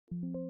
Hang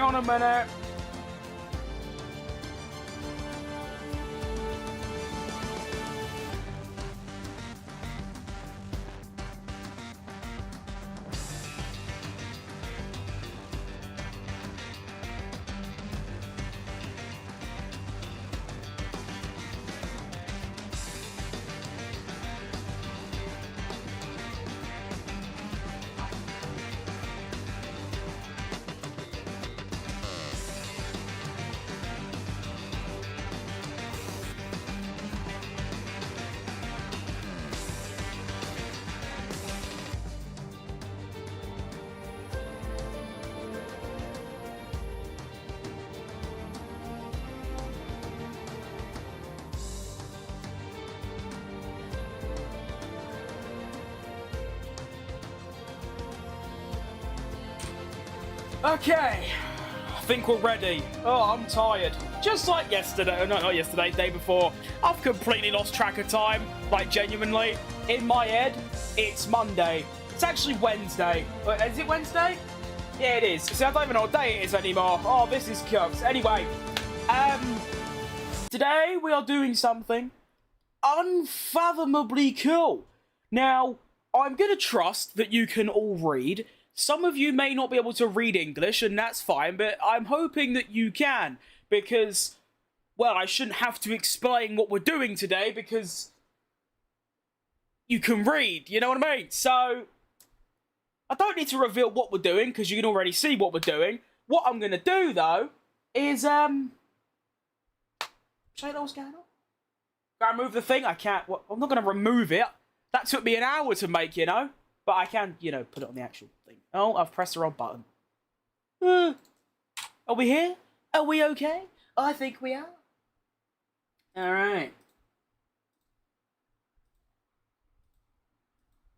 on a minute. Okay, I think we're ready. Oh, I'm tired. Just like yesterday, no, not yesterday, day before. I've completely lost track of time, like genuinely. In my head, it's Monday. It's actually Wednesday. Is it Wednesday? Yeah, it is. See, I don't even know what day it is anymore. Oh, this is cucked. Anyway, today we are doing something unfathomably cool. Now, I'm going to trust that you can all read. Some of you may not be able to read English, and that's fine, but I'm hoping that you can, because well, I shouldn't have to explain what we're doing today because you can read, you know what I mean? So, I don't need to reveal what we're doing because you can already see what we're doing. What I'm going to do, though, is, show you what's going on? Can I remove the thing? I can't. Well, I'm not going to remove it. That took me an hour to make, you know? But I can, you know, put it on the actual thing. Oh, I've pressed the wrong button. Are we here? Are we okay? I think we are. Alright.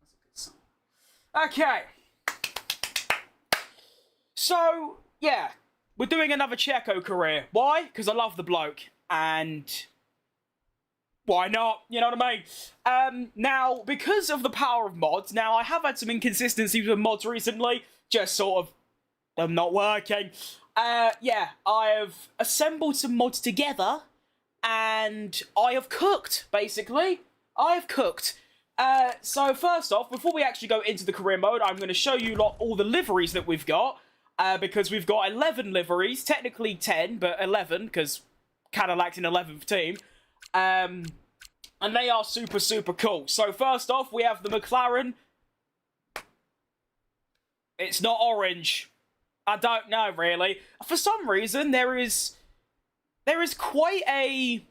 That's a good song. Okay. So, yeah. We're doing another CHECO career. Why? Because I love the bloke. And why not? You know what I mean? Now, because of the power of mods, now I have had some inconsistencies with mods recently. Just sort of, them not working. Yeah, I have assembled some mods together, and I have cooked, basically. I have cooked. So first off, before we actually go into the career mode, I'm going to show you all the liveries that we've got, because we've got 11 liveries, technically 10, but 11, because CADILLAC's in 11th team. And they are super, super cool. So first off, we have the McLaren. It's not orange. I don't know, really. For some reason, there is quite a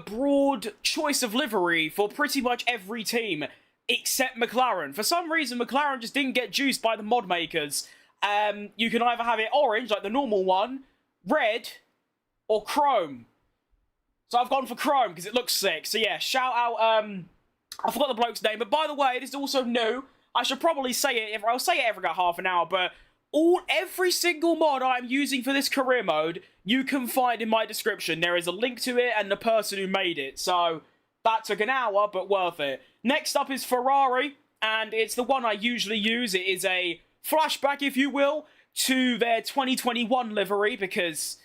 broad choice of livery for pretty much every team, except McLaren. For some reason, McLaren just didn't get juiced by the mod makers. You can either have it orange, like the normal one, red, or chrome. So I've gone for chrome, because it looks sick. So yeah, shout out, I forgot the bloke's name, but by the way, this is also new. I should probably say it, I'll say it every half an hour, but every single mod I'm using for this career mode, you can find in my description. There is a link to it and the person who made it. So, that took an hour, but worth it. Next up is Ferrari, and it's the one I usually use. It is a flashback, if you will, to their 2021 livery, because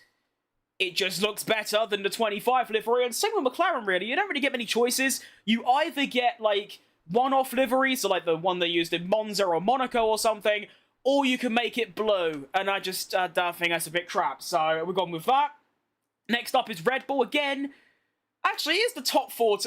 it just looks better than the 25 livery. And same with McLaren, really. You don't really get many choices. You either get, like, one-off liveries, so like the one they used in Monza or Monaco or something, or you can make it blue, and I just think that's a bit crap, so we've gone with that. Next up is Red Bull again. Actually, here's the top four.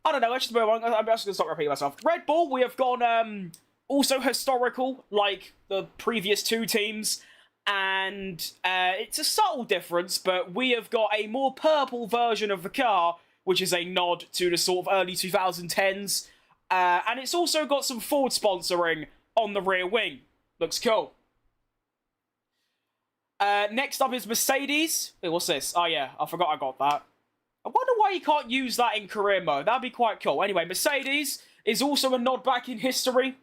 I don't know, let's just move on. I'm just going to stop repeating myself. Red Bull, we have gone also historical, like the previous two teams, and it's a subtle difference, but we have got a more purple version of the car, which is a nod to the sort of early 2010s. And it's also got some Ford sponsoring on the rear wing. Looks cool. Next up is Mercedes. Wait, what's this? Oh yeah, I forgot I got that. I wonder why you can't use that in career mode. That'd be quite cool. Anyway, Mercedes is also a nod back in history.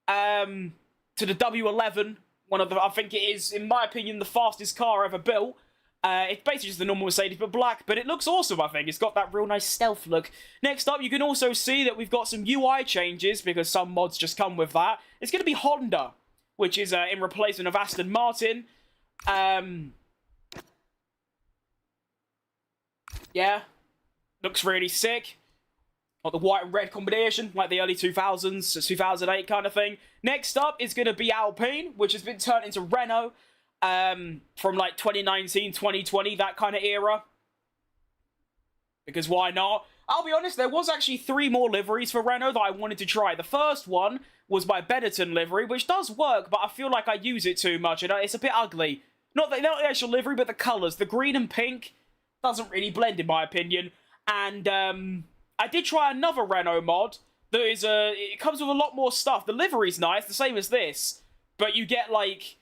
To the W11. One of the, I think it is, in my opinion, the fastest car ever built. It's basically just the normal Mercedes, but black, but it looks awesome, I think. It's got that real nice stealth look. Next up, you can also see that we've got some UI changes, because some mods just come with that. It's going to be Honda, which is in replacement of Aston Martin. Yeah, looks really sick. Got the white and red combination, like the early 2000s, 2008 kind of thing. Next up is going to be Alpine, which has been turned into Renault. From like 2019, 2020, that kind of era. Because why not? I'll be honest, there was actually 3 more liveries for Renault that I wanted to try. The first one was my Benetton livery, which does work, but I feel like I use it too much, and it's a bit ugly. Not the actual livery, but the colours. The green and pink doesn't really blend, in my opinion. And I did try another Renault mod that is it comes with a lot more stuff. The livery's nice, the same as this, but you get like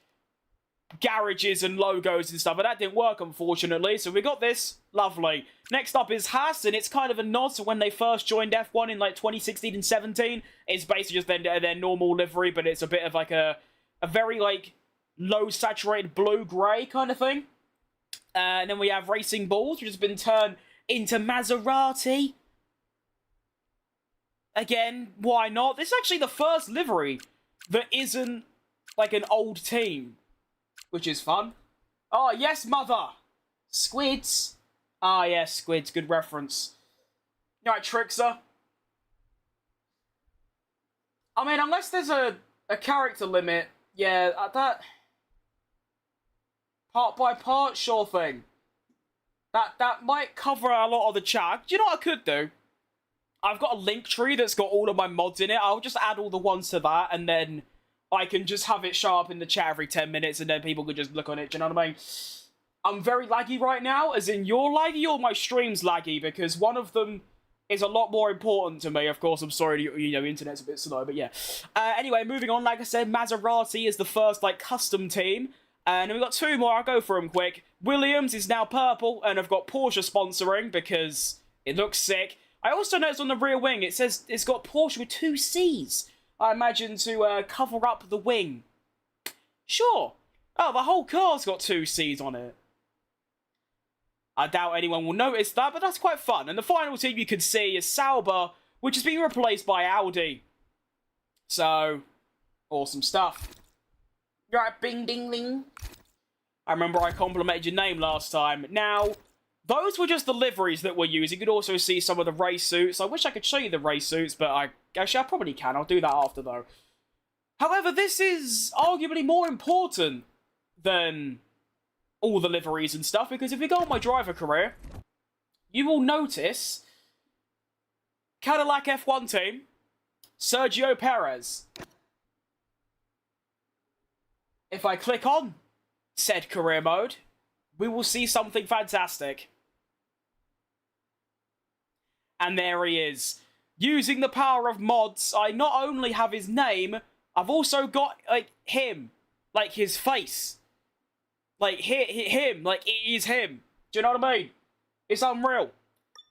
garages and logos and stuff, but that didn't work, unfortunately, so we got this. Lovely. Next up is Haas, and it's kind of a nod to when they first joined F1 in like 2016 and 17. It's basically just their normal livery, but it's a bit of like a very like low saturated blue-grey kind of thing. And then we have Racing Bulls, which has been turned into Maserati. Again, why not? This is actually the first livery that isn't like an old team, which is fun. Oh, yes, mother! Squids! Ah, yes, squids. Good reference. You right, Trickster? I mean, unless there's a character limit, yeah, that... Part by part, sure thing. That might cover a lot of the chat. Do you know what I could do? I've got a link tree that's got all of my mods in it. I'll just add all the ones to that, and then I can just have it show up in the chat every 10 minutes, and then people can just look on it. Do you know what I mean? I'm very laggy right now, as in you're laggy or my stream's laggy, because one of them is a lot more important to me. Of course, I'm sorry, you know, internet's a bit slow, but yeah. Anyway, moving on, like I said, Maserati is the first, like, custom team. And we've got two more, I'll go for them quick. Williams is now purple, and I've got Porsche sponsoring, because it looks sick. I also noticed on the rear wing, it says it's got Porsche with 2 C's. I imagine to cover up the wing. Sure. Oh, the whole car's got 2 C's on it. I doubt anyone will notice that, but that's quite fun. And the final team you can see is Sauber, which has been replaced by Audi. So, awesome stuff. You're right, bing, ding, ling. I remember I complimented your name last time. Now, those were just the liveries that we're using. You could also see some of the race suits. I wish I could show you the race suits, but I probably can. I'll do that after, though. However, this is arguably more important than all the liveries and stuff, because if you go on my driver career, you will notice Cadillac F1 team, Sergio Perez. If I click on said career mode, we will see something fantastic. And there he is. Using the power of mods, I not only have his name, I've also got, like, him. Like, his face. Like, him. Like, it is him. Do you know what I mean? It's unreal.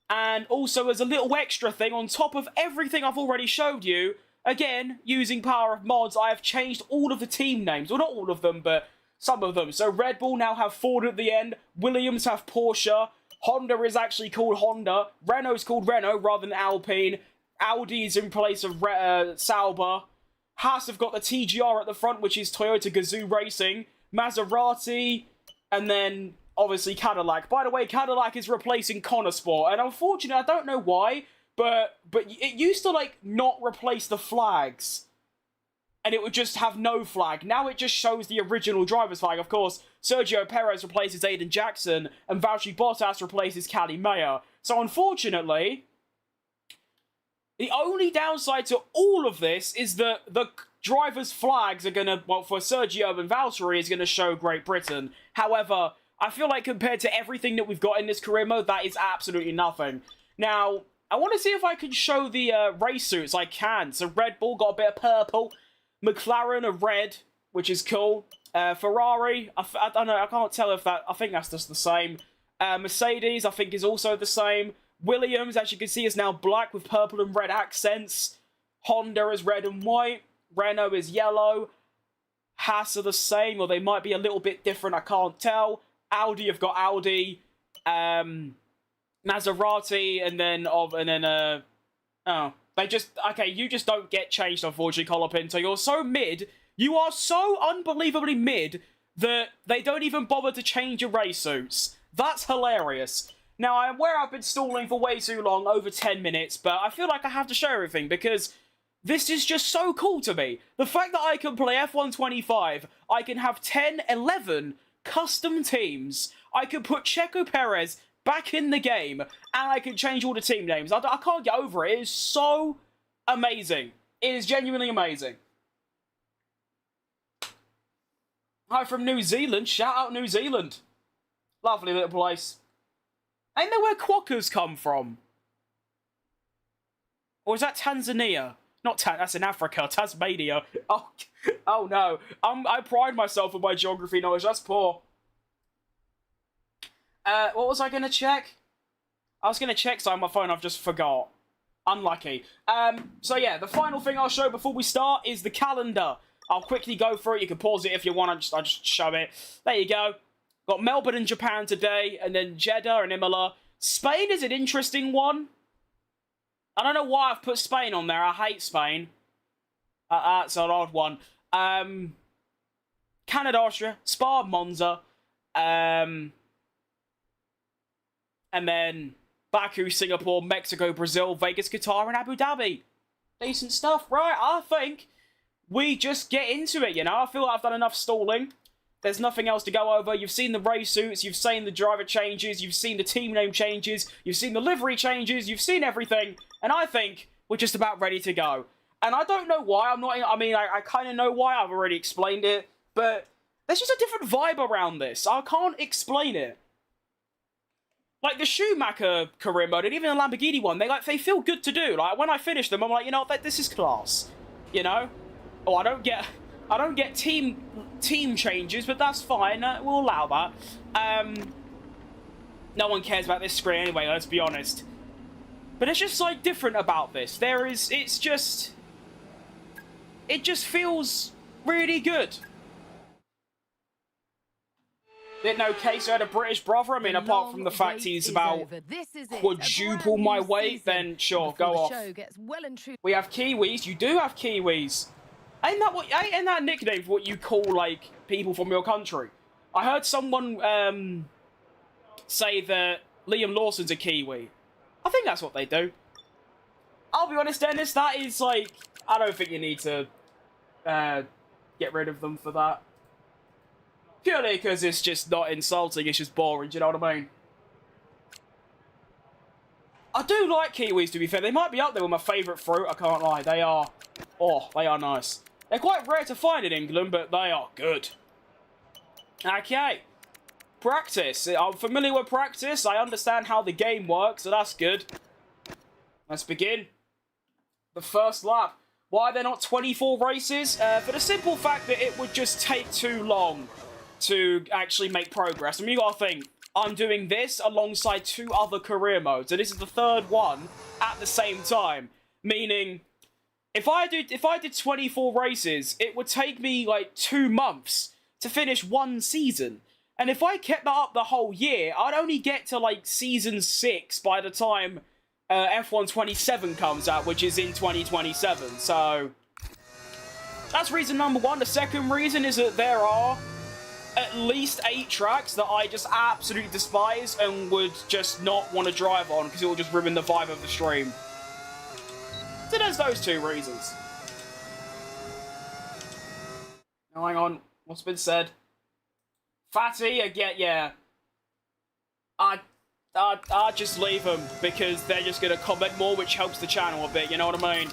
And also, as a little extra thing, on top of everything I've already showed you, again, using power of mods, I have changed all of the team names. Well, not all of them, but some of them. So, Red Bull now have Ford at the end. Williams have Porsche. Honda is actually called Honda. Renault's called Renault rather than Alpine. Audi's in place of Sauber. Haas have got the TGR at the front, which is Toyota Gazoo Racing. Maserati, and then, obviously, Cadillac. By the way, Cadillac is replacing Connosport, and unfortunately, I don't know why, but it used to, like, not replace the flags, and it would just have no flag. Now it just shows the original driver's flag. Of course, Sergio Perez replaces Aiden Jackson, and Valtteri Bottas replaces Cali Meyer. So, unfortunately, the only downside to all of this is that the drivers' flags are going to, well, for Sergio and Valtteri, is going to show Great Britain. However, I feel like compared to everything that we've got in this career mode, that is absolutely nothing. Now, I want to see if I can show the race suits. I can. So Red Bull got a bit of purple. McLaren are red, which is cool. Ferrari, I don't know, I can't tell if that, I think that's just the same. Mercedes, I think, is also the same. Williams, as you can see, is now black with purple and red accents. Honda is red and white. Renault is yellow. Haas are the same, or they might be a little bit different, I can't tell. Audi have got Audi. Maserati, and then they just, okay, you just don't get changed, unfortunately, Colapinto. You're so mid, you are so unbelievably mid, that they don't even bother to change your race suits. That's hilarious. Now, I am aware I've been stalling for way too long, over 10 minutes, but I feel like I have to show everything, because this is just so cool to me. The fact that I can play F1 25, I can have 10, 11 custom teams, I can put Checo Perez back in the game, and I can change all the team names. I can't get over it. It is so amazing. It is genuinely amazing. Hi from New Zealand. Shout out New Zealand. Lovely little place. I know where quokkas come from. Or is that Tanzania? Not that's in Africa. Tasmania. Oh no. I pride myself on my geography knowledge. That's poor. What was I going to check? I was going to check something on my phone. I've just forgot. Unlucky. So yeah, the final thing I'll show before we start is the calendar. I'll quickly go through it. You can pause it if you want. I'll just show it. There you go. Got Melbourne and Japan today, and then Jeddah and Imola. Spain is an interesting one. I don't know why I've put Spain on there. I hate Spain. That's an odd one. Canada, Austria, Spa, Monza. And then Baku, Singapore, Mexico, Brazil, Vegas, Qatar, and Abu Dhabi. Decent stuff, right? I think we just get into it, you know? I feel like I've done enough stalling. There's nothing else to go over. You've seen the race suits, you've seen the driver changes, you've seen the team name changes, you've seen the livery changes, you've seen everything, and I think we're just about ready to go. And I don't know why, I kind of know why, I've already explained it, but there's just a different vibe around this. I can't explain it. Like, the Schumacher career mode, and even the Lamborghini one, they feel good to do. Like, when I finish them, I'm like, you know, this is class. You know? Oh, I don't get team changes, but that's fine. We'll allow that. No one cares about this screen anyway, let's be honest. But it's just, like, different about this. It just feels really good. No case, I had a British brother. I mean, apart from the fact he's about quadruple my weight, then sure, go off. We have Kiwis. You do have Kiwis. Ain't that nickname for what you call, like, people from your country? I heard someone say that Liam Lawson's a Kiwi. I think that's what they do. I'll be honest, Dennis, that is, like, I don't think you need to get rid of them for that. Purely because it's just not insulting, it's just boring, do you know what I mean? I do like Kiwis, to be fair. They might be up there with my favourite fruit, I can't lie. They are nice. They're quite rare to find in England, but they are good. Okay. Practice. I'm familiar with practice. I understand how the game works, so that's good. Let's begin. The first lap. Why are there not 24 races? For the simple fact that it would just take too long to actually make progress. I mean, you gotta think, I'm doing this alongside 2 other career modes, and this is the 3rd one at the same time. Meaning, if I did 24 races, it would take me like 2 months to finish 1 season. And if I kept that up the whole year, I'd only get to like season 6 by the time F1 27 comes out, which is in 2027. So that's reason number 1. The second reason is that there are at least 8 tracks that I just absolutely despise and would just not want to drive on because it will just ruin the vibe of the stream. So there's those 2 reasons. Now hang on, what's been said? Fatty, again, yeah. I just leave them because they're just going to comment more, which helps the channel a bit, you know what I mean?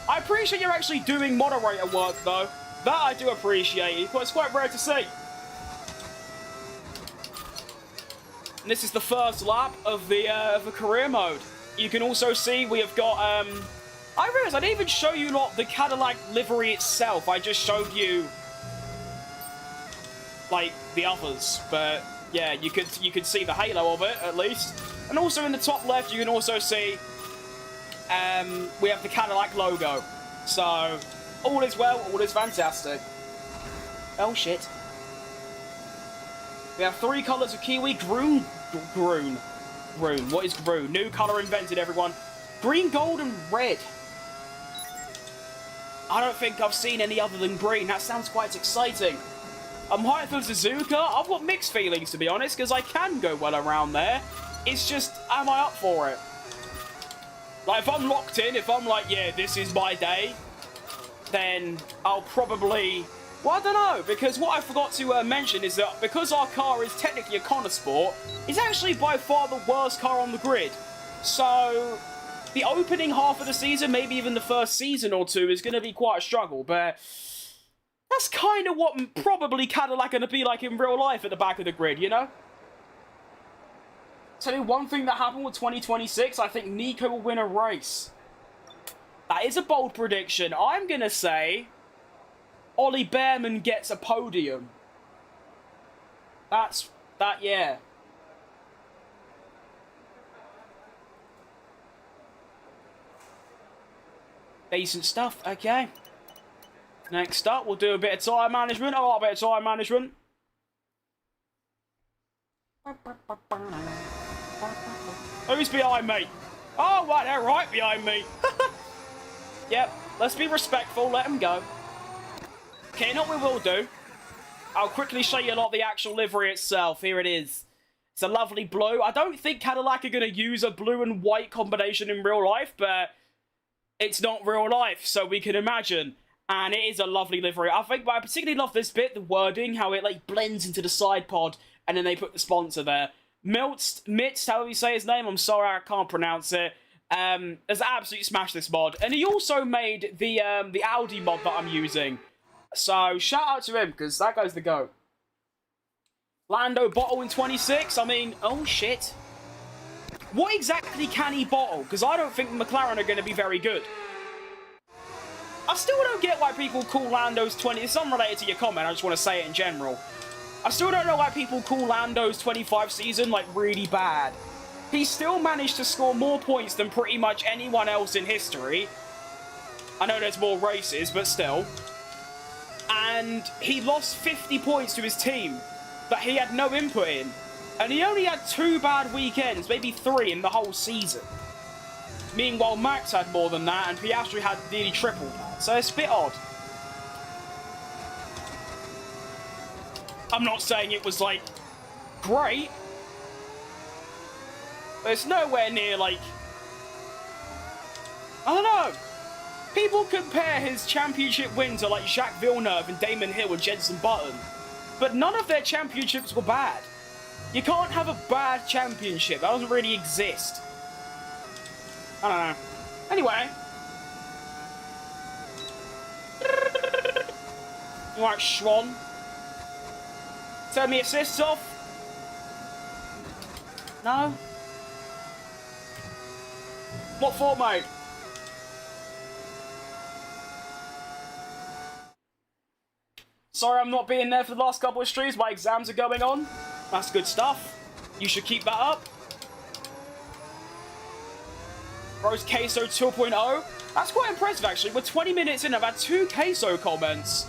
I appreciate you're actually doing moderator work, though. That I do appreciate. It's quite rare to see. And this is the first lap of the career mode. You can also see we have got, I realised I didn't even show you the Cadillac livery itself. I just showed you, like, the others. But, yeah, you could see the halo of it, at least. And also in the top left, you can also see, we have the Cadillac logo. So, all is well, all is fantastic. Oh, shit. We have 3 colours of Kiwi. Groon. What is Groon? New colour invented, everyone. Green, gold, and red. I don't think I've seen any other than green. That sounds quite exciting. I'm hyped for Suzuka. I've got mixed feelings, to be honest, because I can go well around there. It's just, am I up for it? Like, if I'm locked in, if I'm like, yeah, this is my day, then I'll probably... Well, I don't know, because what I forgot to mention is that because our car is technically a Connor Sport, it's actually by far the worst car on the grid. So, the opening half of the season, maybe even the first season or 2, is going to be quite a struggle, but that's kind of what probably Cadillac going to be like in real life at the back of the grid, you know? Tell you one thing that happened with 2026, I think Nico will win a race. That is a bold prediction. I'm going to say Ollie Behrman gets a podium. Yeah. Decent stuff, okay. Next up, we'll do a bit of tyre management. Oh, a bit of tyre management. Who's behind me? Oh, right, they're right behind me. Yep, let's be respectful, let them go. Okay, you know what we will do? I'll quickly show you a lot of the actual livery itself. Here it is. It's a lovely blue. I don't think Cadillac are going to use a blue and white combination in real life, but it's not real life, so we can imagine. And it is a lovely livery. I particularly love this bit, the wording, how it like blends into the side pod, and then they put the sponsor there. Mitz, however you say his name, I'm sorry, I can't pronounce it. Has absolutely smashed this mod. And he also made the Audi mod that I'm using. So, shout out to him, because that guy's the GOAT. Lando bottle in 26, I mean, oh shit. What exactly can he bottle? Because I don't think McLaren are going to be very good. I still don't get why people call Lando's 20... It's unrelated to your comment, I just want to say it in general. I still don't know why people call Lando's 25 season, like, really bad. He still managed to score more points than pretty much anyone else in history. I know there's more races, but still. And he lost 50 points to his team that he had no input in. And he only had 2 bad weekends, maybe 3 in the whole season. Meanwhile, Max had more than that, and Piastri had nearly triple that. So it's a bit odd. I'm not saying it was, like, great. But it's nowhere near, like... I don't know. People compare his championship win to, like, Jacques Villeneuve and Damon Hill and Jenson Button. But none of their championships were bad. You can't have a bad championship. That doesn't really exist. I don't know. Anyway. You alright, Schwan? Turn me assists off? No? What for, mate? Sorry I'm not being there for the last couple of streams. My exams are going on. That's good stuff. You should keep that up. Rose Queso 2.0. That's quite impressive, actually. We're 20 minutes in. I've had 2 Queso comments.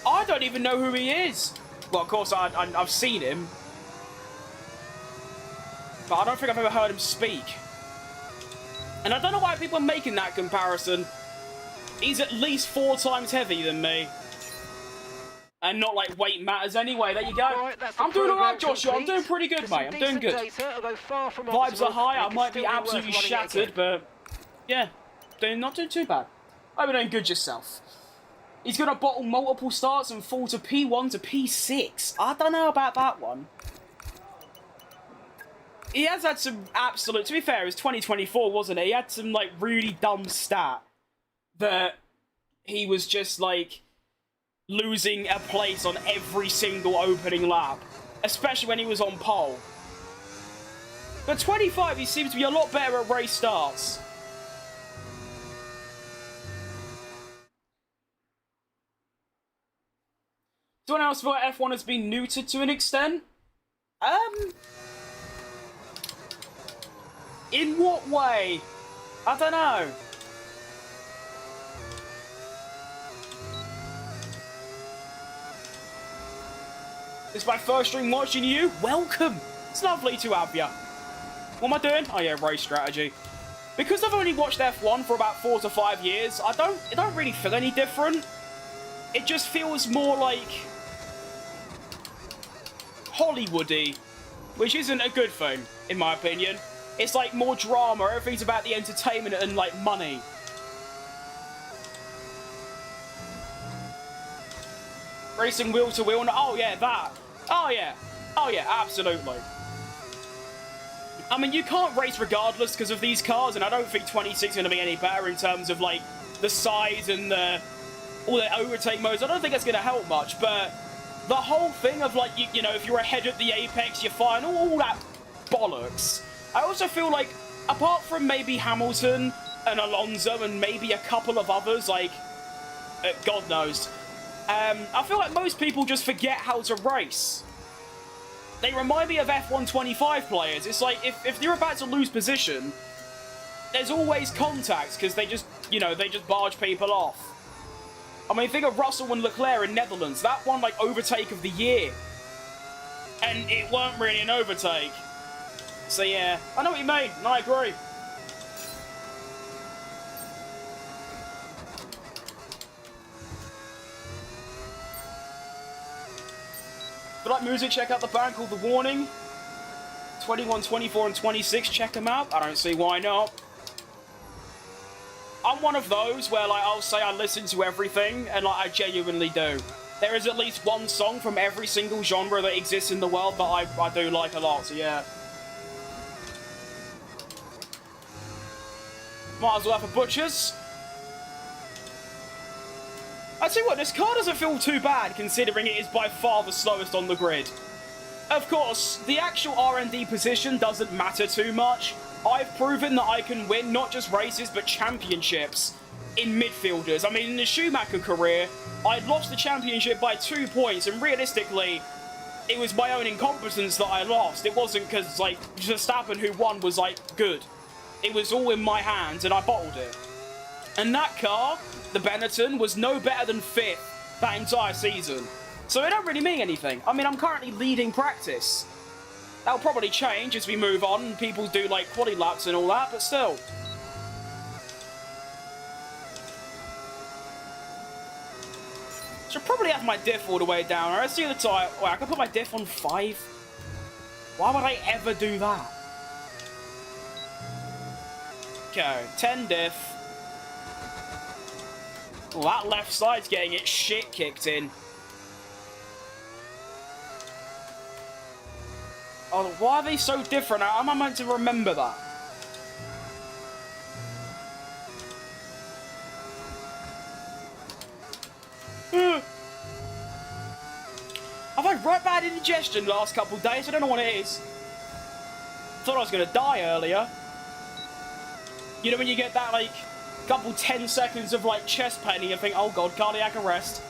I don't even know who he is. Well, of course, I've seen him. But I don't think I've ever heard him speak. And I don't know why people are making that comparison. He's at least 4 times heavier than me. And not like weight matters anyway. There you go. Right, I'm doing alright, Joshua. I'm doing pretty good, mate. I'm doing good. Vibes are high. I might be absolutely shattered, but yeah, not doing too bad. Hope you're doing good yourself. He's going to bottle multiple starts and fall to P1 to P6. I don't know about that one. He has had some absolute... To be fair, it was 2024, wasn't it? He had some, like, really dumb stat that he was just, like, losing a place on every single opening lap. Especially when he was on pole. But 25, he seems to be a lot better at race starts. Someone else feel like F1 has been neutered to an extent? In what way? I don't know. This is my first stream watching you. Welcome. It's lovely to have you. What am I doing? Oh yeah, race strategy. Because I've only watched F1 for about 4 to 5 years, it don't really feel any different. It just feels more like Hollywoody, which isn't a good thing, in my opinion. It's like more drama, everything's about the entertainment and like money. Racing wheel to wheel, oh yeah, that. Oh yeah, absolutely. I mean, you can't race regardless because of these cars, and I don't think 26 is going to be any better in terms of like the size and all the overtake modes. I don't think that's going to help much, but the whole thing of like, you know, if you're ahead at the apex, you're fine, all that bollocks. I also feel like, apart from maybe Hamilton and Alonso and maybe a couple of others, like, God knows, I feel like most people just forget how to race. They remind me of F1 25 players. It's like, if you're about to lose position, there's always contacts, because they just, you know, they just barge people off. I mean, think of Russell and Leclerc in Netherlands. That one, like, overtake of the year. And it weren't really an overtake. So, yeah. I know what you mean, and I agree. If you like music, check out the band called The Warning. 21, 24, and 26, check them out. I don't see why not. I'm one of those where, like, I'll say I listen to everything, and, like, I genuinely do. There is at least one song from every single genre that exists in the world that I do like a lot, so yeah. Might as well have a Butcher's. I tell you what, this car doesn't feel too bad, considering it is by far the slowest on the grid. Of course, the actual R&D position doesn't matter too much. I've proven that I can win not just races, but championships in midfielders. I mean, in the Schumacher career, I lost the championship by 2 points, and realistically, it was my own incompetence that I lost. It wasn't because, like, Verstappen, who won, was, like, good. It was all in my hands, and I bottled it. And that car, the Benetton, was no better than 5th that entire season. So it don't really mean anything. I mean, I'm currently leading practice. That'll probably change as we move on and people do, like, quali laps and all that, but still. Should probably have my diff all the way down. Let's see the tyre. Wait, I can put my diff on 5? Why would I ever do that? Okay, 10 diff. Oh, that left side's getting its shit kicked in. Oh, why are they so different? How am I meant to remember that? I've had right bad indigestion the last couple of days. I don't know what it is. Thought I was going to die earlier. You know when you get that, like, couple 10 seconds of, like, chest pain and you think, oh god, cardiac arrest.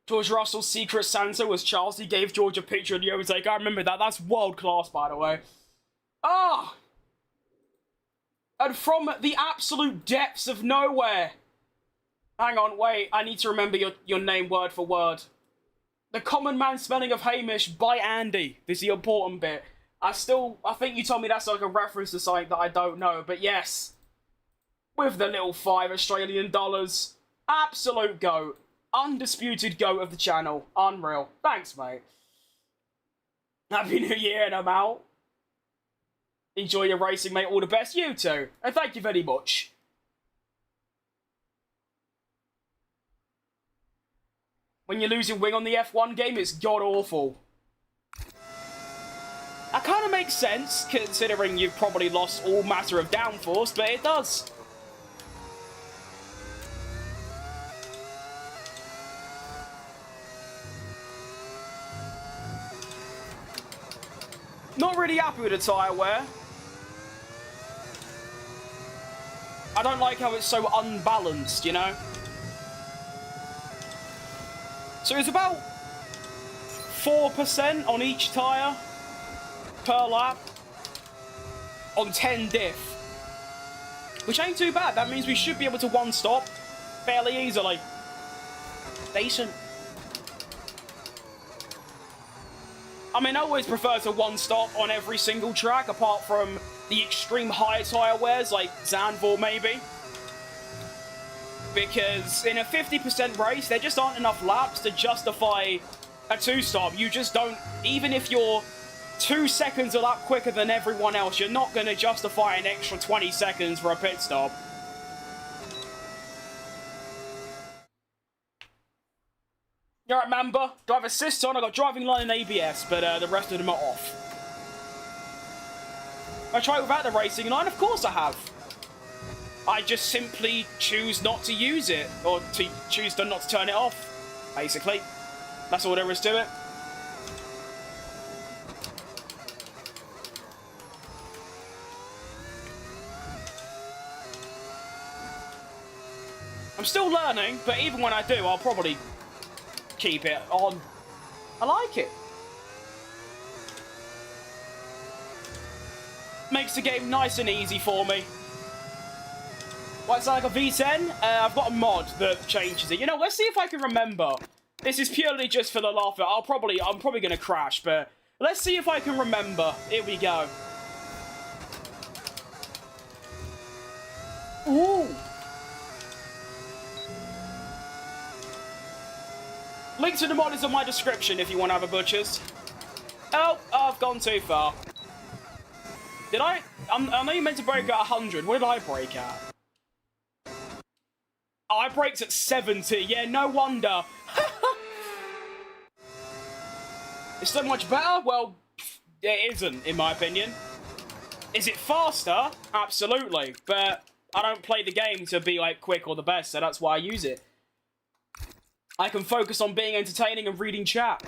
George Russell's secret Santa was Charles. He gave George a picture of the overtake. I remember that. That's world class, by the way. Ah! And from the absolute depths of nowhere. Hang on, wait. I need to remember your name word for word. The common man spelling of Hamish by Andy. This is the important bit. I think you told me that's like a reference to something that I don't know. But yes. With the little $5 Australian. Absolute GOAT. Undisputed GOAT of the channel. Unreal. Thanks, mate. Happy New Year, and I'm out. Enjoy your racing, mate. All the best. You too. And thank you very much. When you're losing wing on the F1 game, it's god-awful. That kind of makes sense, considering you've probably lost all matter of downforce, but it does. Not really happy with the tyre wear. I don't like how it's so unbalanced, you know? So it's about 4% on each tyre per lap on 10 diff. Which ain't too bad. That means we should be able to one-stop fairly easily. Decent. I mean, I always prefer to one-stop on every single track, apart from the extreme high tyre wears, like Zandvoort maybe. Because in a 50% race, there just aren't enough laps to justify a two-stop. You just don't, even if you're 2 seconds a lap quicker than everyone else, you're not going to justify an extra 20 seconds for a pit stop. You're right, Mamba. Drive assist on. I got driving line and ABS, but the rest of them are off. I tried without the racing line. Of course I have. I just simply choose not to use it, or to choose not to turn it off, basically. That's all there is to it. I'm still learning, but even when I do, I'll probably keep it on. I like it. Makes the game nice and easy for me. What, it's like a V10? I've got a mod that changes it. You know, let's see if I can remember. This is purely just for the laugh of it. I'm probably gonna crash, but let's see if I can remember. Here we go. Ooh. Link to the mod is in my description if you want to have a butcher's. Oh, I've gone too far. Did I? I know you meant to break at 100. What did I break at? Oh, I braked at 70. Yeah, no wonder. It's so much better? Well, it isn't, in my opinion. Is it faster? Absolutely. But I don't play the game to be, like, quick or the best, so that's why I use it. I can focus on being entertaining and reading chat.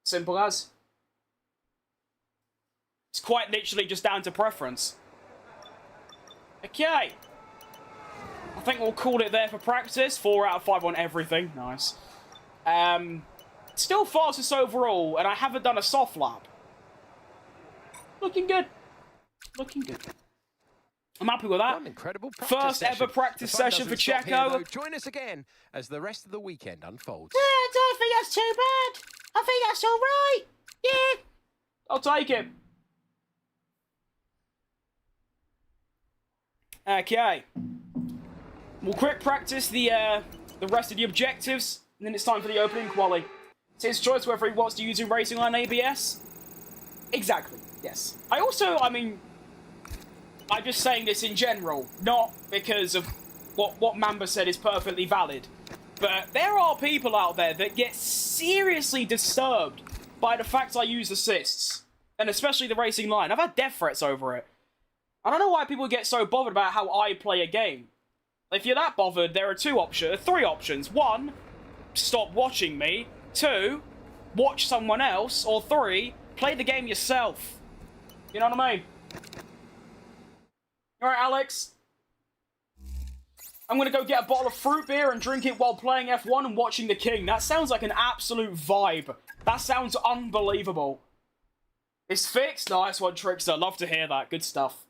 Simple as. It's quite literally just down to preference. Okay. I think we'll call it there for practice. 4 out of 5 on everything. Nice. Still fastest overall, and I haven't done a soft lap. Looking good. Looking good. I'm happy with that. Incredible First ever practice session for CHECO. Join us again as the rest of the weekend unfolds. Yeah, I don't think that's too bad. I think that's all right. Yeah. I'll take it. Okay. We'll quick practice the rest of the objectives, and then it's time for the opening quali. It's his choice whether he wants to use in Racing Line ABS. Exactly, yes. I mean, I'm just saying this in general, not because of what Mamba said is perfectly valid. But there are people out there that get seriously disturbed by the fact I use assists. And especially the Racing Line. I've had death threats over it. I don't know why people get so bothered about how I play a game. If you're that bothered, there are three options. 1, stop watching me. 2, watch someone else. Or 3, play the game yourself. You know what I mean? Alright, Alex. I'm gonna go get a bottle of fruit beer and drink it while playing F1 and watching the King. That sounds like an absolute vibe. That sounds unbelievable. It's fixed? Nice one, Trickster. Love to hear that. Good stuff.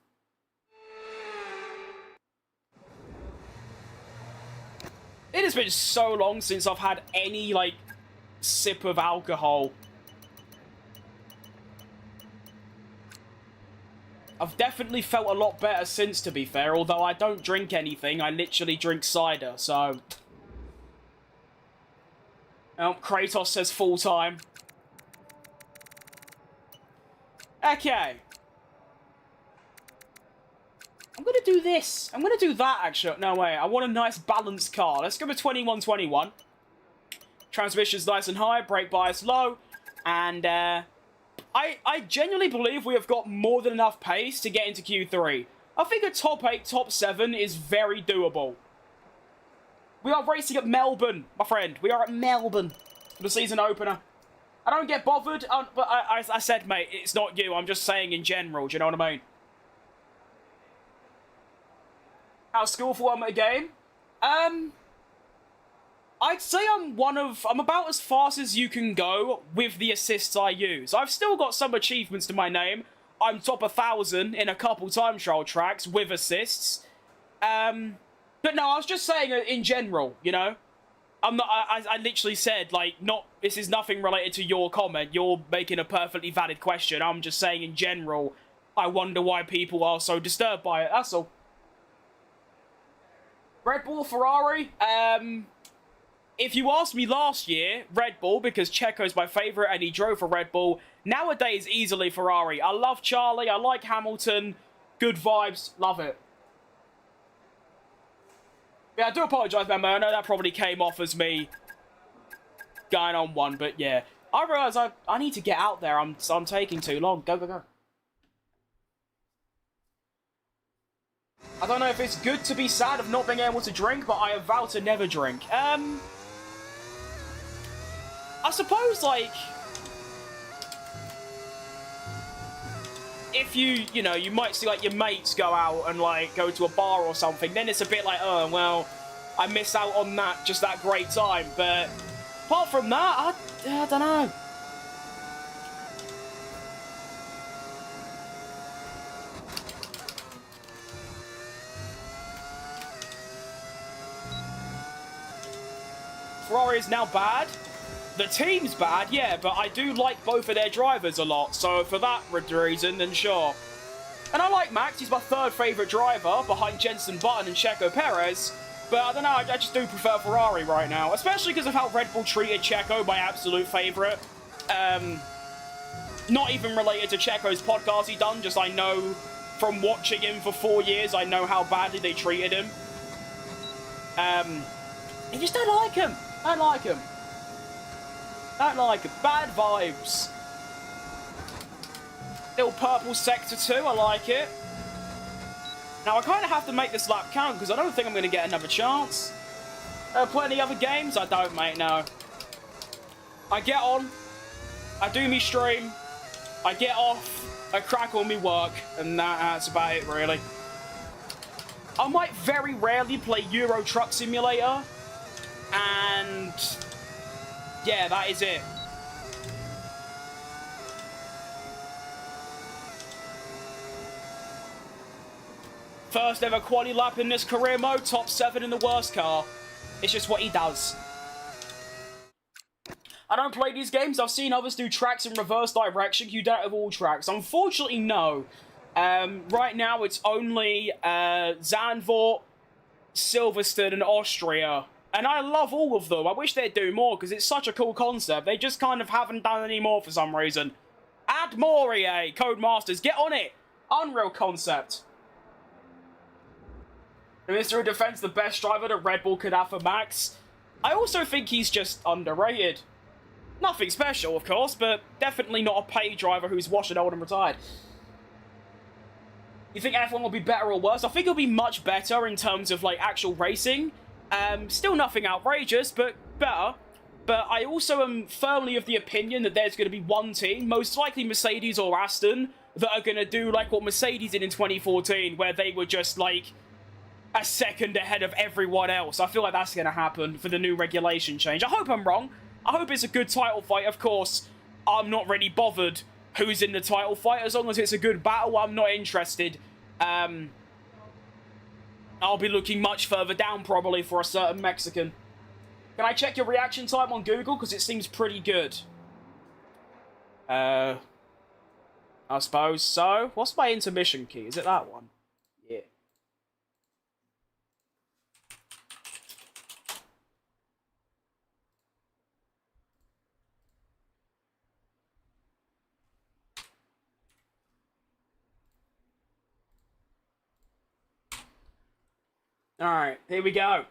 It has been so long since I've had any, like, sip of alcohol. I've definitely felt a lot better since, to be fair, although I don't drink anything. I literally drink cider, so... Oh, Kratos says full time. Okay. I'm gonna do this. I'm gonna do that, actually. No, wait. I want a nice balanced car. Let's go with 2121. Transmission's nice and high. Brake bias low. And, I genuinely believe we have got more than enough pace to get into Q3. I think a top 8, top 7 is very doable. We are racing at Melbourne, my friend. We are at Melbourne for the season opener. I don't get bothered, but I said, mate, it's not you. I'm just saying in general. Do you know what I mean? How skillful am I at a game? I'd say I'm about as fast as you can go with the assists I use. I've still got some achievements to my name. I'm top 1,000 in a couple time trial tracks with assists. But no, I was just saying in general, you know? I'm not, I literally said, like, this is nothing related to your comment. You're making a perfectly valid question. I'm just saying in general, I wonder why people are so disturbed by it. That's all. Red Bull, Ferrari, if you asked me last year, Red Bull, because Checo's my favourite and he drove for Red Bull. Nowadays, easily Ferrari. I love Charlie, I like Hamilton. Good vibes, love it. Yeah, I do apologise, member. I know that probably came off as me going on one, but yeah. I realise I need to get out there. I'm taking too long. Go, go, go. I don't know if it's good to be sad of not being able to drink, but I have vowed to never drink. I suppose, like, if you know, you might see, like, your mates go out and, like, go to a bar or something, then it's a bit like, oh, well, I miss out on that great time. But apart from that, I don't know. Ferrari is now bad. The team's bad, yeah, but I do like both of their drivers a lot, so for that reason, then sure. And I like Max, he's my third favourite driver, behind Jenson Button and Checo Perez, But I don't know, I just do prefer Ferrari right now, especially because of how Red Bull treated CHECO, my absolute favourite. Not even related to CHECO's podcast he done, just I know from watching him for 4 years, I know how badly they treated him. I just don't like him. Don't like him. Don't like him. Bad vibes. Little purple sector 2, I like it. Now, I kind of have to make this lap count because I don't think I'm going to get another chance. Play any other games? I don't, mate, no. I get on, I do me stream, I get off, I crack on me work, and that's about it, really. I might very rarely play Euro Truck Simulator, and yeah, that is it. First ever quali lap in this career mode, top 7 in the worst car. It's just what he does. I don't play these games. I've seen others do tracks in reverse direction. You don't have all tracks. Unfortunately, no. Right now, it's only Zandvoort, Silverstone, and Austria. And I love all of them. I wish they'd do more, because it's such a cool concept. They just kind of haven't done any more for some reason. Add more, EA. Codemasters, get on it. Unreal concept. Minister of Defense, the best driver that Red Bull could have for Max. I also think he's just underrated. Nothing special, of course, but definitely not a paid driver who's washed and old and retired. You think F1 will be better or worse? I think it'll be much better in terms of, like, actual racing. Still nothing outrageous, but better. But I also am firmly of the opinion that there's going to be one team, most likely Mercedes or Aston, that are going to do, like, what Mercedes did in 2014, where they were just, like, a second ahead of everyone else. I feel like that's going to happen for the new regulation change. I hope I'm wrong. I hope it's a good title fight. Of course, I'm not really bothered who's in the title fight. As long as it's a good battle, I'm not interested. I'll be looking much further down, probably, for a certain Mexican. Can I check your reaction time on Google? Because it seems pretty good. I suppose so. What's my intermission key? Is it that one? Yeah. Alright, here we go.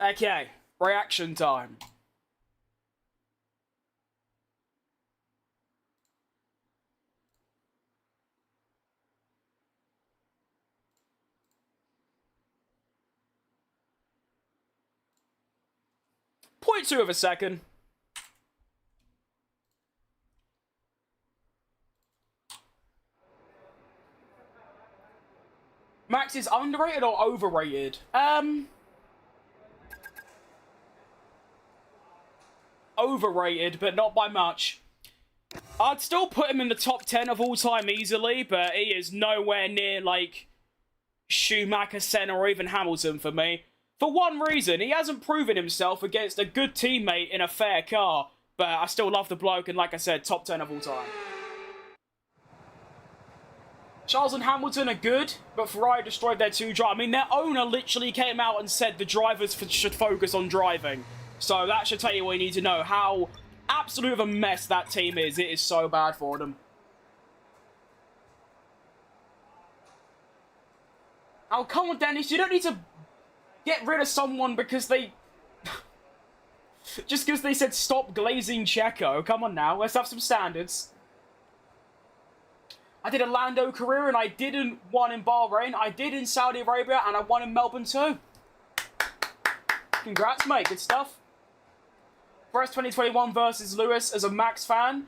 Okay, reaction time. Point 2 of a second. Max is underrated or overrated? Overrated, but not by much. I'd still put him in the top 10 of all time easily, but he is nowhere near, like, Schumacher, Senna, or even Hamilton for me. For one reason, he hasn't proven himself against a good teammate in a fair car, but I still love the bloke, and like I said, top 10 of all time. Charles and Hamilton are good, but Ferrari destroyed their two drivers. I mean, their owner literally came out and said the drivers should focus on driving. So that should tell you what you need to know. How absolute of a mess that team is. It is so bad for them. Oh, come on, Dennis. You don't need to get rid of someone because they... just because they said stop glazing CHECO. Come on now. Let's have some standards. I did a Lando career and I didn't won in Bahrain. I did in Saudi Arabia and I won in Melbourne too. Congrats, mate. Good stuff. First 2021 versus Lewis as a Max fan.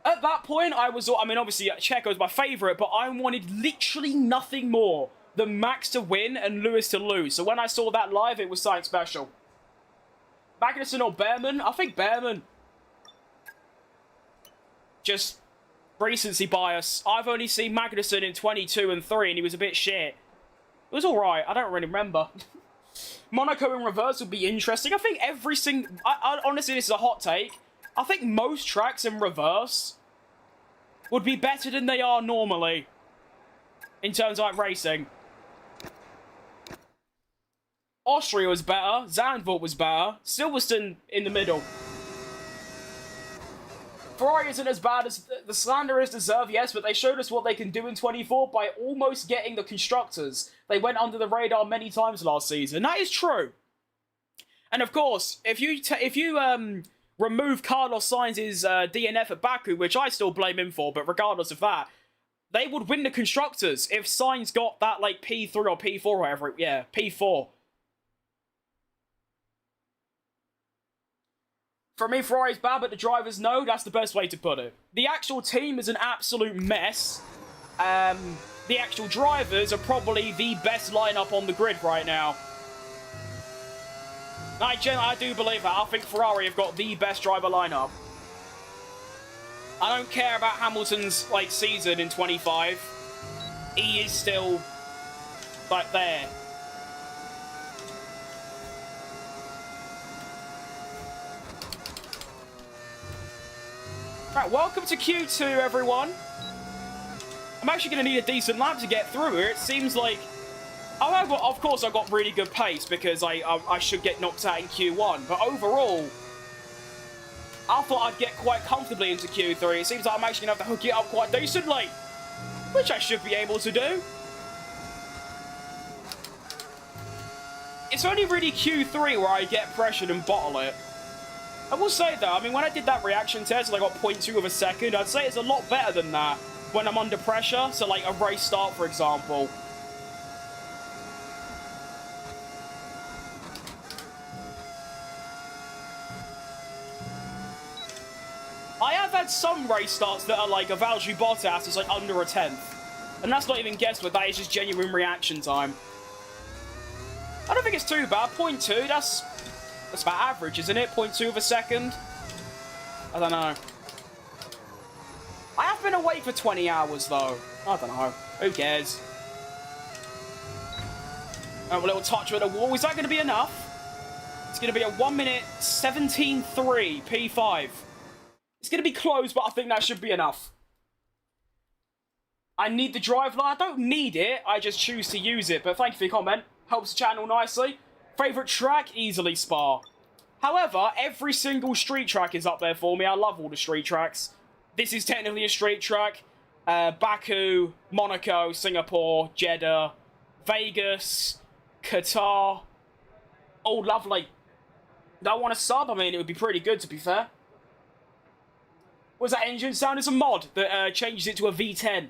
At that point, I mean, obviously, CHECO's my favourite, but I wanted literally nothing more than Max to win and Lewis to lose. So when I saw that live, it was something special. Magnussen or Behrman? I think Behrman. Just recency bias. I've only seen Magnussen in 22 and 3, and he was a bit shit. It was alright. I don't really remember. Monaco in reverse would be interesting. I think every single... honestly, this is a hot take. I think most tracks in reverse would be better than they are normally. in terms of like racing. Austria was better, Zandvoort was better, Silverstone in the middle. Ferrari isn't as bad as the slanderers deserve, yes, but they showed us what they can do in 24 by almost getting the constructors. They went under the radar many times last season. That is true. And of course, if you remove Carlos Sainz's DNF at Baku, which I still blame him for, but regardless of that, they would win the constructors if Sainz got that like P3 or P4 or whatever. Yeah, P4. For me, Ferrari's bad, but the drivers know. That's the best way to put it. The actual team is an absolute mess. The actual drivers are probably the best lineup on the grid right now. I do believe that. I think Ferrari have got the best driver lineup. I don't care about Hamilton's like season in 25. He is still like there. Right, welcome to Q2, everyone. I'm actually going to need a decent lap to get through here. It seems like... However, of course, I've got really good pace because I should get knocked out in Q1. But overall, I thought I'd get quite comfortably into Q3. It seems like I'm actually going to have to hook it up quite decently, which I should be able to do. It's only really Q3 where I get pressured and bottle it. I will say though, I mean, when I did that reaction test and I got 0.2 of a second, I'd say it's a lot better than that when I'm under pressure. So like a race start, for example. I have had some race starts that are like a Valtteri Bottas is like under a 10th. And that's not even guesswork, that is just genuine reaction time. I don't think it's too bad. 0.2, that's about average, isn't it? 0.2 of a second? I don't know. I have been awake for 20 hours, though. I don't know. Who cares? Oh, a little touch with the wall. Is that going to be enough? It's going to be a 1 minute 17.3 P5. It's going to be close, but I think that should be enough. I need the drive line. I don't need it. I just choose to use it. But thank you for your comment. Helps the channel nicely. Favourite track? Easily Spa. However, every single street track is up there for me. I love all the street tracks. This is technically a street track. Baku, Monaco, Singapore, Jeddah, Vegas, Qatar. Oh, lovely. Don't want a sub? I mean, it would be pretty good, to be fair. Was that engine sound? It's a mod that changes it to a V10.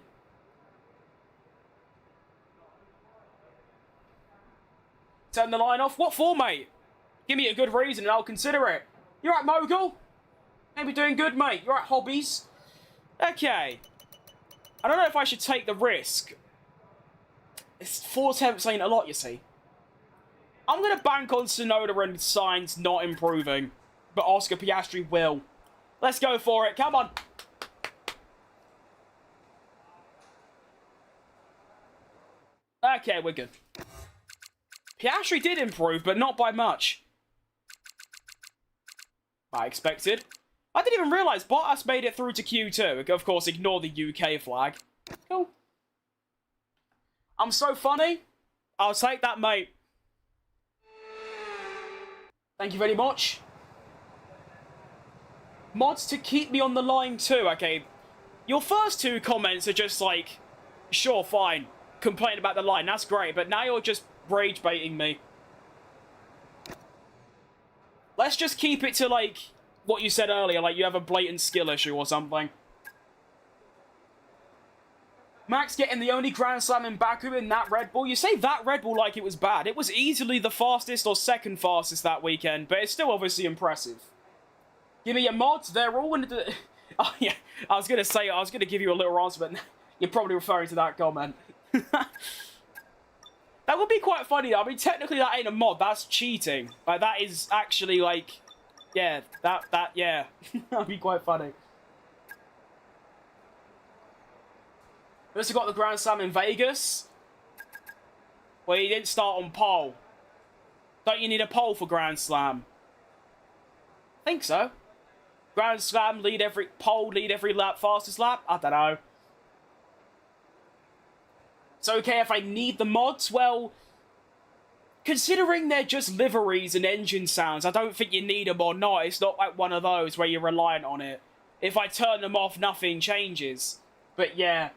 Turn the line off? What for, mate? Give me a good reason and I'll consider it. You alright, Mogul? Maybe doing good, mate. You alright, Hobbies? Okay. I don't know if I should take the risk. It's 4 attempts ain't a lot, you see. I'm going to bank on Tsunoda and Sainz not improving. But Oscar Piastri will. Let's go for it. Come on. Okay, we're good. Piastri did improve, but not by much. I expected. I didn't even realise Bottas made it through to Q2. Of course, ignore the UK flag. Cool. I'm so funny. I'll take that, mate. Thank you very much. Mods to keep me on the line too. Okay, your first 2 comments are just like, sure, fine. Complain about the line, that's great. But now you're just rage baiting me. Let's just keep it to like what you said earlier, like you have a blatant skill issue or something. Max getting the only Grand Slam in Baku in that Red Bull. You say that Red Bull like it was bad. It was easily the fastest or second fastest that weekend, but it's still obviously impressive. Give me your mods, they're all in the... Oh yeah, I was going to give you a little answer, but you're probably referring to that comment. That would be quite funny, though. I mean, technically that ain't a mod, that's cheating. Like, that is actually, like... Yeah, yeah. That'd be quite funny. We also got the Grand Slam in Vegas. Well, he didn't start on pole. Don't you need a pole for Grand Slam? I think so. Grand Slam, pole, lead every lap, fastest lap? I don't know. It's okay if I need the mods. Well, considering they're just liveries and engine sounds, I don't think you need them or not. It's not like one of those where you're reliant on it. If I turn them off, nothing changes. But yeah.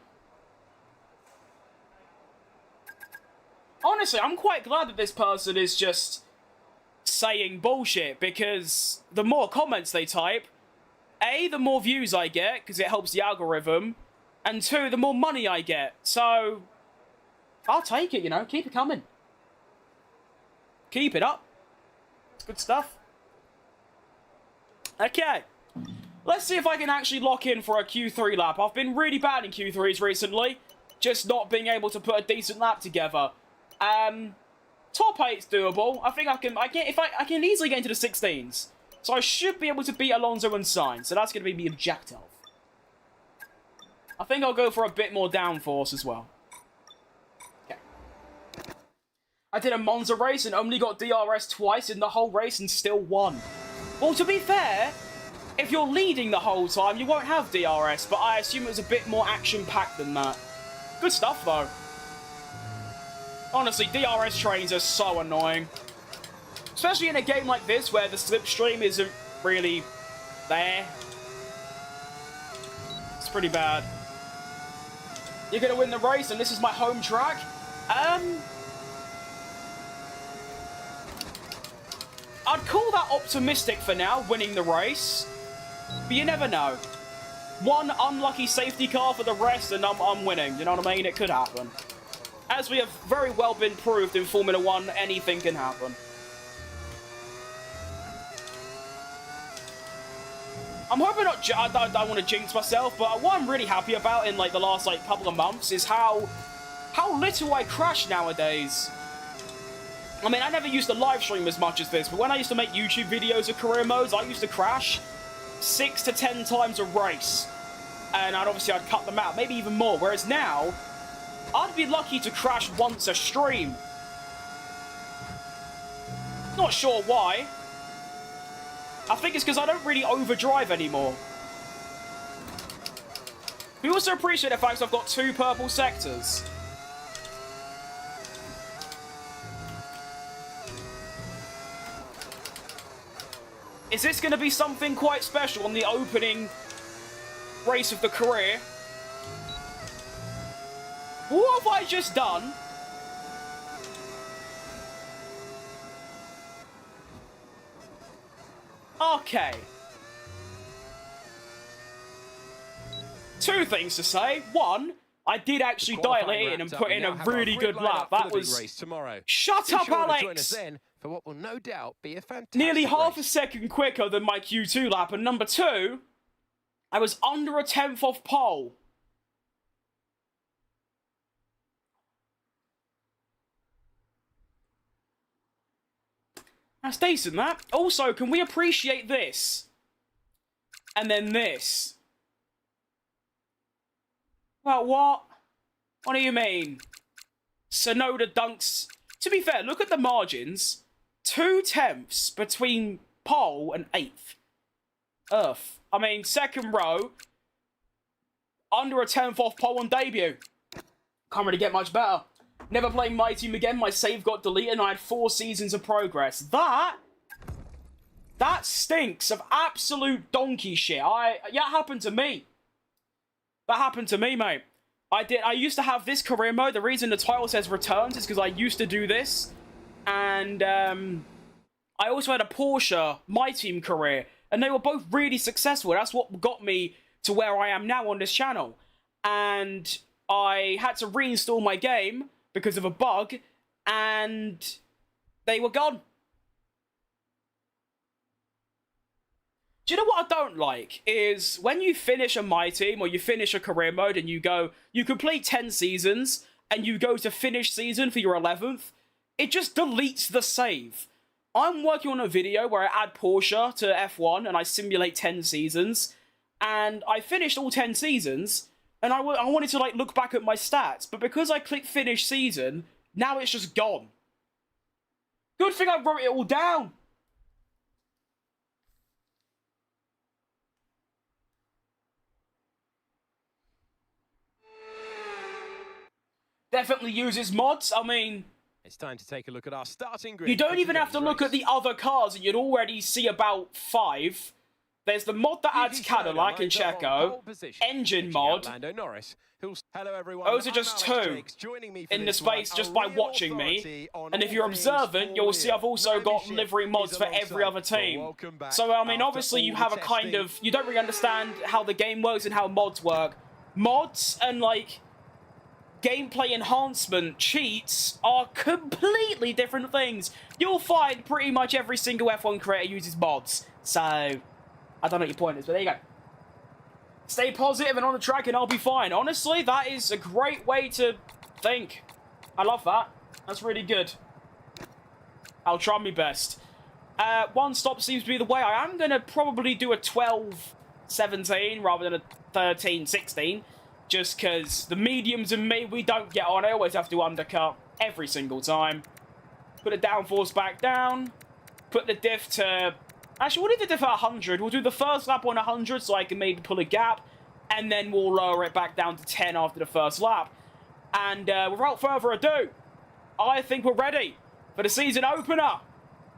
Honestly, I'm quite glad that this person is just saying bullshit, because the more comments they type, A, the more views I get, because it helps the algorithm, and 2, the more money I get. So, I'll take it, you know, keep it coming. Keep it up. It's good stuff. Okay. Let's see if I can actually lock in for a Q3 lap. I've been really bad in Q3s recently, just not being able to put a decent lap together. Top 8's doable. I think I can easily get into the 16s. So I should be able to beat Alonso and Sainz. So that's going to be the objective. I think I'll go for a bit more downforce as well. Okay. I did a Monza race and only got DRS twice in the whole race and still won. Well, to be fair, if you're leading the whole time, you won't have DRS, but I assume it was a bit more action-packed than that. Good stuff, though. Honestly, DRS trains are so annoying. Especially in a game like this, where the slipstream isn't really there. It's pretty bad. You're gonna win the race, and this is my home track? I'd call that optimistic for now, winning the race. But you never know. One unlucky safety car for the rest, and I'm winning. You know what I mean? It could happen. As we have very well been proved in Formula 1, anything can happen. I'm hoping not. I don't want to jinx myself, but what I'm really happy about in like the last couple of months is how little I crash nowadays. I mean, I never used to live stream as much as this, but when I used to make YouTube videos of career modes, I used to crash 6 to 10 times a race, and I'd cut them out, maybe even more. Whereas now, I'd be lucky to crash once a stream. Not sure why. I think it's because I don't really overdrive anymore. We also appreciate the fact I've got 2 purple sectors. Is this going to be something quite special on the opening race of the career? What have I just done? Okay. 2 things to say. 1, I did actually dial it in and put in a really good lap. That was... Shut up, Alex! For what will no doubt be a fantastic nearly half race. a second quicker than my Q2 lap. And number 2, I was under a 10th off pole. That's decent, that. Also, can we appreciate this? And then this. Well, what? What do you mean? Sonoda dunks. To be fair, look at the margins. 2 tenths between pole and 8th. Earth. I mean, second row. Under a 10th off pole on debut. Can't really get much better. Never playing my team again. My save got deleted and I had 4 seasons of progress. That stinks of absolute donkey shit. Yeah, it happened to me. That happened to me, mate. I used to have this career mode. The reason the title says returns is because I used to do this. And I also had a Porsche My Team career. And they were both really successful. That's what got me to where I am now on this channel. And I had to reinstall my game because of a bug. And they were gone. Do you know what I don't like? Is when you finish a My Team or you finish a career mode and you complete 10 seasons and you go to finish season for your 11th, it just deletes the save. I'm working on a video where I add Porsche to F1 and I simulate 10 seasons, and I finished all 10 seasons, and I wanted to look back at my stats, but because I clicked finish season, now it's just gone. Good thing I wrote it all down. definitely uses mods. I mean, it's time to take a look at our starting grid. you don't even have to look at the other cars, and you'd already see about 5. There's the mod that adds CADILLAC and CHECO, engine mod. Hello everyone. Those are just 2 in the space just by watching me. And if you're observant, you'll see I've also got livery mods for every other team. So, I mean, obviously you have a kind of... You don't really understand how the game works and how mods work. Mods and, like, gameplay enhancement cheats are completely different things. You'll find pretty much every single F1 creator uses mods. So, I don't know what your point is, but there you go. Stay positive and on the track and I'll be fine. Honestly, that is a great way to think. I love that. That's really good. I'll try my best. One stop seems to be the way. I am going to probably do a 12-17 rather than a 13-16. Just because the mediums and me, we don't get on. I always have to undercut every single time. Put the downforce back down. Put the diff to... Actually, we'll leave the diff at 100. We'll do the first lap on 100 so I can maybe pull a gap. And then we'll lower it back down to 10 after the first lap. And without further ado, I think we're ready for the season opener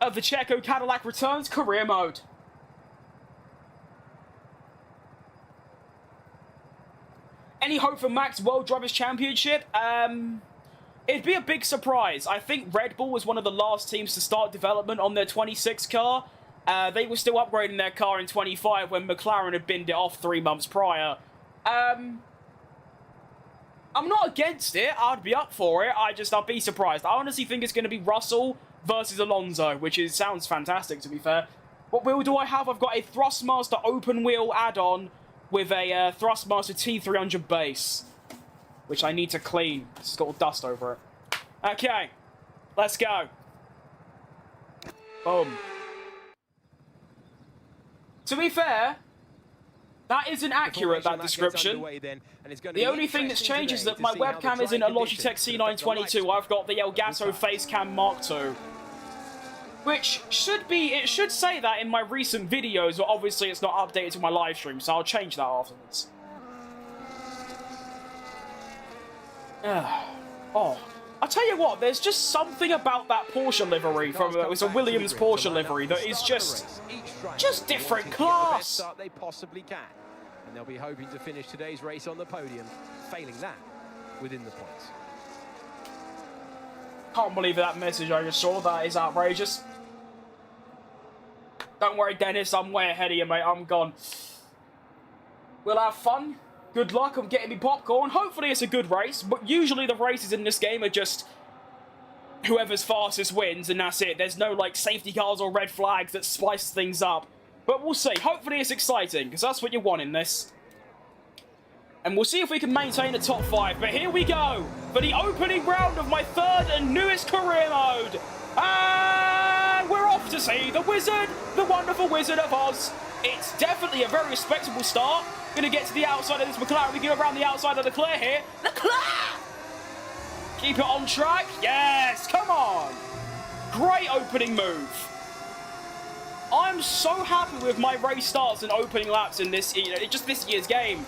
of the CHECO CADILLAC Returns Career Mode. Any hope for Max World Drivers' Championship? It'd be a big surprise. I think Red Bull was one of the last teams to start development on their 26 car. They were still upgrading their car in 25 when McLaren had binned it off 3 months prior. I'm not against it. I'd be up for it. I'd be surprised. I honestly think it's going to be Russell versus Alonso, which sounds fantastic, to be fair. What wheel do I have? I've got a Thrustmaster open wheel add-on with a Thrustmaster T300 base, which I need to clean. It's got all dust over it. Okay, let's go. Boom. To be fair, that isn't accurate, that description. The only thing that's changed is that my webcam isn't a Logitech C922. I've got the Elgato Facecam Mark II. Which should be, it should say that in my recent videos, but obviously it's not updated to my live stream, so I'll change that afterwards. Oh, I'll tell you what, there's just something about that Porsche livery from, it's a Williams Porsche livery that is just different class. They possibly can, and they'll be hoping to finish today's race on the podium, failing that within the points. Can't believe that message I just saw. That is outrageous. Don't worry, Dennis, I'm way ahead of you, mate. I'm gone. We'll have fun. Good luck on getting me popcorn. Hopefully it's a good race, but usually the races in this game are just whoever's fastest wins, and that's it. There's no, like, safety cars or red flags that spice things up. But we'll see. Hopefully it's exciting, because that's what you want in this. And we'll see if we can maintain the top 5. But here we go for the opening round of my 3rd and newest career mode. And we're off to see the Wizard, the wonderful Wizard of Oz. It's definitely a very respectable start. Gonna get to the outside of this McLaren. We go around the outside of Leclerc here. Leclerc! Keep it on track. Yes, come on. Great opening move. I'm so happy with my race starts and opening laps in this, just this year's game.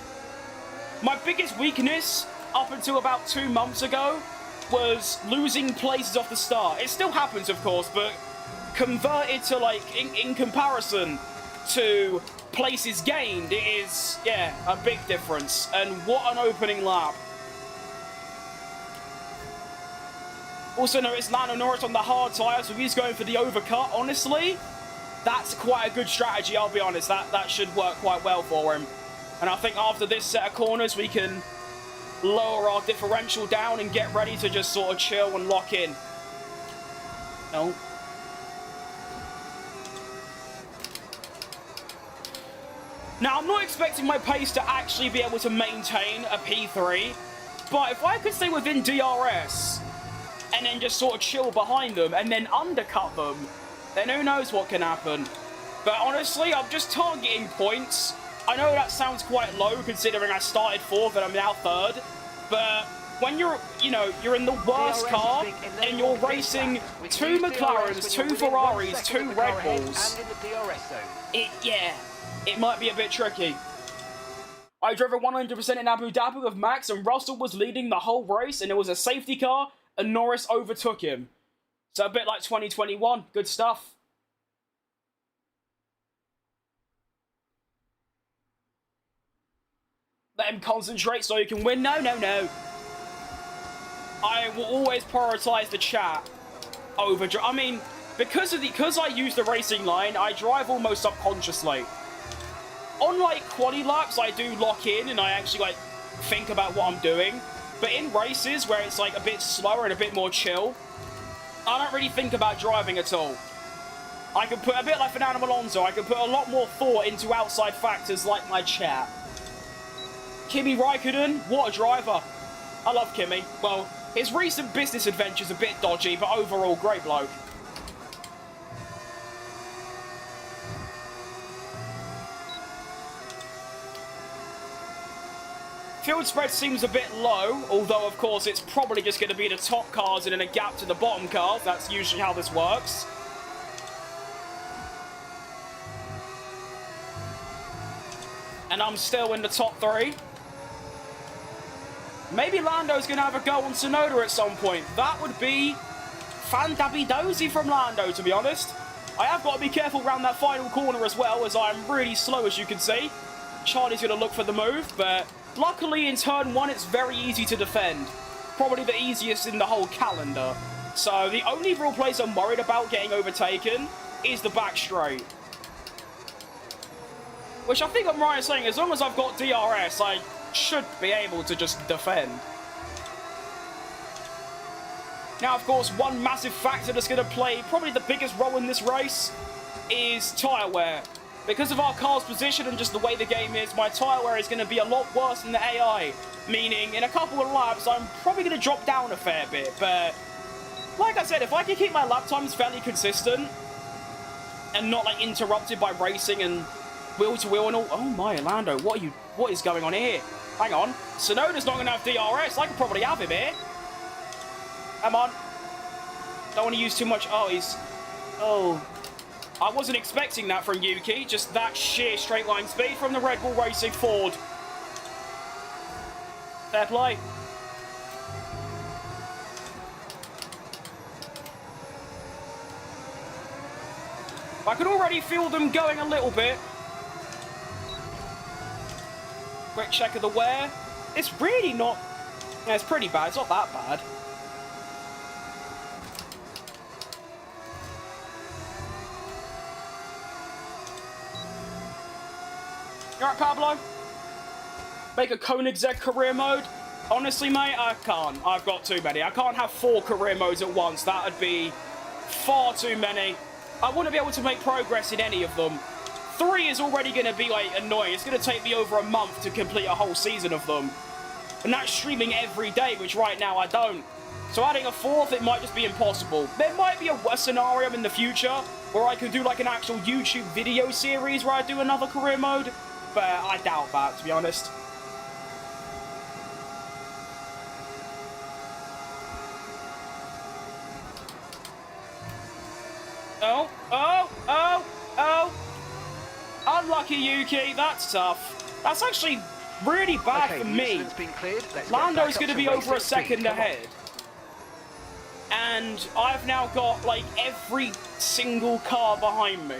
My biggest weakness up until about 2 months ago was losing places off the start. It still happens, of course, but converted to, like, in comparison to places gained, it is, yeah, a big difference. And what an opening lap. Also notice Lando Norris on the hard tyre, so he's going for the overcut. Honestly, that's quite a good strategy, I'll be honest. That should work quite well for him. And I think after this set of corners, we can lower our differential down and get ready to just sort of chill and lock in. No. Now, I'm not expecting my pace to actually be able to maintain a P3, but if I could stay within DRS and then just sort of chill behind them and then undercut them, then who knows what can happen. But honestly, I'm just targeting points. I know that sounds quite low considering I started 4th and I'm now 3rd, but when you're in the worst car and you're racing 2 McLarens, 2 Ferraris, 2 Red Bulls, it might be a bit tricky. I drove a 100% in Abu Dhabi with Max, and Russell was leading the whole race, and it was a safety car, and Norris overtook him. So a bit like 2021. Good stuff. Let him concentrate so he can win. No, no, no. I will always prioritize the chat over... I mean, because I use the racing line, I drive almost subconsciously. On, like, quali laps, I do lock in and I actually, like, think about what I'm doing. But in races where it's, like, a bit slower and a bit more chill, I don't really think about driving at all. I can put, a bit like Fernando Alonso, I can put a lot more thought into outside factors like my chat. Kimi Raikkonen, what a driver. I love Kimi. Well, his recent business adventure's a bit dodgy, but overall, great bloke. Field spread seems a bit low, although, of course, it's probably just going to be the top cars and then a gap to the bottom cars. That's usually how this works. And I'm still in the top 3. Maybe Lando's going to have a go on Tsunoda at some point. That would be fan-dabby-dozy from Lando, to be honest. I have got to be careful around that final corner as well, as I'm really slow, as you can see. Charlie's going to look for the move, but luckily in turn 1, it's very easy to defend. Probably the easiest in the whole calendar. So the only real place I'm worried about getting overtaken is the back straight. Which I think I'm right in saying, as long as I've got DRS, I should be able to just defend. Now, of course, one massive factor that's going to play probably the biggest role in this race is tyre wear. Because of our car's position and just the way the game is, my tyre wear is going to be a lot worse than the AI. Meaning, in a couple of laps, I'm probably going to drop down a fair bit. But, like I said, if I can keep my lap times fairly consistent and not, like, interrupted by racing and wheel to wheel and all... Oh my, Lando, what is going on here? Hang on. Tsunoda's not going to have DRS. I could probably have him here. Come on. Don't want to use too much... Oh, he's... Oh... I wasn't expecting that from Yuki, just that sheer straight line speed from the Red Bull Racing Ford. Fair play. I could already feel them going a little bit. Quick check of the wear. It's really not... Yeah, it's pretty bad, it's not that bad. You alright, Pablo? Make a Koenigsegg career mode? Honestly, mate, I can't. I've got too many. I can't have 4 career modes at once. That would be far too many. I wouldn't be able to make progress in any of them. 3 is already going to be, like, annoying. It's going to take me over a month to complete a whole season of them. And that's streaming every day, which right now I don't. So adding a 4th, it might just be impossible. There might be a scenario in the future where I could do, like, an actual YouTube video series where I do another career mode. But I doubt that, to be honest. Oh. Unlucky, Yuki. That's tough. That's actually really bad for me. Lando's going to be over a second ahead. And I've now got, like, every single car behind me.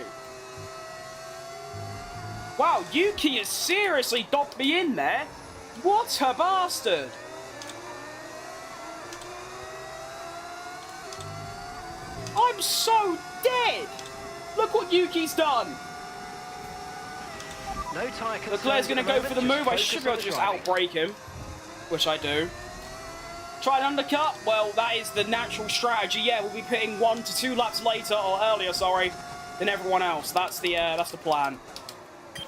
Wow, Yuki has seriously docked me in there. What a bastard. I'm so dead. Look what Yuki's done. No tyre Leclerc's going to go for the move. I should be able to just outbrake him, which I do. Try an undercut. Well, that is the natural strategy. Yeah, we'll be pitting 1 to 2 laps later, or earlier, sorry, than everyone else. That's the plan.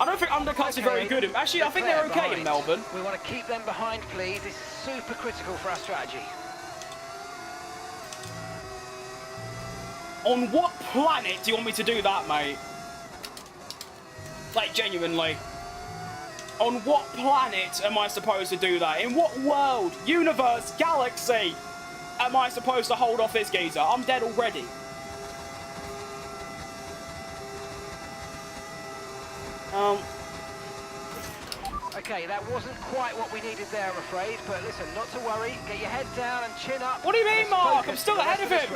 I don't think undercuts are very good. Actually, I think they're okay in Melbourne. We want to keep them behind, please. This is super critical for our strategy. On what planet do you want me to do that, mate? Like, genuinely. On what planet am I supposed to do that? In what world, universe, galaxy am I supposed to hold off this geezer? I'm dead already. Okay, that wasn't quite what we needed there, I'm afraid, but listen, not to worry. Get your head down and chin up. What do you mean, Mark? I'm still ahead of him.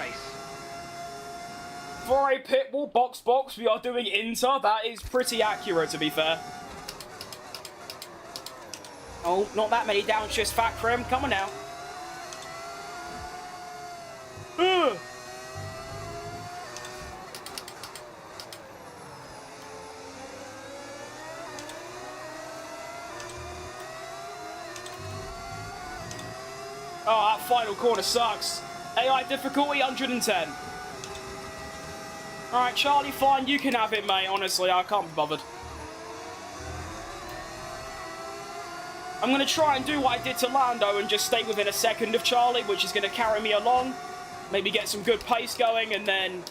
For a pitbull box, we are doing Inter. That is pretty accurate, to be fair. Oh, not that many downshifts, Fat Krim. Come on now. Ugh. Oh, that final corner sucks. AI difficulty 110. Alright, Charlie, fine, you can have it, mate. Honestly, I can't be bothered. I'm going to try and do what I did to Lando and just stay within a second of Charlie, which is going to carry me along. Maybe get some good pace going, and then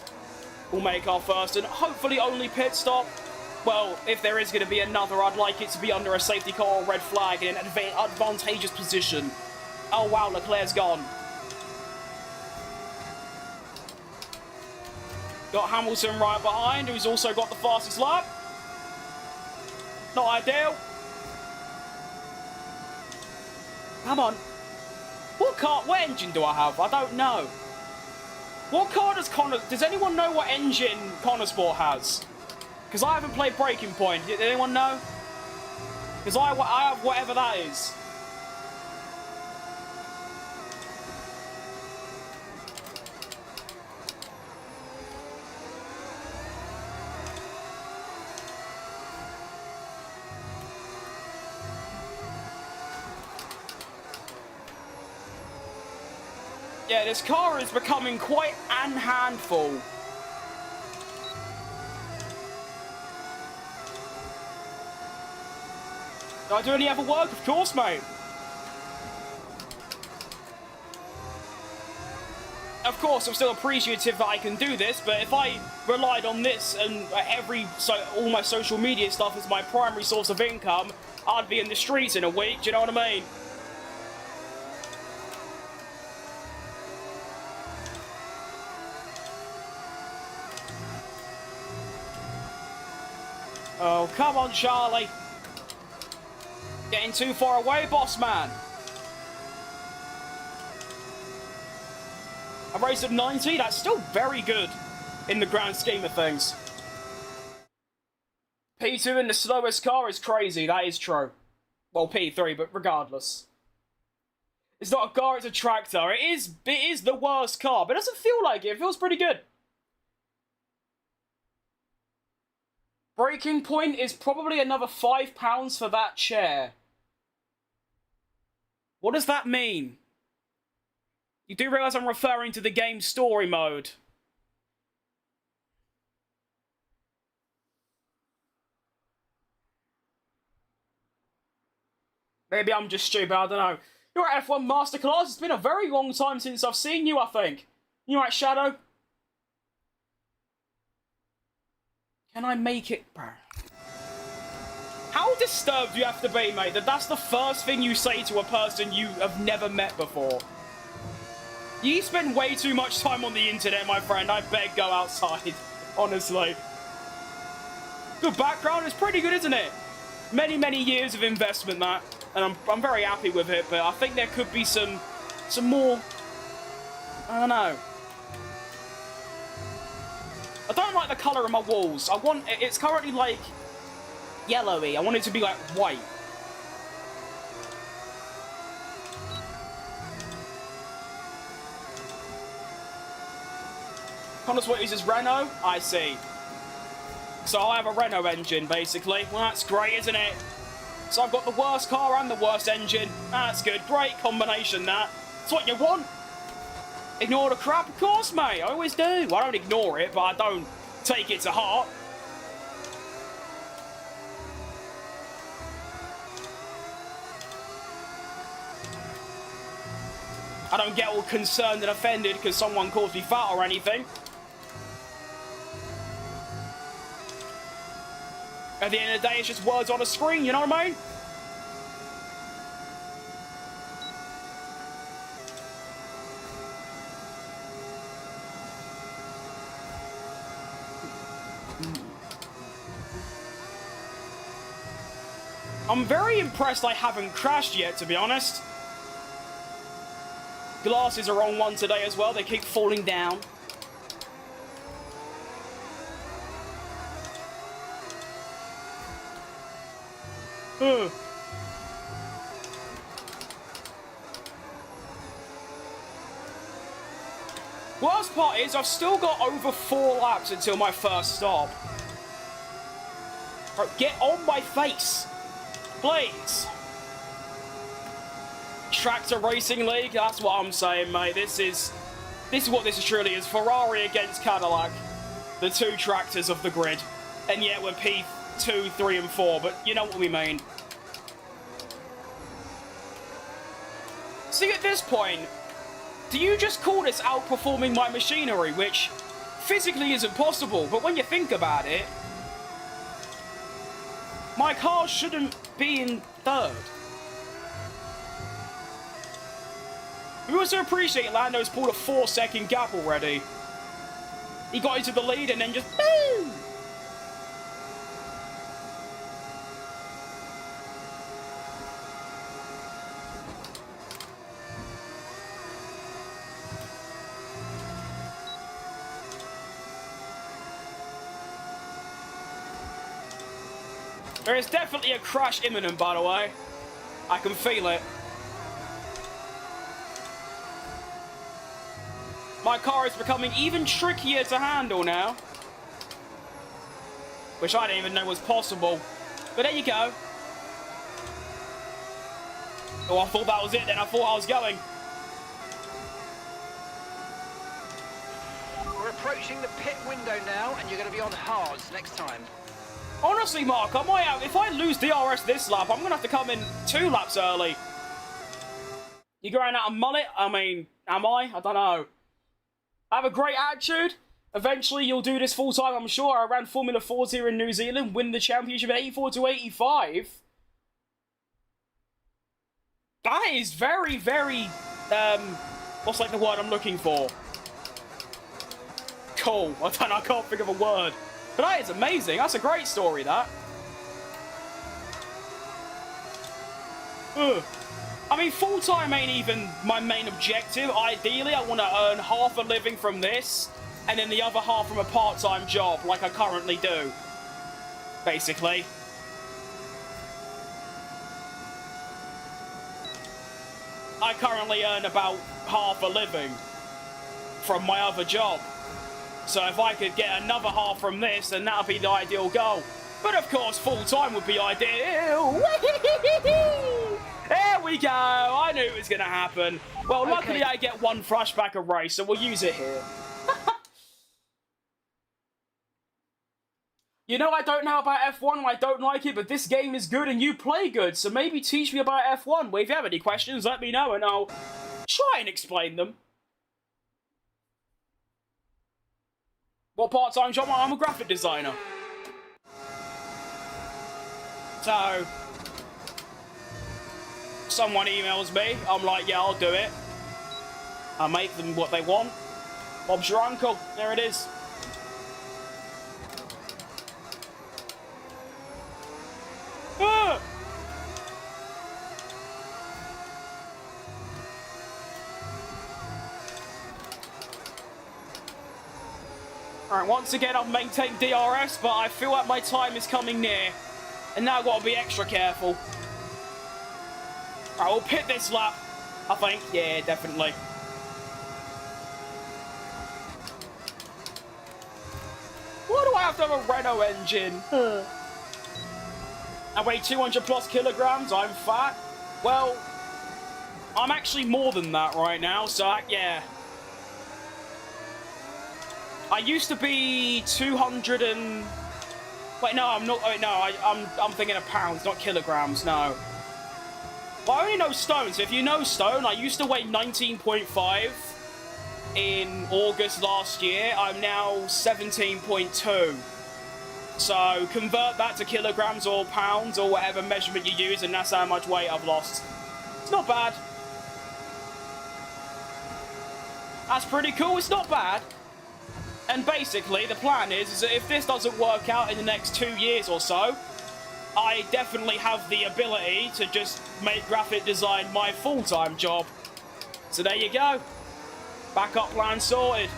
we'll make our first and hopefully only pit stop. Well, if there is going to be another, I'd like it to be under a safety car or red flag in an advantageous position. Oh, wow, Leclerc's gone. Got Hamilton right behind, who's also got the fastest lap. Not ideal. Come on. What engine do I have? I don't know. What car does does anyone know what engine Connor Sport has? Because I haven't played Breaking Point. Did anyone know? Because I have whatever that is. Yeah, this car is becoming quite an handful. Do I do any other work? Of course, mate. Of course, I'm still appreciative that I can do this, but if I relied on this and all my social media stuff as my primary source of income, I'd be in the streets in a week, do you know what I mean? Oh, come on, Charlie. Getting too far away, boss man. A race of 90, that's still very good in the grand scheme of things. P2 in the slowest car is crazy, that is true. Well, P3, but regardless. It's not a car, it's a tractor. It is the worst car, but it doesn't feel like it. It feels pretty good. Breaking Point is probably another £5 for that chair. What does that mean? You do realise I'm referring to the game's story mode. Maybe I'm just stupid, I don't know. You're at F1 Masterclass. It's been a very long time since I've seen you, I think. You alright, Shadow? Can I make it, bro? How disturbed do you have to be, mate, that that's the first thing you say to a person you have never met before? You spend way too much time on the internet, my friend. I beg, go outside. Honestly. Good background. It's pretty good, isn't it? Many, many years of investment, that. And I'm very happy with it, but I think there could be some more... I don't know. I don't like the colour of my walls. It's currently, like, yellowy. I want it to be, like, white. Connors what uses Renault? I see. So I have a Renault engine, basically. Well, that's great, isn't it? So I've got the worst car and the worst engine. That's good. Great combination, that. That's what you want. Ignore the crap? Of course, mate. I always do. I don't ignore it, but I don't take it to heart. I don't get all concerned and offended because someone calls me fat or anything. At the end of the day, it's just words on a screen, you know what I mean? I'm very impressed I haven't crashed yet, to be honest. Glasses are on one today as well. They keep falling down. Worst part is I've still got over 4 laps until my first stop. Right, get on my face, please. Tractor Racing League, that's what I'm saying, mate. This is what this truly is. Ferrari against Cadillac, the 2 tractors of the grid. And yet we're P2, 3, and 4, but you know what we mean. See, at this point, do you just call this outperforming my machinery, which physically isn't possible, but when you think about it, my car shouldn't be in 3rd. We also appreciate Lando's pulled a 4-second gap already. He got into the lead and then just boom! There is definitely a crash imminent, by the way. I can feel it. My car is becoming even trickier to handle now. Which I didn't even know was possible. But there you go. Oh, I thought that was it then. I thought I was going. We're approaching the pit window now, and you're going to be on hards next time. Honestly, Mark, I might have, if I lose DRS this lap, I'm going to have to come in 2 laps early. You going out of mullet? I mean, am I? I don't know. I have a great attitude. Eventually, you'll do this full time, I'm sure. I ran Formula 4 here in New Zealand, win the championship at 84 to 85. That is very, very, what's like the word I'm looking for? Cool. I can't think of a word. But that is amazing. That's a great story, that. Ugh. I mean, full-time ain't even my main objective. Ideally, I want to earn half a living from this, and then the other half from a part-time job, like I currently do. Basically. I currently earn about half a living from my other job. So if I could get another half from this, then that would be the ideal goal. But of course, full-time would be ideal. There we go. I knew it was going to happen. Well, okay. Luckily I get 1 flashback a race, so we'll use it here. You know, I don't know about F1 and I don't like it, but this game is good and you play good, so maybe teach me about F1. Well, if you have any questions, let me know and I'll try and explain them. What part-time job? I'm a graphic designer. So, someone emails me, I'm like, yeah, I'll do it. I make them what they want. Bob's your uncle. There it is. Ah! Alright, once again I've maintained DRS, but I feel like my time is coming near. And now I've got to be extra careful. Alright, we'll pit this lap, I think. Yeah, definitely. Why do I have to have a Renault engine? I weigh 200 plus kilograms, I'm fat. Well, I'm actually more than that right now, so yeah. I used to be 200 and... Wait, no, I'm not... Wait, no, I'm thinking of pounds, not kilograms, no. Well, I only know stone, so if you know stone, I used to weigh 19.5 in August last year. I'm now 17.2. So, convert that to kilograms or pounds or whatever measurement you use, and that's how much weight I've lost. It's not bad. That's pretty cool, it's not bad. And basically, the plan is that if this doesn't work out in the next 2 years or so, I definitely have the ability to just make graphic design my full-time job. So there you go. Backup plan sorted.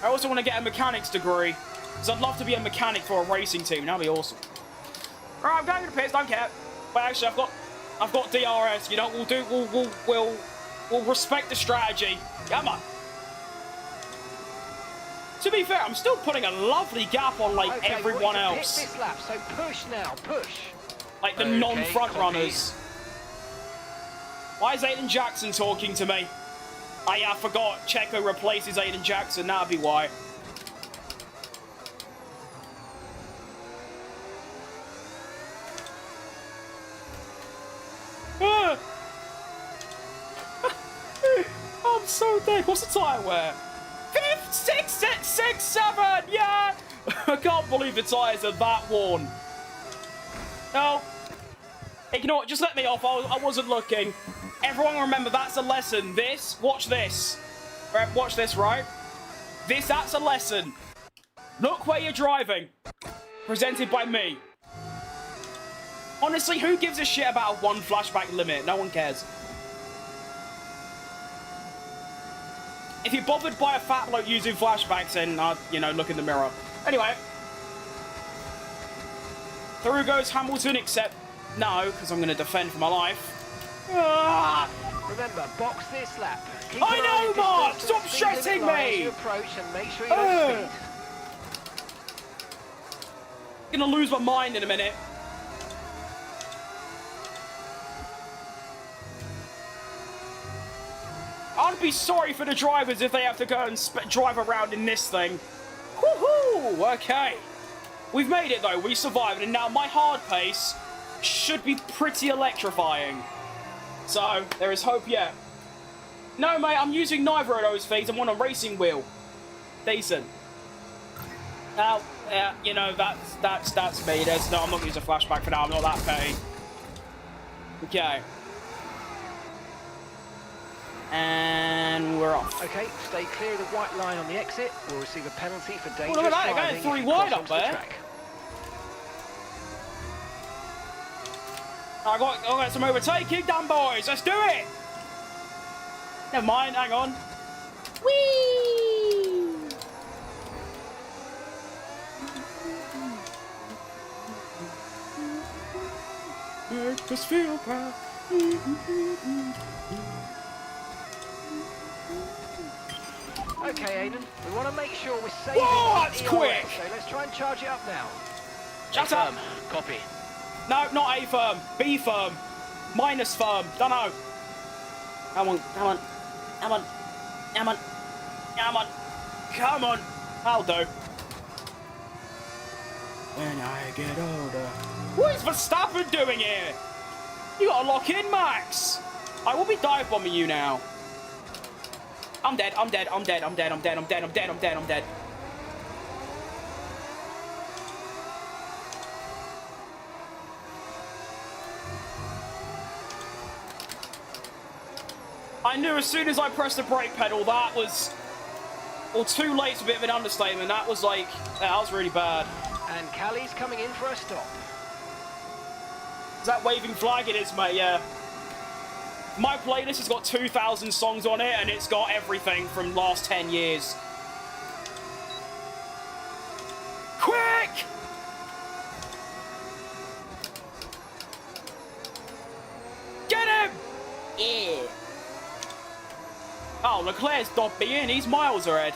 I also want to get a mechanics degree, because I'd love to be a mechanic for a racing team. That'd be awesome. Right, I'm going to the pits. Don't care. But actually, I've got DRS. You know, we'll respect the strategy. Come on. To be fair, I'm still putting a lovely gap on like everyone else. Hit this lap, so push now, push. Like the non-front runners. Why is Aiden Jackson talking to me? Oh yeah, I forgot. Checo replaces Aiden Jackson. That'd be why. I'm so dead. What's the tyre wear? 5, 6, 6, 7. Yeah. I can't believe the tyres are that worn. No. Hey, you know what? Just let me off. I wasn't looking. Everyone remember, that's a lesson. This, watch this. Right, watch this, right? That's a lesson. Look where you're driving. Presented by me. Honestly, who gives a shit about a 1 flashback limit? No one cares. If you're bothered by a fat bloke using flashbacks, then, you know, look in the mirror. Anyway. Through goes Hamilton, except... No, because I'm going to defend for my life. Ah! Remember, box this lap. I know, Mark! Stop stressing me! Approach and make sure you don't speed. I'm going to lose my mind in a minute. I'd be sorry for the drivers if they have to go and drive around in this thing. Woohoo! Okay. We've made it, though. We survived. And now my hard pace should be pretty electrifying. So, there is hope yet. No, mate, I'm using neither of those things. I'm on a racing wheel. Decent. Now, you know, that's me. I'm not going to use a flashback for now. I'm not that petty. Okay. And we're off. Okay, stay clear of the white line on the exit. We'll receive a penalty for dangerous look at that, driving. they're going 3 wide up there. I got some overtaking done, boys. Let's do it. Never mind, hang on. Whee! Make us feel proud. Okay, Aiden, we want to make sure we're saving. Whoa, that's quick! So let's try and charge it up now. Shut up! Copy. No, not A firm. B firm. Minus firm. Don't know. Come on, come on. Come on. Come on. Come on. Come on. I'll do. When I get older. What is Verstappen doing here? You gotta lock in, Max. I will be dive bombing you now. I'm dead, I'm dead, I'm dead, I'm dead, I'm dead, I'm dead, I'm dead, I'm dead, I'm dead. I knew as soon as I pressed the brake pedal, that was... Well, too late's a bit of an understatement. That was like... that was really bad. And Callie's coming in for a stop. Is that waving flag? It is, mate, yeah. My playlist has got 2,000 songs on it, and it's got everything from last 10 years. Quick! Get him! Yeah. Oh, Leclerc's dobbed me in. He's miles ahead.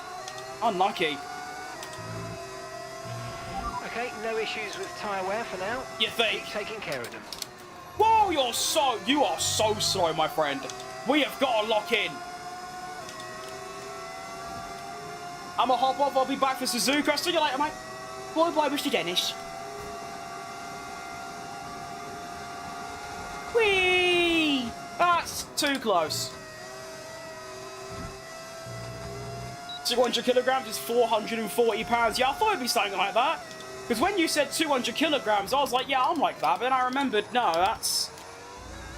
Unlucky. Okay, no issues with tyre wear for now. You think? Keep taking care of them. Whoa, you are so slow, my friend. We have got to lock in. I'm gonna hop off. I'll be back for Suzuka. I'll see you later, mate. Bye bye, Mr. Dennis. Whee! That's too close. 200 kilograms is 440 pounds. Yeah, I thought it'd be something like that. Because when you said 200 kilograms, I was like, yeah, I'm like that. But then I remembered, no, that's...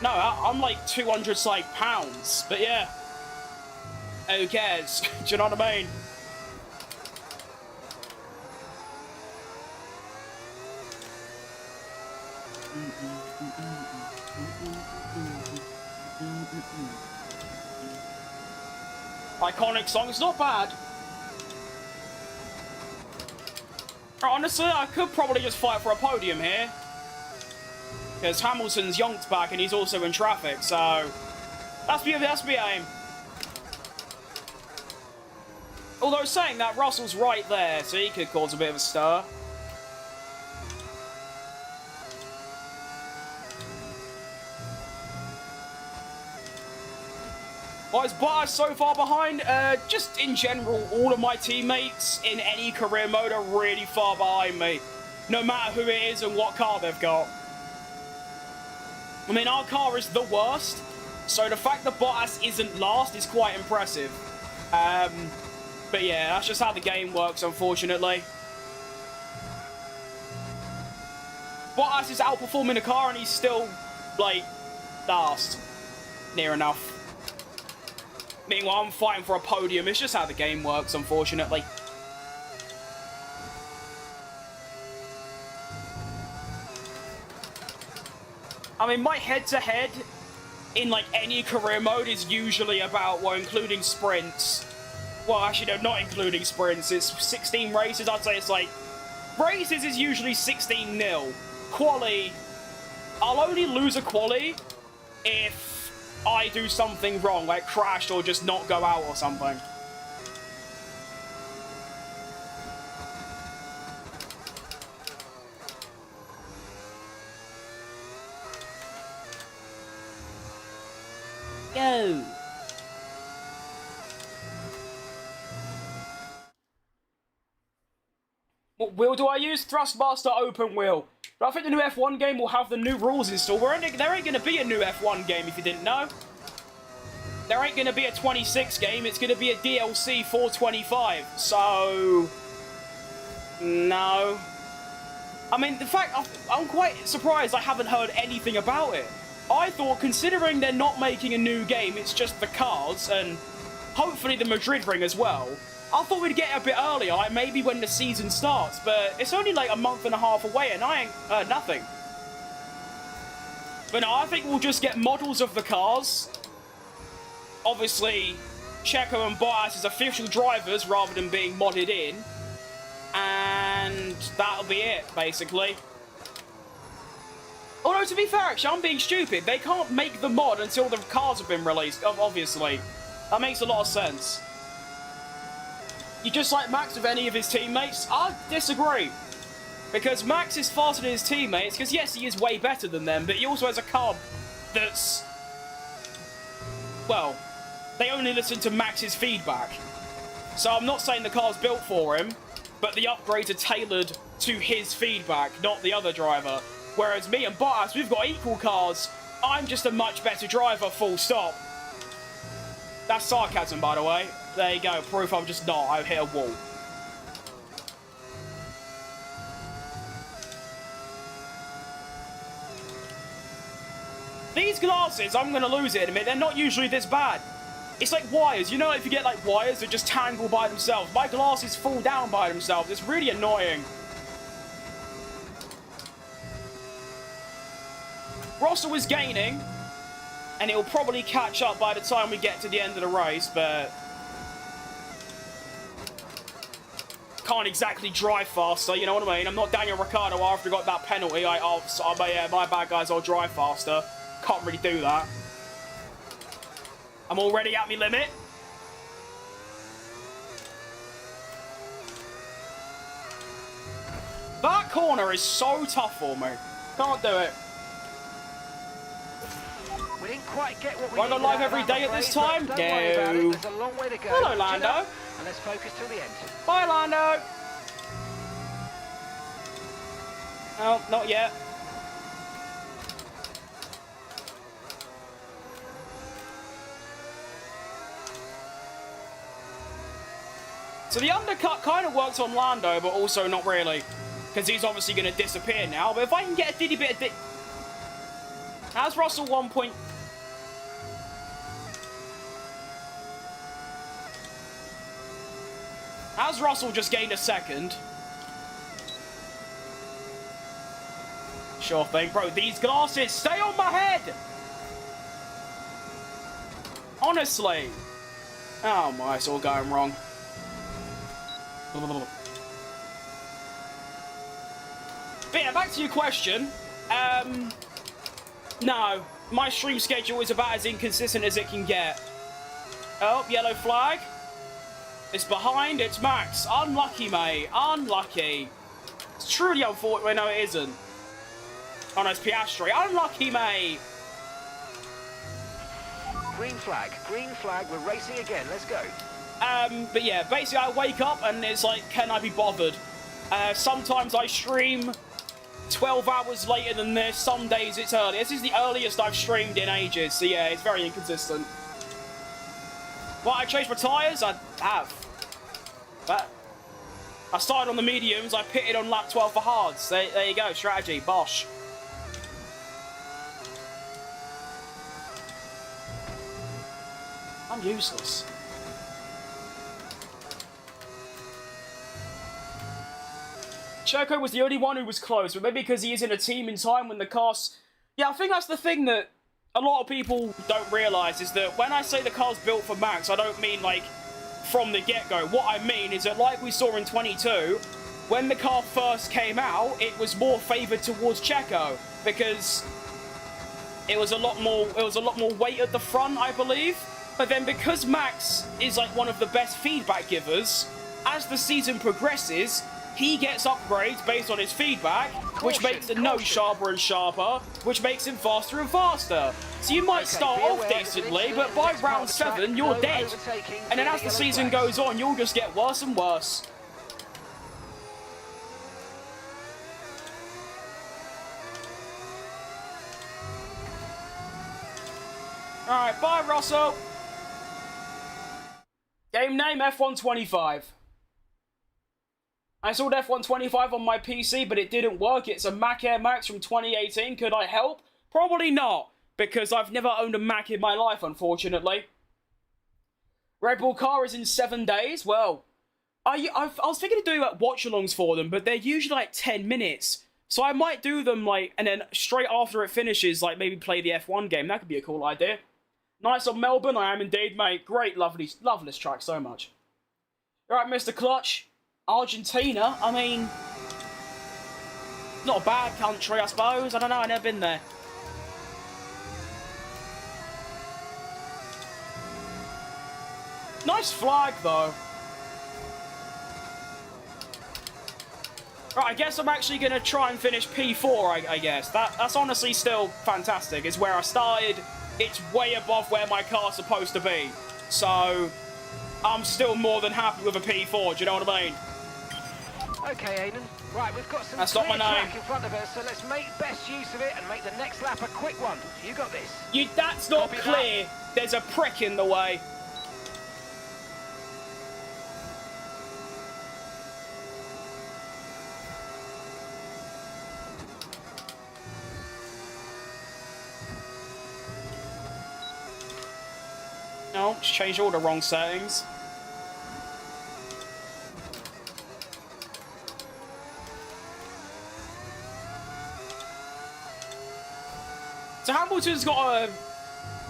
No, I'm like 200 like pounds. But yeah. Who cares? Do you know what I mean? Iconic song, it's not bad. Honestly, I could probably just fight for a podium here. Because Hamilton's yonked back and he's also in traffic, so that's the aim. Although saying that, Russell's right there, so he could cause a bit of a stir. Why is Bottas so far behind? Just in general, all of my teammates in any career mode are really far behind me. No matter who it is and what car they've got. I mean, our car is the worst, so the fact that Bottas isn't last is quite impressive. But yeah, that's just how the game works, unfortunately. Bottas is outperforming the car and he's still, like, last. Near enough. Meanwhile, I'm fighting for a podium. It's just how the game works, unfortunately. I mean, my head-to-head in, like, any career mode is usually about, well, including sprints. Well, actually, no, not including sprints. It's 16 races. I'd say it's, like, races is usually 16-0. Quali, I'll only lose a quali if I do something wrong, like crash or just not go out or something. Go. What wheel do I use? Thrustmaster open wheel. But I think the new F1 game will have the new rules installed. There ain't going to be a new F1 game if you didn't know. There ain't going to be a 26 game. It's going to be a DLC for 25. So, no. I mean, in fact, I'm quite surprised I haven't heard anything about it. I thought, considering they're not making a new game, it's just the cars, and hopefully the Madrid ring as well, I thought we'd get it a bit earlier, like maybe when the season starts, but it's only like a month and a half away and I ain't heard nothing. But no, I think we'll just get models of the cars. Obviously, CHECO and Bottas as official drivers rather than being modded in. And that'll be it, basically. Although, to be fair, actually, I'm being stupid. They can't make the mod until the cars have been released, obviously. That makes a lot of sense. You just like Max with any of his teammates? I disagree. Because Max is faster than his teammates, because yes, he is way better than them, but he also has a car that's... well, they only listen to Max's feedback. So I'm not saying the car's built for him, but the upgrades are tailored to his feedback, not the other driver. Whereas me and Bottas, we've got equal cars. I'm just a much better driver, full stop. That's sarcasm, by the way. There you go, proof I'm just not. I've hit a wall. These glasses, I'm going to lose it in a minute. They're not usually this bad. It's like wires. You know, if you get like wires that just tangle by themselves. My glasses fall down by themselves. It's really annoying. Russell is gaining. And he'll probably catch up by the time we get to the end of the race, but... can't exactly drive faster, you know what I mean? I'm not Daniel Ricciardo after I got that penalty. My bad, guys, I'll drive faster. Can't really do that. I'm already at my limit. That corner is so tough for me. Can't do it. We didn't quite get what we Won't go live every day at this time? No. There's a long way to go. Hello, Lando. And let's focus till the end. Bye, Lando. Oh, not yet. So the undercut kind of works on Lando, but also not really. Because he's obviously going to disappear now. But if I can get a diddy bit of... How's Russell 1 point... How's Russell just gained a second? sure thing. Bro, these glasses, stay on my head! Honestly. Oh my, it's all going wrong. But yeah, back to your question. No, my stream schedule is about as inconsistent as it can get. Oh, yellow flag. It's behind, it's Max. Unlucky, mate. Unlucky. It's truly unfortunate. Wait, no, it isn't. Oh, no, it's Piastri. Unlucky, mate. Green flag, we're racing again, let's go. But yeah, basically I wake up and it's like, can I be bothered? Sometimes I stream 12 hours later than this, some days it's early. This is the earliest I've streamed in ages, so yeah, it's very inconsistent. Well, I changed my tyres? I have. But I started on the mediums, I pitted on lap 12 for hards. There you go, strategy, bosh. I'm useless. CHECO was the only one who was close, but maybe because he is in a team in time when the car's... Yeah, I think that's the thing that a lot of people don't realise, is that when I say the car's built for Max, I don't mean, like, from the get-go. What I mean is that, like we saw in 22, when the car first came out, it was more favoured towards CHECO, because it was a lot more weight at the front, I believe. But then because Max is, like, one of the best feedback givers, as the season progresses, he gets upgrades based on his feedback, which makes the nose sharper and sharper, which makes him faster and faster. So you might start off decently, but by round 7, you're dead. And then as the season goes on, you'll just get worse and worse. Alright, bye Russell. Game name F125. I saw F125 on my PC, but it didn't work. It's a Mac Air Max from 2018. Could I help? Probably not, because I've never owned a Mac in my life, unfortunately. Red Bull car is in 7 days. Well, I was thinking of doing like watch-alongs for them, but they're usually like 10 minutes. So I might do them like, and then straight after it finishes, like maybe play the F1 game. That could be a cool idea. Nice on Melbourne, I am indeed, mate. Great, lovely, love this track so much. Alright, Mr. Clutch. Argentina, I mean, not a bad country, I suppose. I don't know, I've never been there. Nice flag, though. Right, I guess I'm actually going to try and finish P4, I guess. That's honestly still fantastic. It's where I started. It's way above where my car's supposed to be. So, I'm still more than happy with a P4, do you know what I mean? Okay, Aiden. Right, we've got some That's not my name. track in front of us, so let's make best use of it and make the next lap a quick one. You got this. That's not Copy clear. that. There's a prick in the way. No, just changed all the wrong settings. So Hamilton's got a...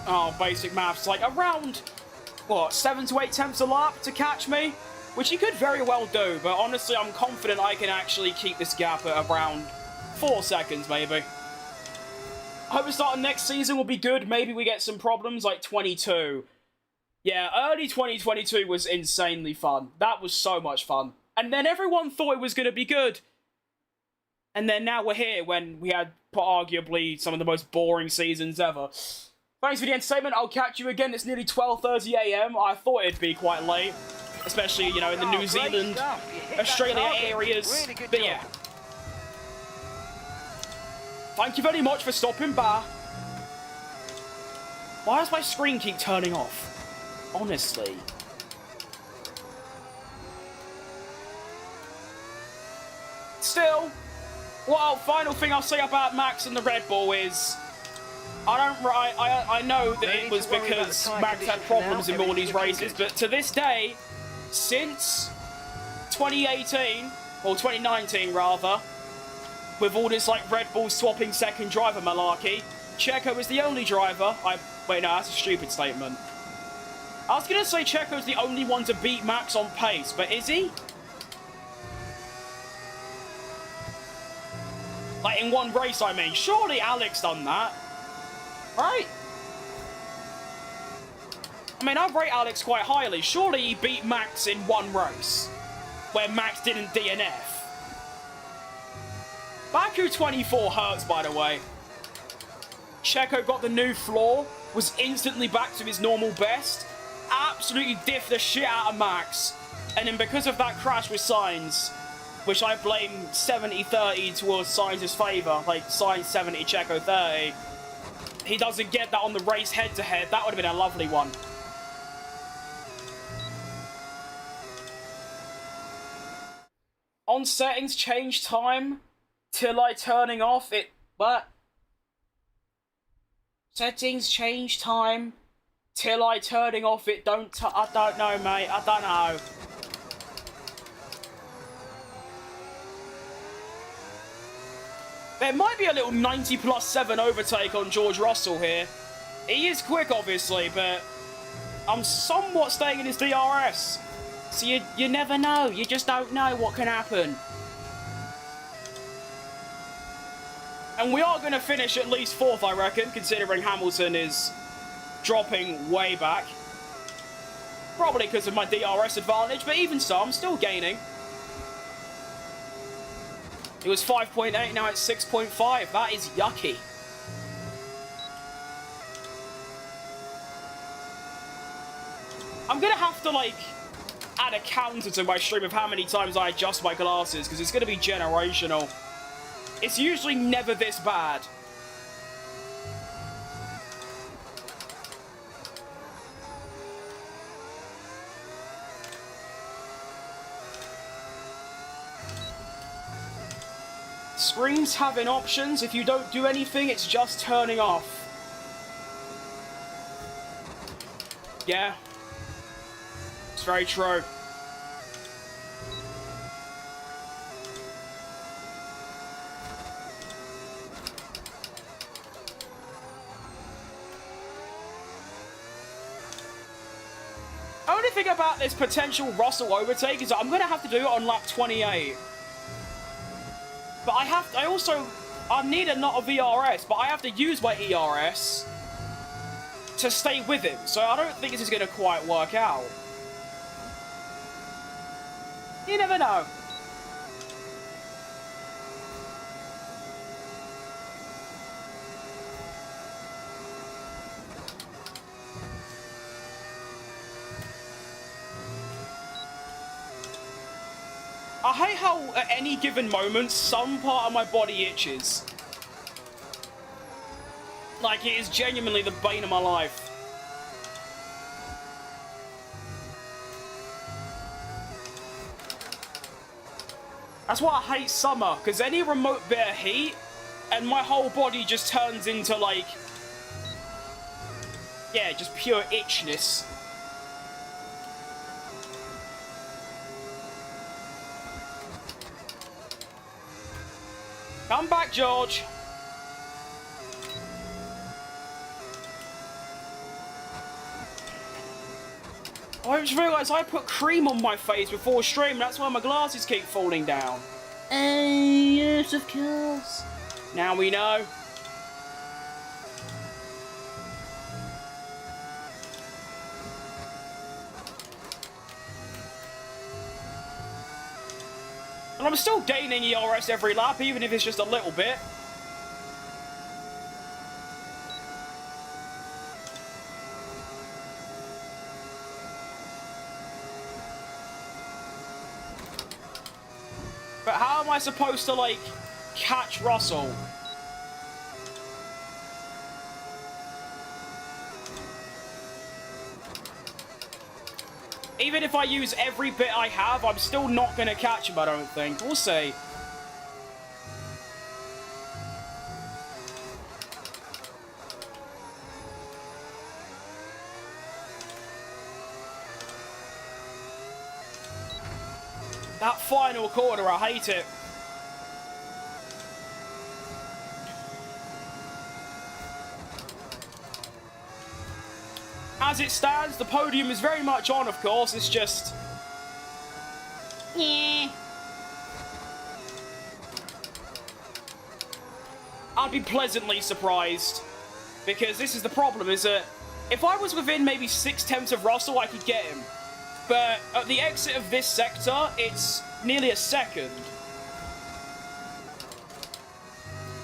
Oh, basic maths. Like, around, what, 7 to 8 tenths a lap to catch me? Which he could very well do, but honestly, I'm confident I can actually keep this gap at around 4 seconds, maybe. I hope the start of next season will be good. Maybe we get some problems like 22. Yeah, early 2022 was insanely fun. That was so much fun. And then everyone thought it was going to be good. And then now we're here when we had arguably some of the most boring seasons ever. Thanks for the entertainment. I'll catch you again. It's nearly 12:30 AM. I thought it'd be quite late. Especially, you know, in the New Zealand, Australia areas. Really good but job. yeah. Thank you very much for stopping by. Why does my screen keep turning off? Honestly. Still, well, final thing I'll say about Max and the Red Bull is, I know that it was because Max had problems in all these races, but to this day, since 2018, or 2019 rather, with all this like Red Bull swapping second driver malarkey, CHECO is the only driver. Wait, no, that's a stupid statement. I was gonna say CHECO's the only one to beat Max on pace, but is he? Like in one race, I mean. Surely Alex done that, right? I mean, I rate Alex quite highly. Surely he beat Max in one race, where Max didn't DNF. Baku 24 hurts, by the way. CHECO got the new floor, was instantly back to his normal best, absolutely diffed the shit out of Max, and then because of that crash with Sainz, which I blame 70-30 towards Sainz's favour, like Sainz 70, CHECO 30, he doesn't get that on the race head-to-head. That would have been a lovely one. On settings, change time till I turning off it. What? Settings, change time till I turning off it. I don't know, mate. I don't know. There might be a little 90+7 overtake on George Russell here. He is quick, obviously, but I'm somewhat staying in his DRS. So you never know. You just don't know what can happen. And we are going to finish at least 4th, I reckon, considering Hamilton is dropping way back. Probably because of my DRS advantage, but even so, I'm still gaining. It was 5.8, now it's 6.5. That is yucky. I'm going to have to, like, add a counter to my stream of how many times I adjust my glasses, because it's going to be generational. It's usually never this bad. Screens having options. If you don't do anything, it's just turning off. Yeah. It's very true. Only thing about this potential Russell overtake is that I'm going to have to do it on lap 28. But I need a lot of ERS, but I have to use my ERS to stay with him. So I don't think this is going to quite work out. You never know. I hate how at any given moment, some part of my body itches. Like, it is genuinely the bane of my life. That's why I hate summer, because any remote bit of heat, and my whole body just turns into, like... yeah, just pure itchness. Come back, George. Oh, I just realised I put cream on my face before stream. That's why my glasses keep falling down. Yes, of course. Now we know. And I'm still gaining ERS every lap, even if it's just a little bit. But how am I supposed to, like, catch Russell? Even if I use every bit I have, I'm still not going to catch him, I don't think. We'll see. That final corner, I hate it. as it stands, the podium is very much on, of course. It's just... yeah. I'd be pleasantly surprised. Because this is the problem, is that if I was within maybe 6/10 of Russell, I could get him. But at the exit of this sector, it's nearly a second.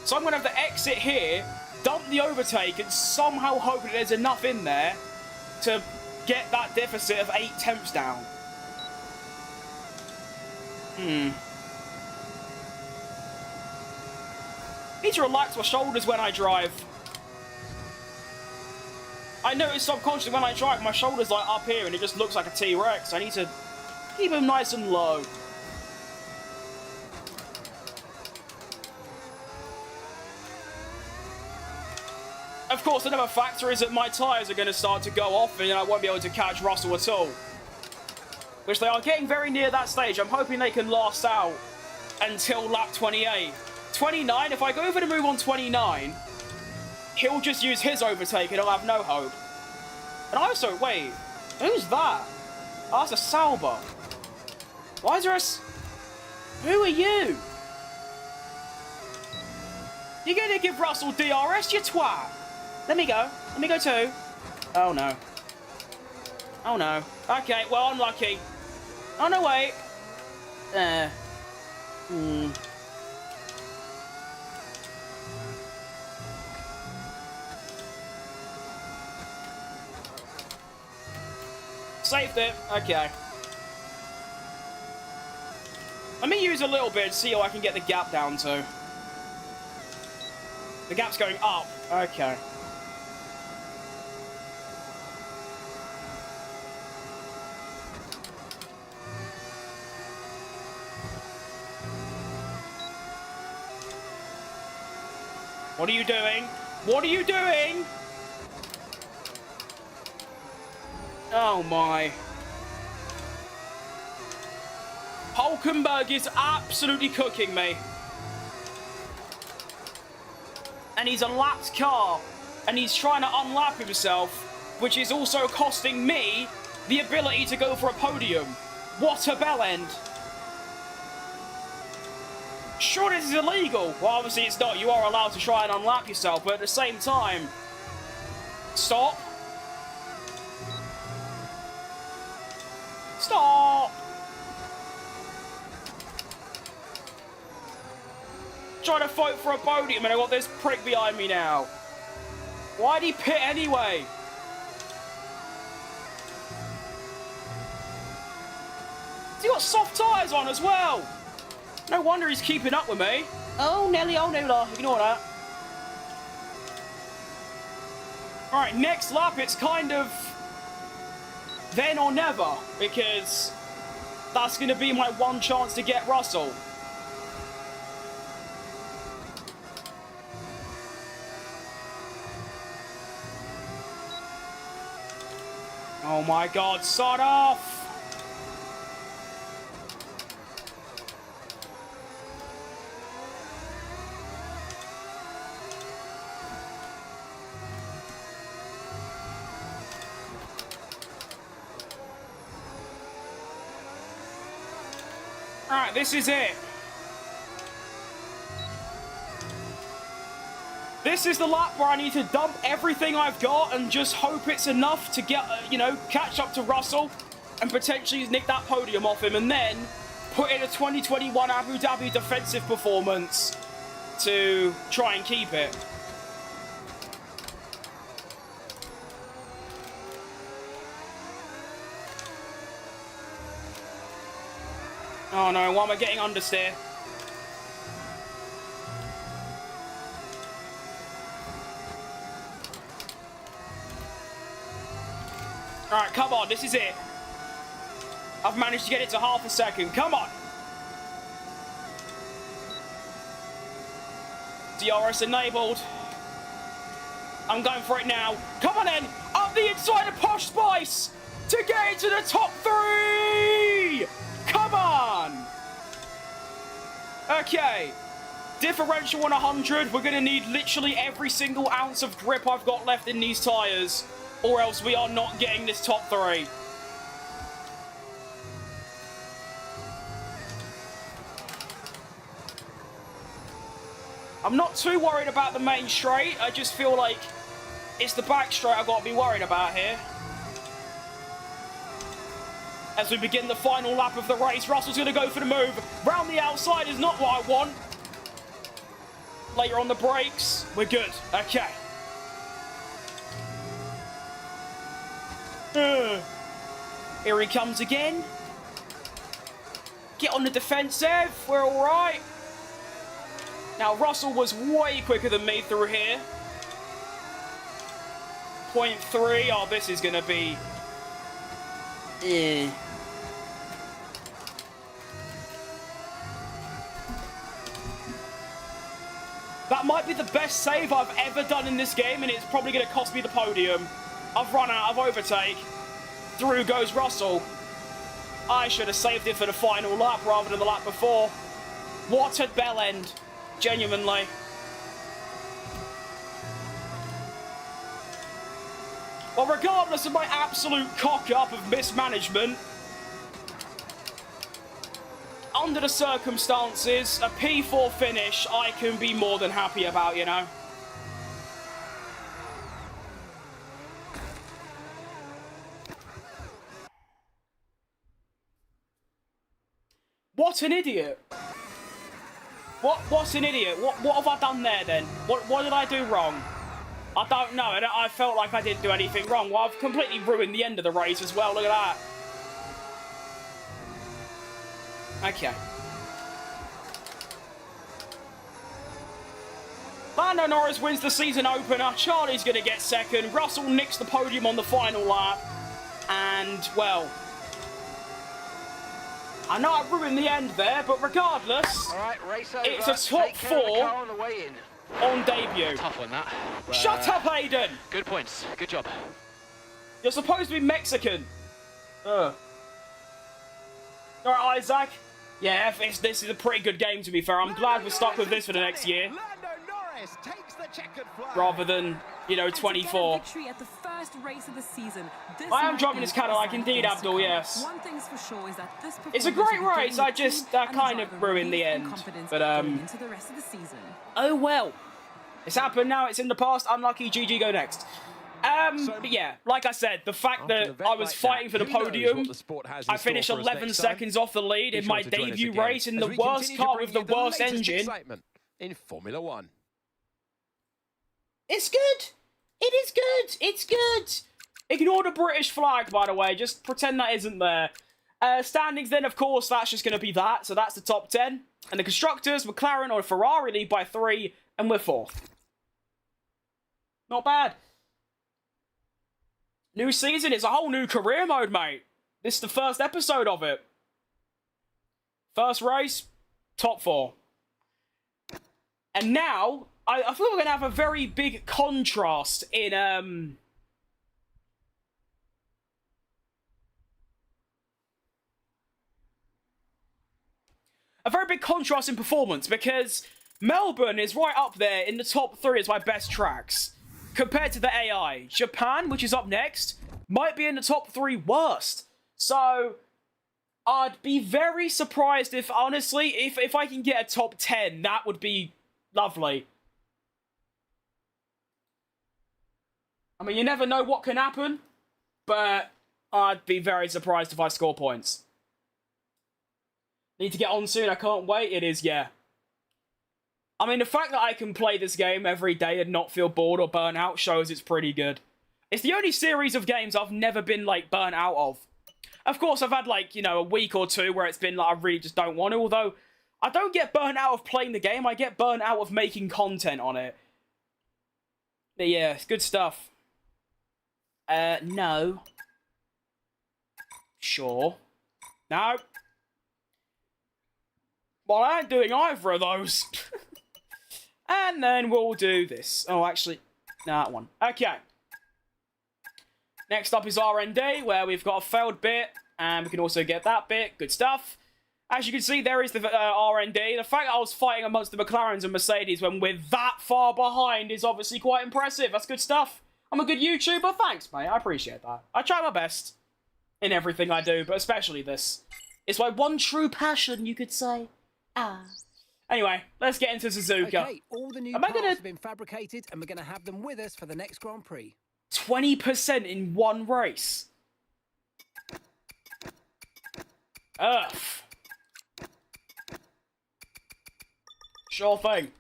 So I'm going to have to exit here, dump the overtake, and somehow hope that there's enough in there to get that deficit of 8/10 down. Need to relax my shoulders when I drive. I notice subconsciously when I drive, my shoulders like up here and it just looks like a T-Rex. I need to keep them nice and low. Of course, another factor is that my tyres are going to start to go off and I won't be able to catch Russell at all. Which they are getting very near that stage. I'm hoping they can last out until lap 28. 29, if I go over to move on 29, he'll just use his overtake and I'll have no hope. And also, wait, who's that? Oh, that's a Sauber. Why is there a... Who are you? You're going to give Russell DRS, you twat. Let me go. Let me go too. Oh, no. Oh, no. Okay, well, unlucky. Oh, no, wait. Saved it. Okay. Let me use a little bit and see how I can get the gap down to. The gap's going up. Okay. What are you doing? What are you doing? Oh my. Hulkenberg is absolutely cooking me. And he's a lapped car. And he's trying to unlap himself, which is also costing me the ability to go for a podium. What a bell end. Sure, this is illegal. Well, obviously it's not. You are allowed to try and unlap yourself, but at the same time... Stop. Stop! Trying to fight for a podium and I got this prick behind me now. Why'd he pit anyway? He's got soft tyres on as well. No wonder he's keeping up with me. Oh, Nelly, oh, Nola. Ignore that. Alright, next lap, it's kind of... then or never, because that's going to be my one chance to get Russell. Oh my god, sod off! Alright, this is it. This is the lap where I need to dump everything I've got and just hope it's enough to get, you know, catch up to Russell and potentially nick that podium off him and then put in a 2021 Abu Dhabi defensive performance to try and keep it. Oh no, why am I getting understeer? Alright, come on, this is it. I've managed to get it to half a second. Come on. DRS enabled. I'm going for it now. Come on then. Up the inside of Posh Spice to get into the top 3. Come on. Okay. Differential on 100. We're going to need literally every single ounce of grip I've got left in these tyres or else we are not getting this top 3. I'm not too worried about the main straight. I just feel like it's the back straight I've got to be worried about here. As we begin the final lap of the race, Russell's going to go for the move. Round the outside is not what I want. Later on the brakes, we're good. Okay. Here he comes again. Get on the defensive. We're all right. Now, Russell was way quicker than me through here. 0.3. Oh, this is going to be... That might be the best save I've ever done in this game, and it's probably going to cost me the podium. I've run out of overtake. Through goes Russell. I should have saved it for the final lap rather than the lap before. What a bell end. Genuinely. Well, regardless of my absolute cock-up of mismanagement, under the circumstances, a P4 finish I can be more than happy about, you know. What an idiot. What's an idiot? What have I done there then? What did I do wrong? I don't know. I felt like I didn't do anything wrong. Well, I've completely ruined the end of the race as well. Look at that. Okay. Lando Norris wins the season opener. Charlie's going to get second. Russell nicks the podium on the final lap. And, well... I know I ruined the end there, but regardless, All right, race over. it's a top 4 on, the way in. on debut. Tough one, that. Shut up, Aiden! Good points. Good job. You're supposed to be Mexican. Alright, Isaac. Yeah, this is a pretty good game, to be fair. I'm glad we're stuck with this for the next year. Rather than, you know, 24. At the first race of the season. I am driving this Cadillac, indeed, Abdul, yes. One thing's for sure is that this it's a great race, I kind of ruined the end. But, into the rest of the season. Oh well. It's happened now, it's in the past, unlucky, GG, go next. But yeah, like I said, the fact that I was fighting for the podium, I finished 11 seconds off the lead in my debut race in the worst car with the worst engine. In Formula 1. It's good. It is good. It's good. Ignore the British flag, by the way. Just pretend that isn't there. Standings then, of course, that's just going to be that. So that's the top 10. And the constructors, McLaren or Ferrari lead by 3, and we're 4th. Not bad. New season is a whole new career mode, mate. This is the first episode of it. First race, top 4. And now, I feel we're going to have a very big contrast in, a very big contrast in performance, because Melbourne is right up there in the top 3 as my best tracks. Compared to the AI. Japan, which is up next, might be in the top 3 worst. So, I'd be very surprised if, honestly, if I can get a top 10, that would be lovely. I mean, you never know what can happen, but I'd be very surprised if I score points. Need to get on soon, I can't wait. It is, yeah. I mean, the fact that I can play this game every day and not feel bored or burnt out shows it's pretty good. It's the only series of games I've never been, like, burnt out of. Of course, I've had, like, you know, a week or two where it's been, like, I really just don't want to, although I don't get burnt out of playing the game, I get burnt out of making content on it. But yeah, it's good stuff. No. Sure. No. Well, I ain't doing either of those. And then we'll do this. Oh, actually, no, that one. Okay. Next up is R&D, where we've got a failed bit, and we can also get that bit. Good stuff. As you can see, there is the R&D. The fact that I was fighting amongst the McLarens and Mercedes when we're that far behind is obviously quite impressive. That's good stuff. I'm a good YouTuber? Thanks, mate. I appreciate that. I try my best in everything I do, but especially this. It's my one true passion, you could say. Anyway, let's get into Suzuka. Okay, all the new parts have been fabricated, and we're going to have them with us for the next Grand Prix. 20% in one race. Ugh. Sure thing.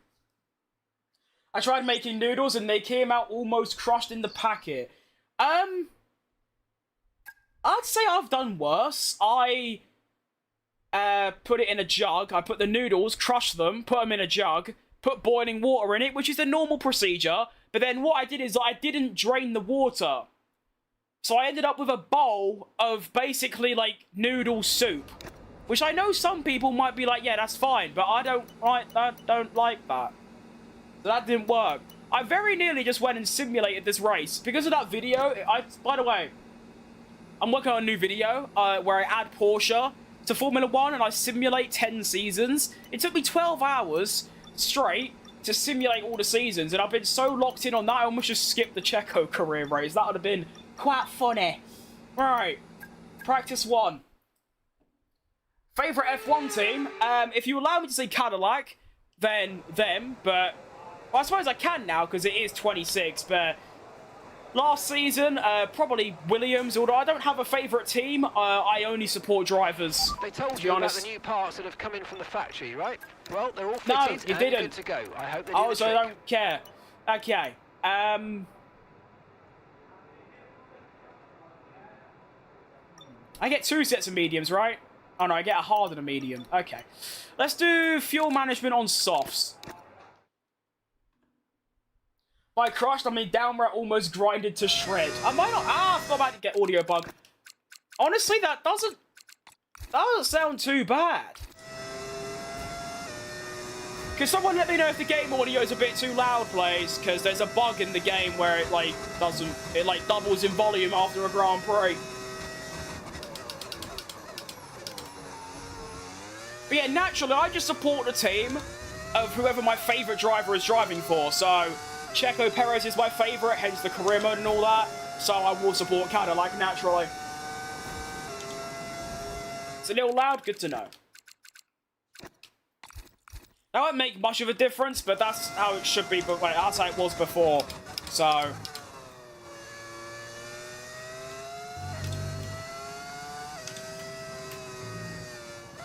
I tried making noodles and they came out almost crushed in the packet. I'd say I've done worse. I put it in a jug. I put the noodles, crushed them, put them in a jug, put boiling water in it, which is the normal procedure. But then what I did is I didn't drain the water. So I ended up with a bowl of basically like noodle soup. Which I know some people might be like, yeah, that's fine, but I don't like that. So that didn't work. I very nearly just went and simulated this race. Because of that video, by the way, I'm working on a new video where I add Porsche to Formula 1 and I simulate 10 seasons. It took me 12 hours straight to simulate all the seasons, and I've been so locked in on that, I almost just skipped the CHECO career race. That would have been quite funny. Right, practice 1. Favourite F1 team? If you allow me to say Cadillac, then them, but well, I suppose I can now because it is 26, but last season, probably Williams, although I don't have a favourite team, I only support drivers. They told you about the new parts that have come in from the factory, right? Well, they're all fitted and good to go. I hope they do Oh, the so I trick. don't care. Okay. I get 2 sets of mediums, right? Oh no, I get a hard and a medium. Okay. Let's do fuel management on softs. By crushed, I mean downright almost grinded to shreds. I might not... I forgot about to get audio bug. Honestly, that doesn't sound too bad. Can someone let me know if the game audio is a bit too loud, please? Because there's a bug in the game where it, like, doesn't... It, like, doubles in volume after a Grand Prix. But yeah, naturally, I just support the team of whoever my favourite driver is driving for. So, Checo Perez is my favourite, hence the career mode and all that. So I will support Cadillac, naturally. It's a little loud, good to know. That won't make much of a difference, but that's how it should be, but wait, that's how it was before. So...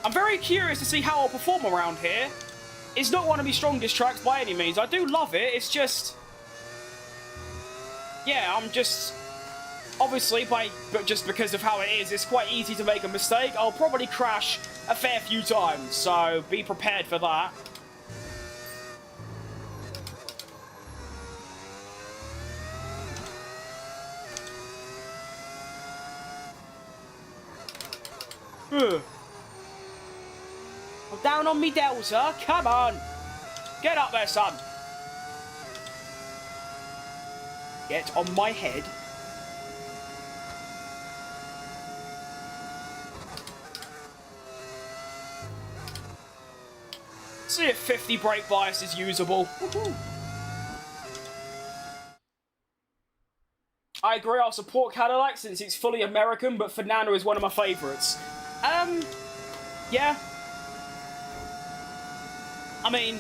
I'm very curious to see how I'll perform around here. It's not one of my strongest tracks by any means. I do love it, it's just... Yeah, I'm just... Obviously, but just because of how it is, it's quite easy to make a mistake. I'll probably crash a fair few times, so be prepared for that. I'm down on me delta. Come on. Get up there, son. Get on my head. See if 50 brake bias is usable. I agree, I'll support Cadillac since it's fully American, but Fernando is one of my favourites. Yeah. I mean,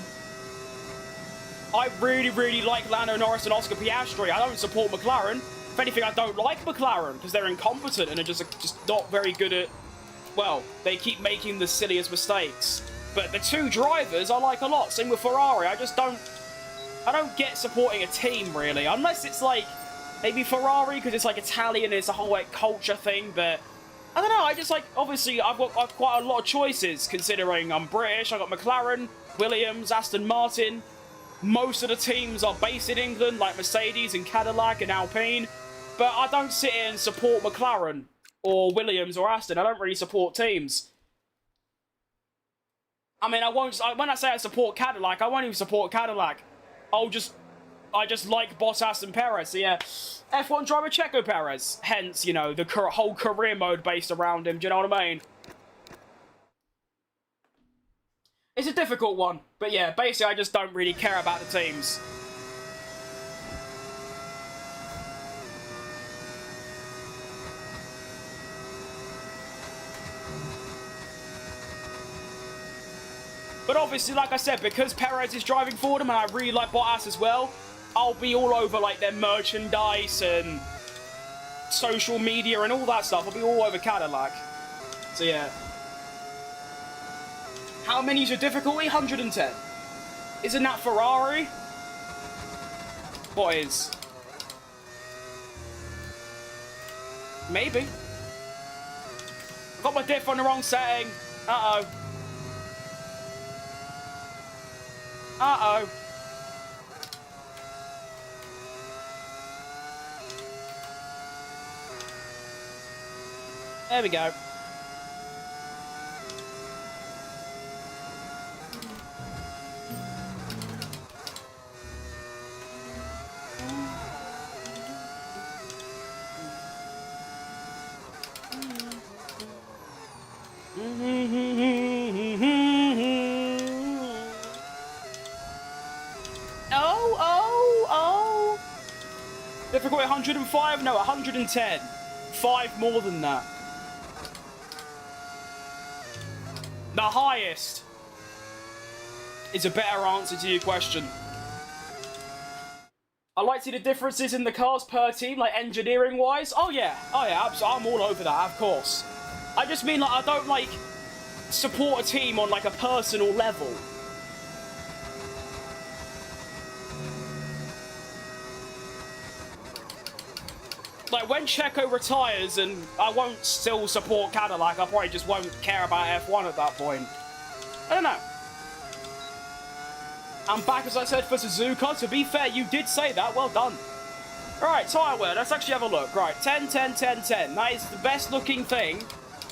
I really like Lando Norris and Oscar Piastri. I don't support McLaren. If anything, I don't like McLaren because they're incompetent and are just not very good at... Well, they keep making the silliest mistakes. But the 2 drivers I like a lot. Same with Ferrari. I don't get supporting a team, really. Unless it's like, maybe Ferrari, because it's like Italian and it's a whole like culture thing, but... I don't know, I just like, obviously, I've got quite a lot of choices, considering I'm British. I've got McLaren, Williams, Aston Martin. Most of the teams are based in England, like Mercedes and Cadillac and Alpine. But I don't sit here and support McLaren, or Williams, or Aston. I don't really support teams. I mean, when I say I support Cadillac, I won't even support Cadillac. I just like Bottas and Perez. So yeah, F1 driver Checo Perez. Hence, you know, the whole career mode based around him. Do you know what I mean? It's a difficult one. But yeah, basically I just don't really care about the teams. But obviously, like I said, because Perez is driving for them and I really like Bottas as well, I'll be all over like their merchandise and social media and all that stuff. I'll be all over Cadillac. So yeah. How many is your difficulty? 110. Isn't that Ferrari? What is? Maybe. I got my diff on the wrong setting. Uh-oh. Uh-oh. There we go. Oh. Difficulty 105? No, 110. 5 more than that. The highest is a better answer to your question. I like to see the differences in the cars per team, like engineering-wise. Oh yeah, I'm all over that, of course. I just mean, like, I don't, like, support a team on, like, a personal level. Like, when CHECO retires and I won't still support Cadillac, I probably just won't care about F1 at that point. I don't know. I'm back, as I said, for Suzuka. To be fair, you did say that. Well done. Alright, tyre wear. Let's actually have a look. Right, 10, 10, 10, 10. That is the best looking thing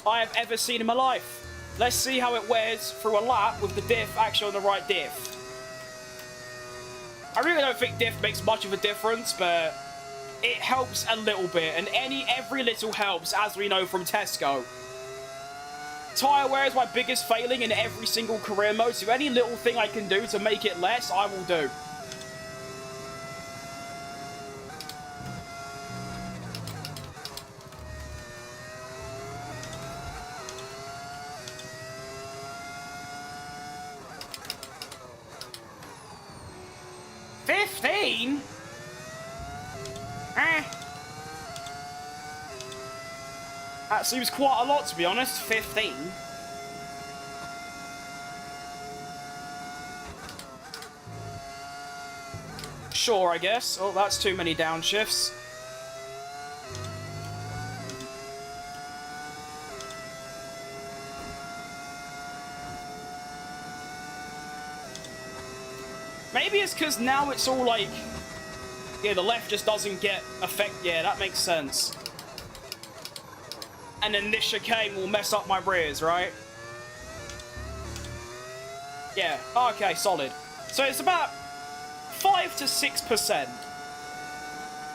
I have ever seen in my life. Let's see how it wears through a lap with the diff actually on the right diff. I really don't think diff makes much of a difference, but it helps a little bit, and every little helps, as we know from Tesco. Tyre wear is my biggest failing in every single career mode, so any little thing I can do to make it less, I will do. $15? That seems quite a lot, to be honest. 15. Sure, I guess. Oh, that's too many downshifts. Maybe it's because now it's all like... Yeah, the left just doesn't get effect. Yeah, that makes sense. And then this chicane will mess up my rears, right? Yeah, okay, solid. So it's about 5 to 6%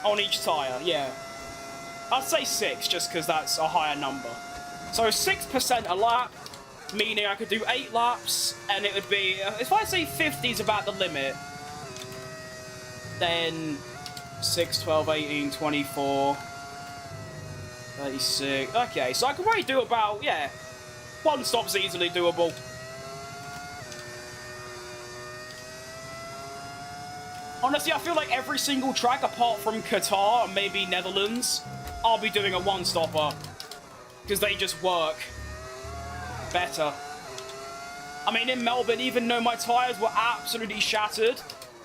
on each tyre, yeah. I'd say 6, just because that's a higher number. So 6% a lap, meaning I could do 8 laps, and it would be... if I say 50 is about the limit, then 6, 12, 18, 24... 36. Okay, so I can probably do about, yeah, 1 stop's easily doable. Honestly, I feel like every single track apart from Qatar and maybe Netherlands, I'll be doing a 1-stopper. Because they just work better. I mean, in Melbourne, even though my tyres were absolutely shattered,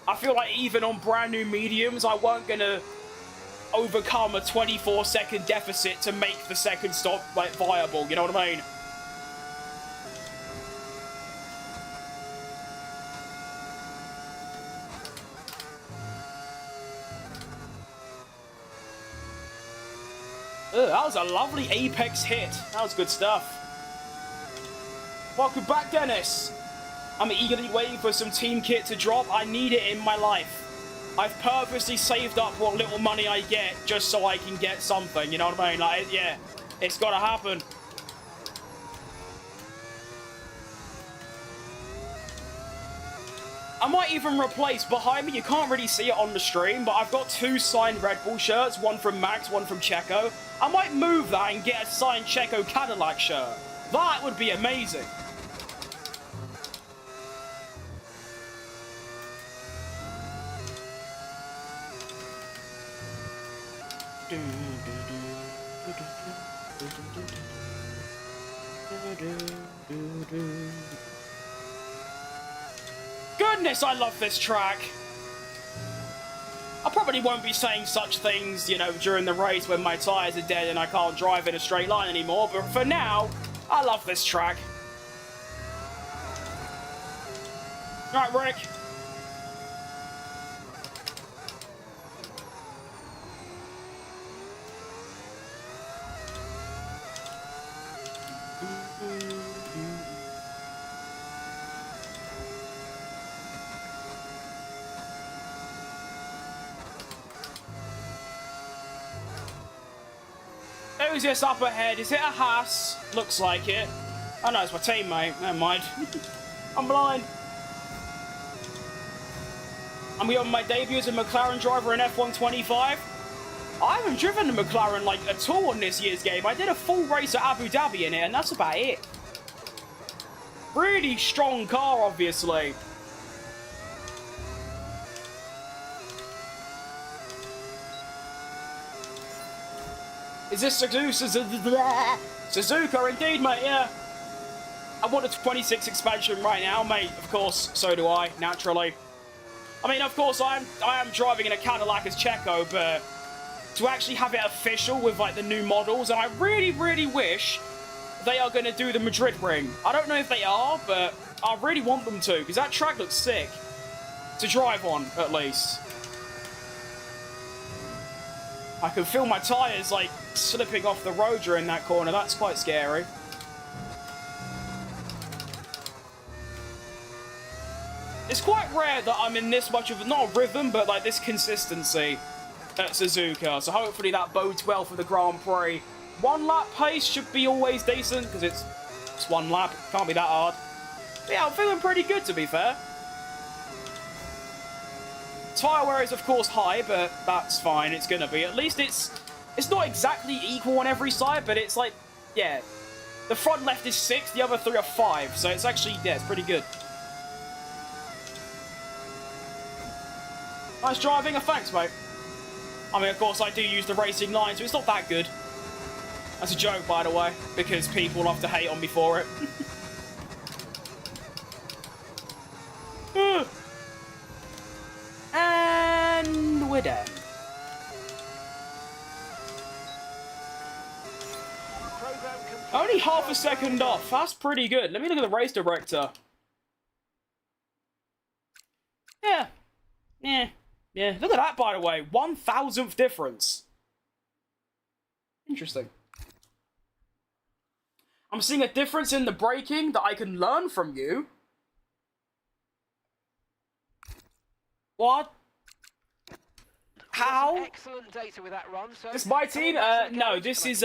I feel like even on brand new mediums, I weren't going to overcome a 24-second deficit to make the second stop, like, viable, you know what I mean? Ugh, that was a lovely apex hit. That was good stuff. Welcome back, Dennis. I'm eagerly waiting for some team kit to drop. I need it in my life. I've purposely saved up what little money I get just so I can get something, you know what I mean? Like, yeah, it's gotta happen. I might even replace, behind me, you can't really see it on the stream, but I've got 2 signed Red Bull shirts, one from Max, one from CHECO. I might move that and get a signed CHECO Cadillac shirt. That would be amazing. Goodness, I love this track. I probably won't be saying such things, you know, during the race when my tyres are dead and I can't drive in a straight line anymore, but for now, I love this track. Right, Rick. Who's this up ahead? Is it a Haas? Looks like it. Oh no, it's my teammate. Never mind. I'm blind. I'm on my debut as a McLaren driver in F125. I haven't driven a McLaren like at all in this year's game. I did a full race at Abu Dhabi in it, and that's about it. Really strong car, obviously. Is this Suzuka? Indeed, mate, yeah. I want a 26 expansion right now, mate. Of course, so do I, naturally. I mean, of course, I am driving in a Cadillac as CHECO, but to actually have it official with, like, the new models, and I really, really wish they are going to do the Madrid ring. I don't know if they are, but I really want them to, because that track looks sick. To drive on, at least. I can feel my tyres, like, slipping off the road during that corner. That's quite scary. It's quite rare that I'm in this much of, not a rhythm, but, like, this consistency at Suzuka. So hopefully that bodes well for the Grand Prix. 1 lap pace should be always decent, because it's 1 lap. Can't be that hard. But yeah, I'm feeling pretty good, to be fair. Tyre wear is, of course, high, but that's fine. It's going to be. At least it's not exactly equal on every side, but it's like, yeah. The front left is 6, the other 3 are 5. So it's actually, yeah, it's pretty good. Nice driving. Thanks, mate. I mean, of course, I do use the racing line, so it's not that good. That's a joke, by the way, because people love to hate on me for it. And we're done. Only half a second off. That's pretty good. Let me look at the race director. Yeah. Yeah. Look at that, by the way. 1,000th difference. Interesting. I'm seeing a difference in the braking that I can learn from you. What? How? Excellent data with that run. So This my team? No, this is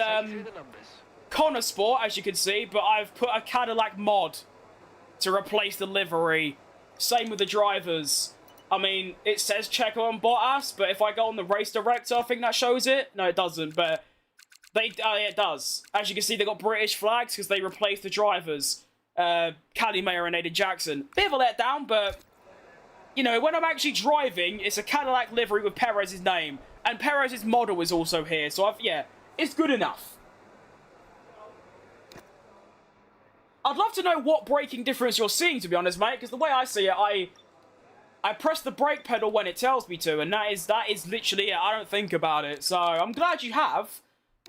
Connor Sport, as you can see, but I've put a Cadillac mod to replace the livery. Same with the drivers. I mean, it says Checo and Bottas, but if I go on the race director, I think that shows it. No, it doesn't, but yeah, it does. As you can see, they got British flags because they replaced the drivers. Cali Mayer and Aiden Jackson. Bit of a letdown, but you know, when I'm actually driving, it's a Cadillac livery with Perez's name. And Perez's model is also here, so yeah, it's good enough. I'd love to know what braking difference you're seeing, to be honest, mate, because the way I see it, I press the brake pedal when it tells me to, and that is literally it. I don't think about it, so I'm glad you have.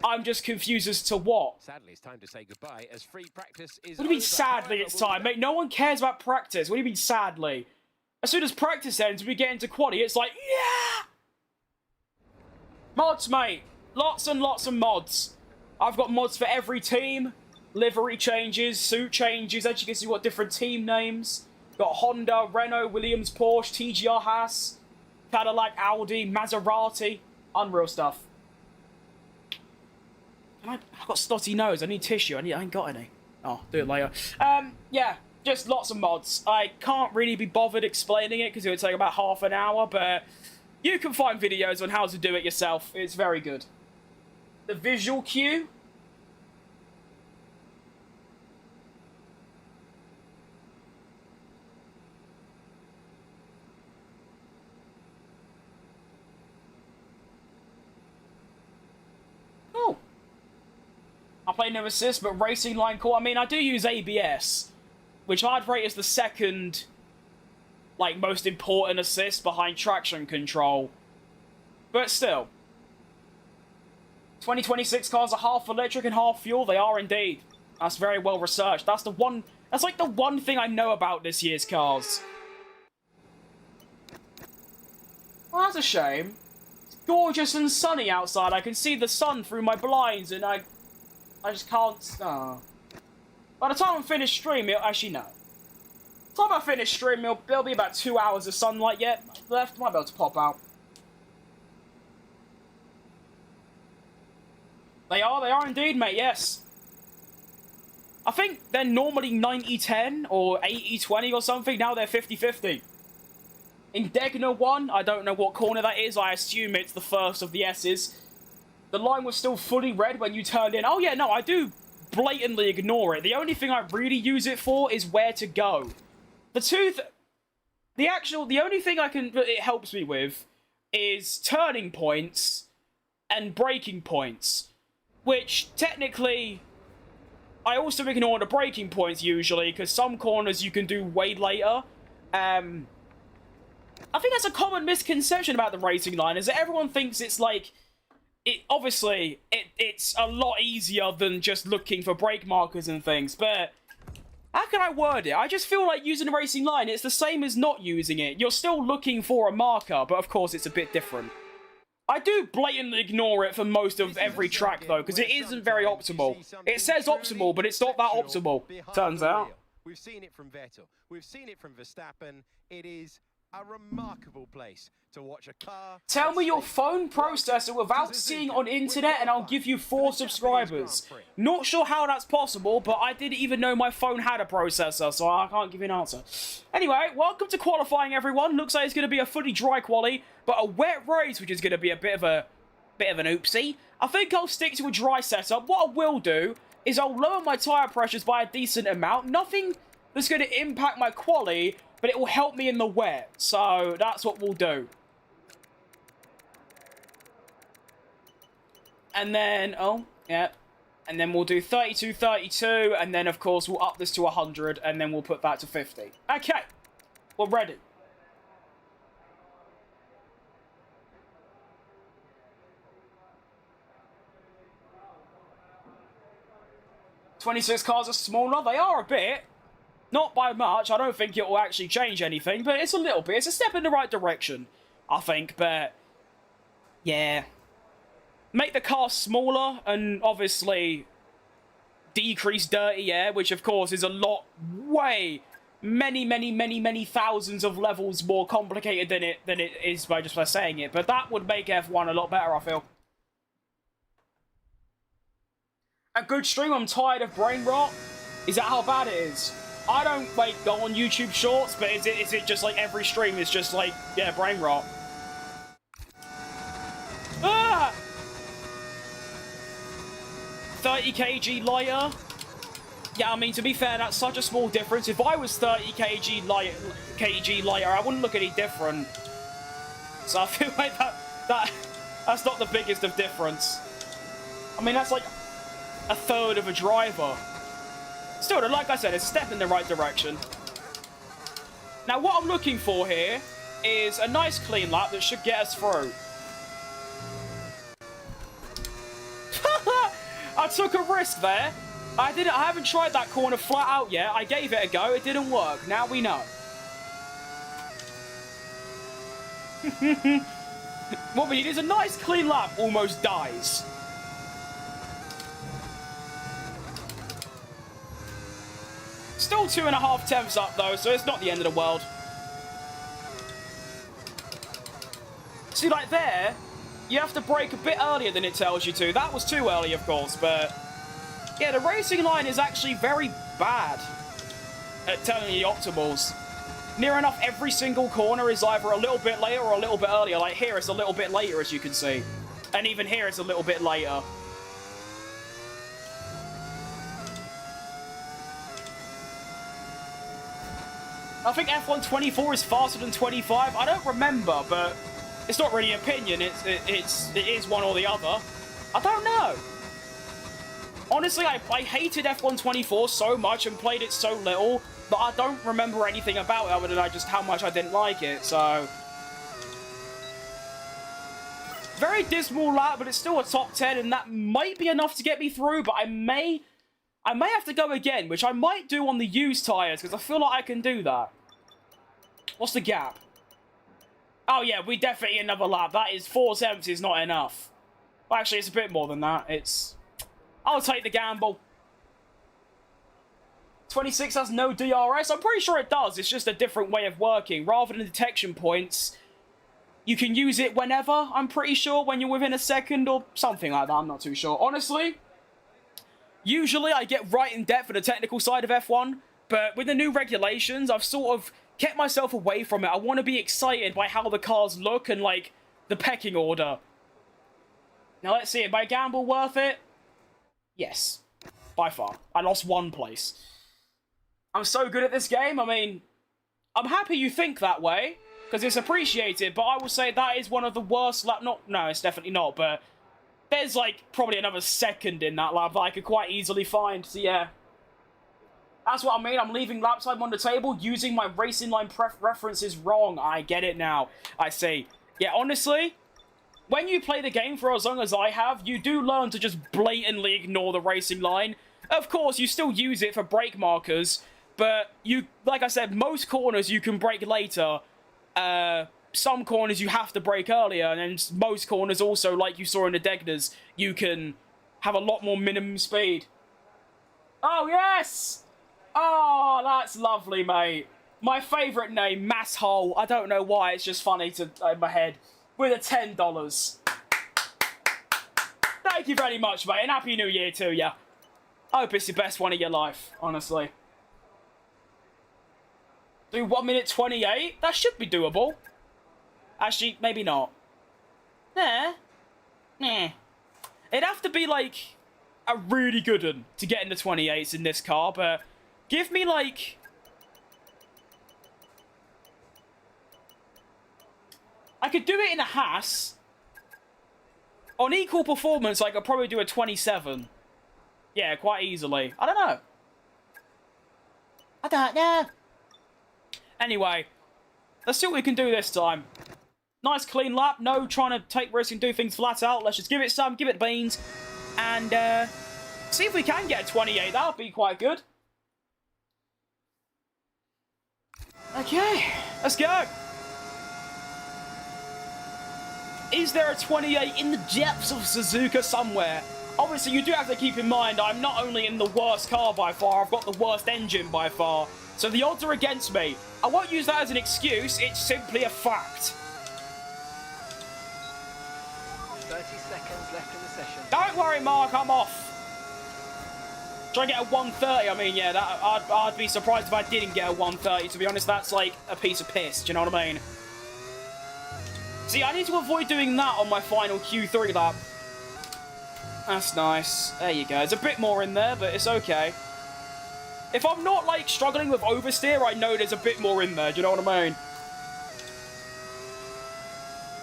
I'm just confused as to what. Sadly, it's time to say goodbye as free practice is. What do you mean sadly it's time, mate? No one cares about practice. What do you mean sadly? As soon as practice ends, we get into quali, it's like, yeah! Mods, mate. Lots and lots of mods. I've got mods for every team. Livery changes, suit changes. As you can see, what different team names. Got Honda, Renault, Williams, Porsche, TGR Haas, Cadillac, Audi, Maserati. Unreal stuff. I've got snotty nose. I need tissue. I ain't got any. Oh, do it later. Yeah. Just lots of mods. I can't really be bothered explaining it because it would take about half an hour, but you can find videos on how to do it yourself. It's very good. The visual cue. Cool. play no assist, but racing line cool. I mean, I do use ABS, which I'd rate as the second, like, most important assist behind traction control. But still. 2026 cars are half electric and half fuel. They are indeed. That's very well researched. That's like the one thing I know about this year's cars. Well, that's a shame. It's gorgeous and sunny outside. I can see the sun through my blinds, and I just can't... Oh. By the time I'm finished streaming, actually, no. By the time I finish streaming, there'll be about 2 hours of sunlight yet left. Might be able to pop out. They are indeed, mate, yes. I think they're normally 90-10 or 80-20 or something. Now they're 50-50. In Degner 1, I don't know what corner that is. I assume it's the first of the S's. The line was still fully red when you turned in. Oh, yeah, no, I do blatantly ignore it. The only thing I really use it for is where to go. The only thing it helps me with is turning points and braking points. Which, technically, I also ignore the braking points usually, because some corners you can do way later. I think that's a common misconception about the racing line, is that everyone thinks it's like... Obviously, it's a lot easier than just looking for brake markers and things, but... How can I word it? I just feel like using the racing line, it's the same as not using it. You're still looking for a marker, but of course it's a bit different. I do blatantly ignore it for most of every track, though, because it isn't very optimal. It says optimal, but it's not that optimal, turns out. We've seen it from Vettel. We've seen it from Verstappen. It is a remarkable place to watch a car. Tell me your phone processor without seeing on internet and I'll give you 4 subscribers. Not sure how that's possible, but I didn't even know my phone had a processor, so I can't give you an answer. Anyway, welcome to qualifying, everyone. Looks like it's going to be a fully dry quali, but a wet race, which is going to be a bit of an oopsie. I think I'll stick to a dry setup. What I will do is I'll lower my tyre pressures by a decent amount. Nothing that's going to impact my quali, but it will help me in the wet. So that's what we'll do. And then, and then we'll do 32, 32, and then, of course, we'll up this to 100, and then we'll put that to 50. Okay, we're ready. "26 cars are smaller." They are a bit. Not by much. I don't think it will actually change anything, but it's a little bit. It's a step in the right direction, I think, but... yeah. Make the car smaller and obviously decrease dirty air, which of course is a lot, many thousands of levels more complicated than it is by just by saying it. But that would make F1 a lot better, I feel. A good stream. I'm tired of brain rot. Is that how bad it is? I don't like go on YouTube Shorts, but is it just like every stream is just like, yeah, brain rot? Ah! 30 kg lighter. Yeah, I mean, to be fair, that's such a small difference. If I was 30 kg lighter, I wouldn't look any different. So I feel like that's not the biggest of difference. I mean, that's like a third of a driver. Still, like I said, it's a step in the right direction. Now, what I'm looking for here is a nice clean lap that should get us through. I took a risk there. I haven't tried that corner flat out yet. I gave it a go. It didn't work. Now we know. What we need is a nice clean lap. Almost dies. Still 2.5 tenths up though, so it's not the end of the world. See, like there, you have to brake a bit earlier than it tells you to. That was too early, of course, but... yeah, the racing line is actually very bad at telling you the optimals. Near enough every single corner is either a little bit later or a little bit earlier. Like here, it's a little bit later, as you can see. And even here, it's a little bit later. I think F1 24 is faster than 25. I don't remember, but it's not really an opinion. It is one or the other. I don't know. Honestly, I hated F124 so much and played it so little that I don't remember anything about it other than just how much I didn't like it, so... Very dismal lap, but it's still a top 10, and that might be enough to get me through, but I may have to go again, which I might do on the used tyres, because I feel like I can do that. What's the gap? Oh yeah, we definitely another lap. That is 4/7 is not enough. Well, actually, it's a bit more than that. I'll take the gamble. 26 has no DRS. I'm pretty sure it does. It's just a different way of working. Rather than detection points, you can use it whenever, I'm pretty sure, when you're within a second or something like that. I'm not too sure. Honestly, usually I get right in depth for the technical side of F1, but with the new regulations, I've sort of kept myself away from it. I want to be excited by how the cars look and, like, the pecking order. Now, let's see. Am my gamble worth it? Yes. By far. I lost 1 place. I'm so good at this game. I mean, I'm happy you think that way, because it's appreciated, but I will say that is one of the worst lap... No, it's definitely not, but there's, like, probably another second in that lap that I could quite easily find, so yeah. That's what I mean. I'm leaving lap time on the table, using my racing line references wrong. I get it now. I see. Yeah, honestly, when you play the game for as long as I have, you do learn to just blatantly ignore the racing line. Of course, you still use it for brake markers, but you, like I said, most corners you can brake later. Some corners you have to brake earlier, and then most corners also, like you saw in the Degners, you can have a lot more minimum speed. Oh, yes! Oh, that's lovely, mate. My favourite name, Masshole. I don't know why, it's just funny in my head. With a $10. Thank you very much, mate, and Happy New Year to you. I hope it's the best one of your life, honestly. Do 1 minute 28? That should be doable. Actually, maybe not. Nah. It'd have to be, like, a really good one to get in the 28s in this car, but give me, like... I could do it in a Haas. On equal performance, I could probably do a 27. Yeah, quite easily. I don't know. I don't know. Anyway, let's see what we can do this time. Nice clean lap. No trying to take risks and do things flat out. Let's just give it some, give it beans. And see if we can get a 28. That would be quite good. Okay, let's go. Is there a 28 in the depths of Suzuka somewhere? Obviously, you do have to keep in mind, I'm not only in the worst car by far, I've got the worst engine by far. So the odds are against me. I won't use that as an excuse, it's simply a fact. 30 seconds left in the session. Don't worry, Mark, I'm off. Try and get a 130, I mean, yeah, I'd be surprised if I didn't get a 130, to be honest. That's like a piece of piss, do you know what I mean? See, I need to avoid doing that on my final Q3 lap. That's nice. There you go. There's a bit more in there, but it's okay. If I'm not, like, struggling with oversteer, I know there's a bit more in there. Do you know what I mean?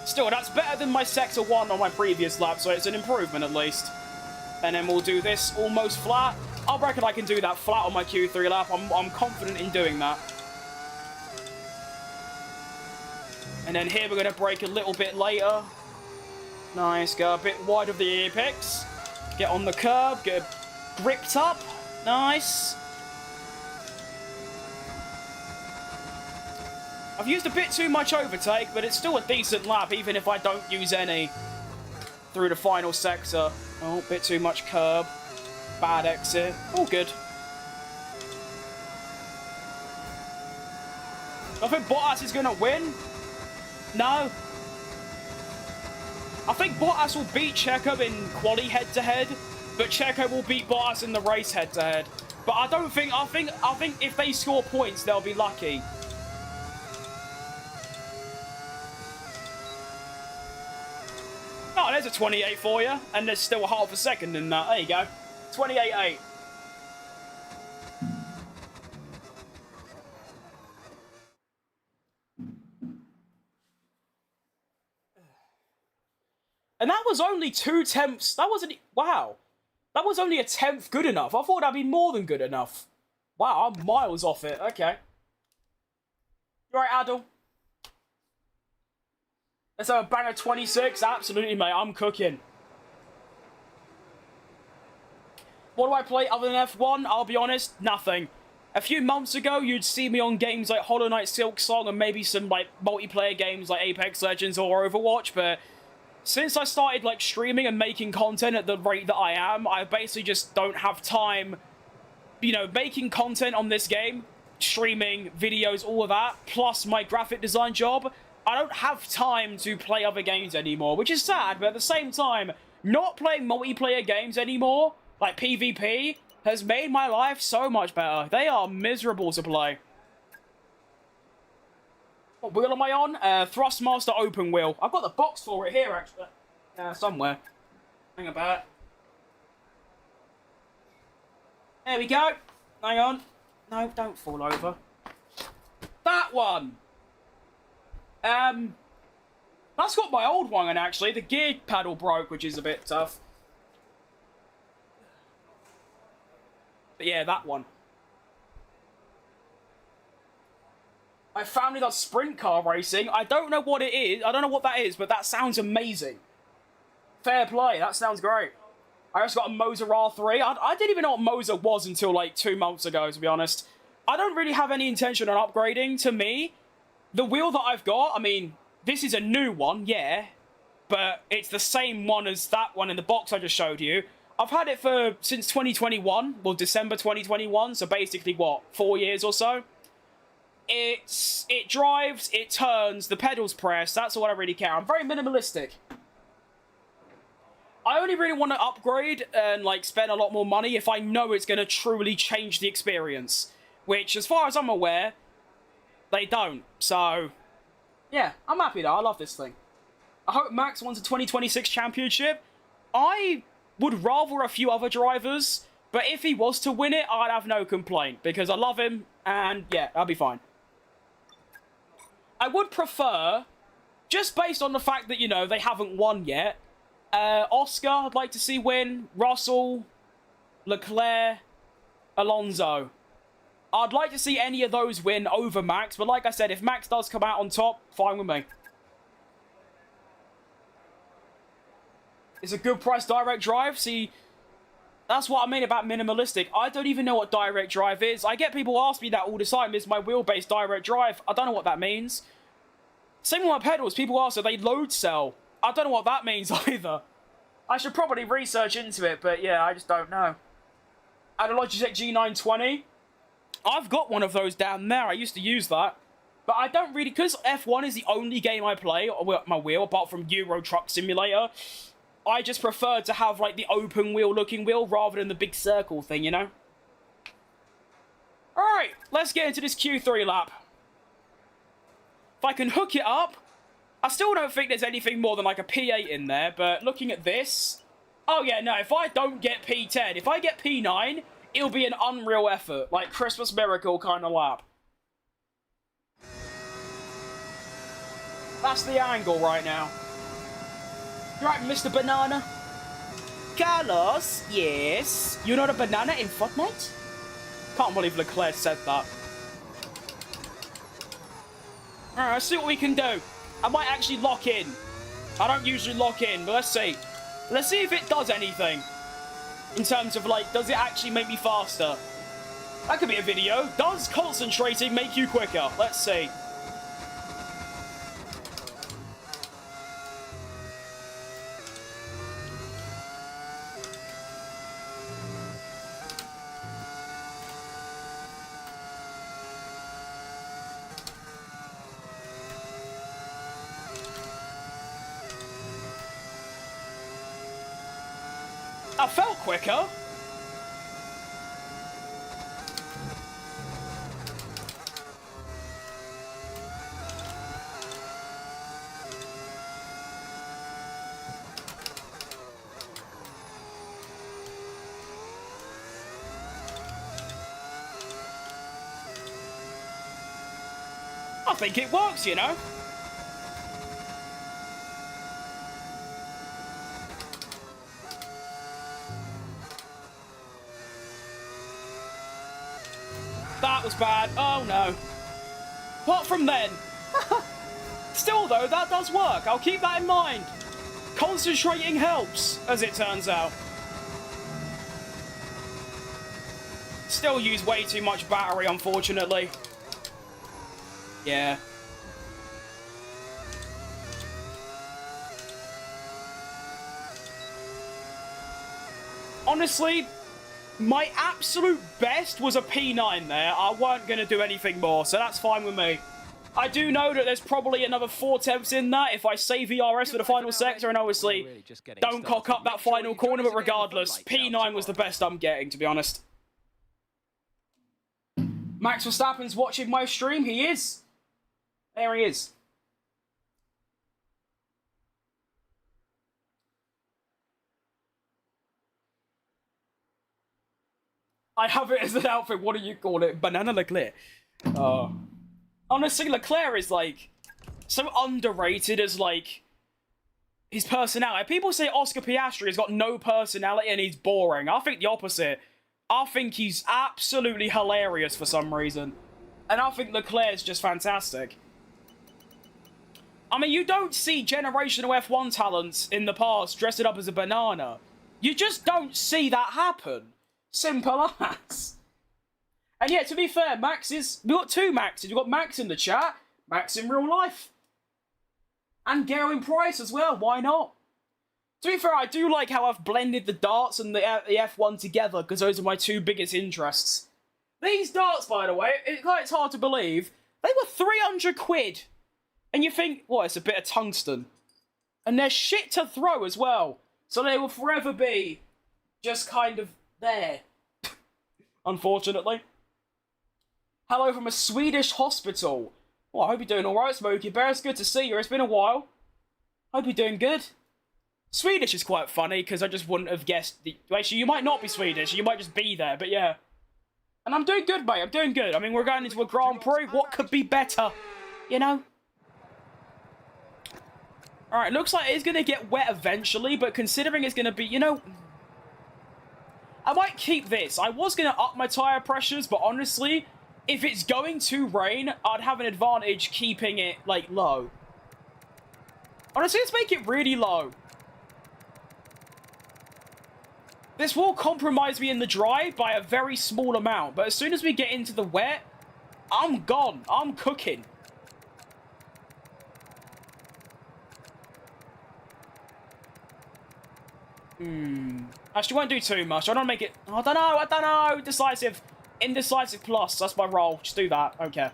Still, that's better than my Sector 1 on my previous lap, so it's an improvement at least. And then we'll do this almost flat. I reckon I can do that flat on my Q3 lap. I'm confident in doing that. And then here we're going to brake a little bit later. Nice, go a bit wide of the apex. Get on the curb, get gripped up. Nice. I've used a bit too much overtake, but it's still a decent lap, even if I don't use any through the final sector. Oh, a bit too much curb. Bad exit. All good. I think Bottas is going to win. No. I think Bottas will beat CHECO in quali head-to-head, but CHECO will beat Bottas in the race head-to-head. But I don't think... I think if they score points, they'll be lucky. Oh, there's a 28 for you, and there's still a half a second in that. There you go. 28.8. And that was only 2 tenths. That wasn't... Wow. That was only a 10th good enough. I thought that'd be more than good enough. Wow, I'm miles off it. Okay. You right, Adel? Let's have a banger 26. Absolutely, mate. I'm cooking. What do I play other than F1? I'll be honest, nothing. A few months ago, you'd see me on games like Hollow Knight Silksong and maybe some like multiplayer games like Apex Legends or Overwatch, but since I started like streaming and making content at the rate that I am, I basically just don't have time, you know, making content on this game, streaming, videos, all of that, plus my graphic design job. I don't have time to play other games anymore, which is sad, but at the same time, not playing multiplayer games anymore, like PvP, has made my life so much better. They are miserable to play. What wheel am I on? Thrustmaster open wheel. I've got the box for it here, actually. Somewhere. Hang about. There we go. Hang on. No, don't fall over. That one! That's got my old one, and actually, the gear paddle broke, which is a bit tough. But yeah, that one. My family does sprint car racing. I don't know what it is. I don't know what that is, but that sounds amazing. Fair play. That sounds great. I just got a Moser R3. I didn't even know what Moser was until like 2 months ago, to be honest. I don't really have any intention on upgrading. To me, the wheel that I've got, I mean, this is a new one, yeah, but it's the same one as that one in the box I just showed you. I've had it since 2021, well, December 2021, so basically, what, 4 years or so? It drives, it turns, the pedals press, that's all I really care. I'm very minimalistic. I only really want to upgrade and, like, spend a lot more money if I know it's going to truly change the experience. Which, as far as I'm aware, they don't. So, yeah, I'm happy though. I love this thing. I hope Max wins a 2026 championship. I would rather a few other drivers, but if he was to win it, I'd have no complaint, because I love him, and yeah, I'll be fine. I would prefer, just based on the fact that, you know, they haven't won yet, Oscar, I'd like to see win, Russell, Leclerc, Alonso. I'd like to see any of those win over Max, but like I said, if Max does come out on top, fine with me. It's a good price direct drive. See, that's what I mean about minimalistic. I don't even know what direct drive is. I get people ask me that all the time. Is my wheelbase direct drive? I don't know what that means. Same with my pedals. People ask, are they load cell? I don't know what that means either. I should probably research into it, but yeah, I just don't know. And a Logitech G920. I've got one of those down there. I used to use that. But I don't really... Because F1 is the only game I play with my wheel, apart from Euro Truck Simulator, I just prefer to have, like, the open wheel looking wheel rather than the big circle thing, you know? Alright, let's get into this Q3 lap. If I can hook it up, I still don't think there's anything more than, like, a P8 in there, but looking at this... Oh, yeah, no, if I don't get P10, if I get P9... It'll be an unreal effort, like Christmas Miracle kind of lap. That's the angle right now. You right, Mr. Banana? Carlos, yes? You're not a banana in Fortnite? Can't believe Leclerc said that. Alright, let's see what we can do. I might actually lock in. I don't usually lock in, but let's see. Let's see if it does anything. In terms of, like, does it actually make me faster? That could be a video. Does concentrating make you quicker? Let's see. I felt quicker. I think it works, you know. That was bad. Oh, no. Apart from then. Still, though, that does work. I'll keep that in mind. Concentrating helps, as it turns out. Still use way too much battery, unfortunately. Yeah. Honestly, my absolute best was a P9 there. I weren't going to do anything more, so that's fine with me. I do know that there's probably another 4/10 in that if I save VRS for the final sector, and obviously don't cock up that final corner, but regardless, P9 was the best I'm getting, to be honest. Max Verstappen's watching my stream. He is. There he is. I have it as an outfit. What do you call it? Banana Leclerc. Honestly, Leclerc is, like, so underrated as, like, his personality. People say Oscar Piastri has got no personality and he's boring. I think the opposite. I think he's absolutely hilarious for some reason. And I think Leclerc is just fantastic. I mean, you don't see generational F1 talents in the past dressed up as a banana. You just don't see that happen. Simple as. And yeah, to be fair, we've got two Maxes. We've got Max in the chat, Max in real life. And Garen Price as well, why not? To be fair, I do like how I've blended the darts and the F1 together, because those are my two biggest interests. These darts, by the way, it's hard to believe, they were 300 quid. And you think, what, it's a bit of tungsten. And they're shit to throw as well. So they will forever be just kind of there. Unfortunately. Hello from a Swedish hospital. Well, I hope you're doing alright, Smokey Bear. It's good to see you. It's been a while. Hope you're doing good. Swedish is quite funny, because I just wouldn't have guessed... Actually, you might not be Swedish. You might just be there, but yeah. And I'm doing good, mate. I'm doing good. I mean, we're going into a Grand Prix. What could be better? You know? Alright, looks like it's going to get wet eventually, but considering it's going to be, you know... I might keep this. I was going to up my tyre pressures, but honestly, if it's going to rain, I'd have an advantage keeping it, like, low. Honestly, let's make it really low. This will compromise me in the dry by a very small amount, but as soon as we get into the wet, I'm gone. I'm cooking. Actually, won't do too much. I don't make it... I don't know. Decisive. Indecisive plus. That's my roll. Just do that. Okay.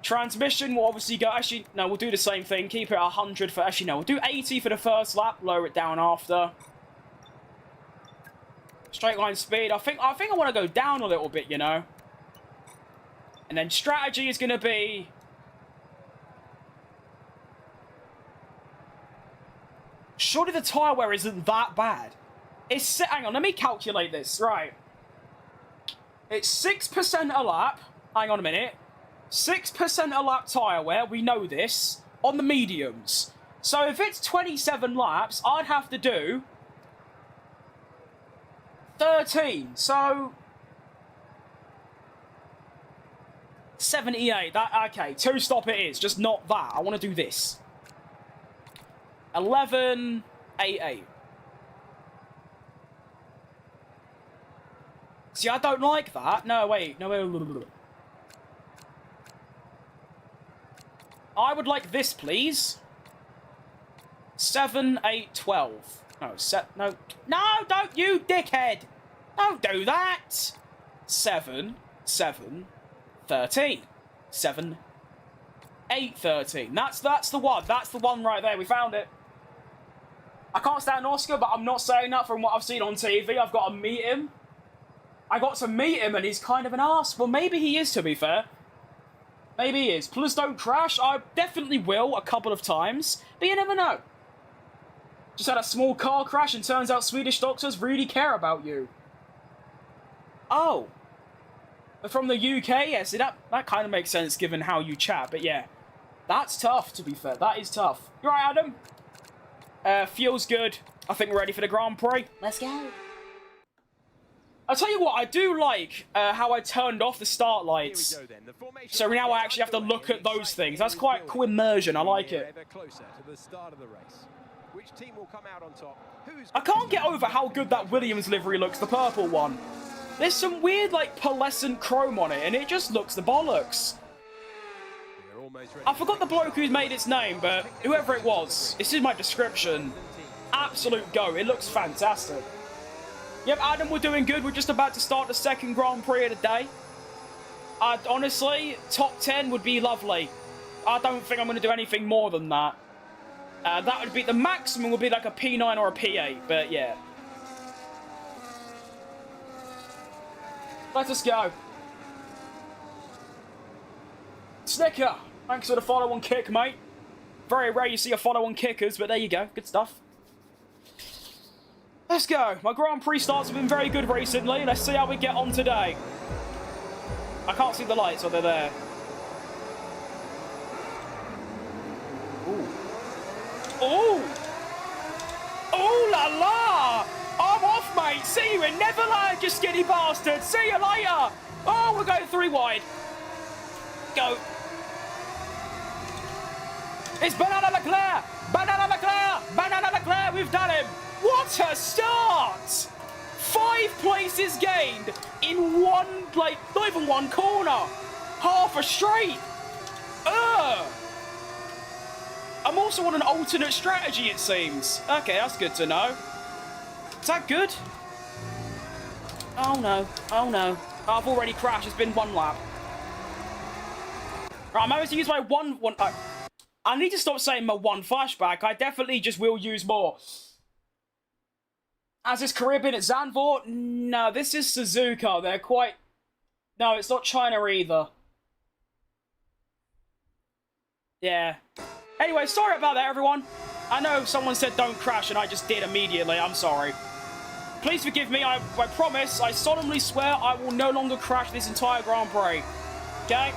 Transmission will obviously go... Actually, no, we'll do the same thing. Keep it 100 for... Actually, no. We'll do 80 for the first lap. Lower it down after. Straight line speed. I think I want to go down a little bit, you know. And then strategy is going to be... Surely the tyre wear isn't that bad. It's... Hang on, let me calculate this. Right. It's 6% a lap. Hang on a minute. 6% a lap tyre wear. We know this. On the mediums. So if it's 27 laps, I'd have to do... 13. So... 78. Okay, 2-stop it is. Just not that. I want to do this. 11.88. See, I don't like that. No, wait. No, wait. I would like this, please. 7, 8, 12. No, don't you, dickhead. Don't do that. 7, 13. 7, 8, 13. That's the one. That's the one right there. We found it. I can't stand Oscar, but I'm not saying that from what I've seen on TV. I've got to meet him. I got to meet him, and he's kind of an arse. Well, maybe he is, to be fair. Maybe he is. Please don't crash. I definitely will a couple of times, but you never know. Just had a small car crash, and turns out Swedish doctors really care about you. Oh. From the UK? Yeah, see, that kind of makes sense given how you chat, but yeah. That's tough, to be fair. That is tough. You alright, Adam? Feels good. I think we're ready for the Grand Prix. Let's go. I'll tell you what, I do like how I turned off the start lights. So now I actually have to look at those things. That's quite cool immersion. I like it. I can't get over how good that Williams livery looks, the purple one. There's some weird, like, pearlescent chrome on it, and it just looks the bollocks. I forgot the bloke who's made its name, but whoever it was, this is my description. Absolute go. It looks fantastic. Yep, Adam, we're doing good. We're just about to start the second Grand Prix of the day. Honestly, top 10 would be lovely. I don't think I'm going to do anything more than that. That would be, the maximum would be like a P9 or a P8, but yeah. Let us go. Snicker, thanks for the follow on kick, mate. Very rare you see a follow on kickers, but there you go. Good stuff. Let's go. My Grand Prix starts have been very good recently. Let's see how we get on today. I can't see the lights, so they're there. Ooh. Ooh! Ooh la la! I'm off, mate! See you in Neverland, you skinny bastard! See you later! Oh, we're going 3 wide. Go. It's Banana Leclerc! Banana Leclerc! Banana Leclerc! We've done him! What a start! 5 places gained in one, like, not even one corner. Half a straight. I'm also on an alternate strategy, it seems. Okay, that's good to know. Is that good? Oh no. Oh no. I've already crashed. It's been 1 lap. Right, I'm going to use my one. I need to stop saying my 1 flashback. I definitely just will use more. Has this career been at Zandvoort? No, this is Suzuka. They're quite... No, it's not China either. Yeah. Anyway, sorry about that, everyone. I know someone said don't crash, and I just did immediately. I'm sorry. Please forgive me. I promise, I solemnly swear I will no longer crash this entire Grand Prix. Okay?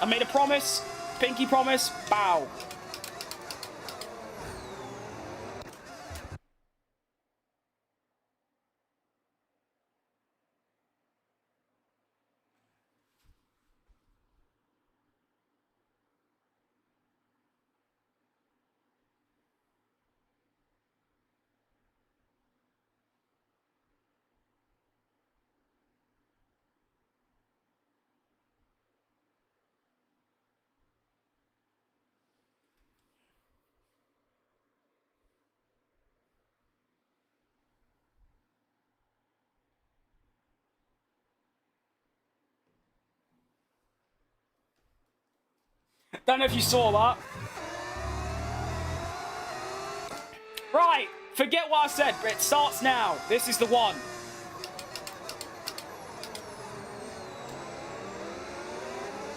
I made a promise. Pinky promise. Bow. Don't know if you saw that. Right, forget what I said, but it starts now. This is the one.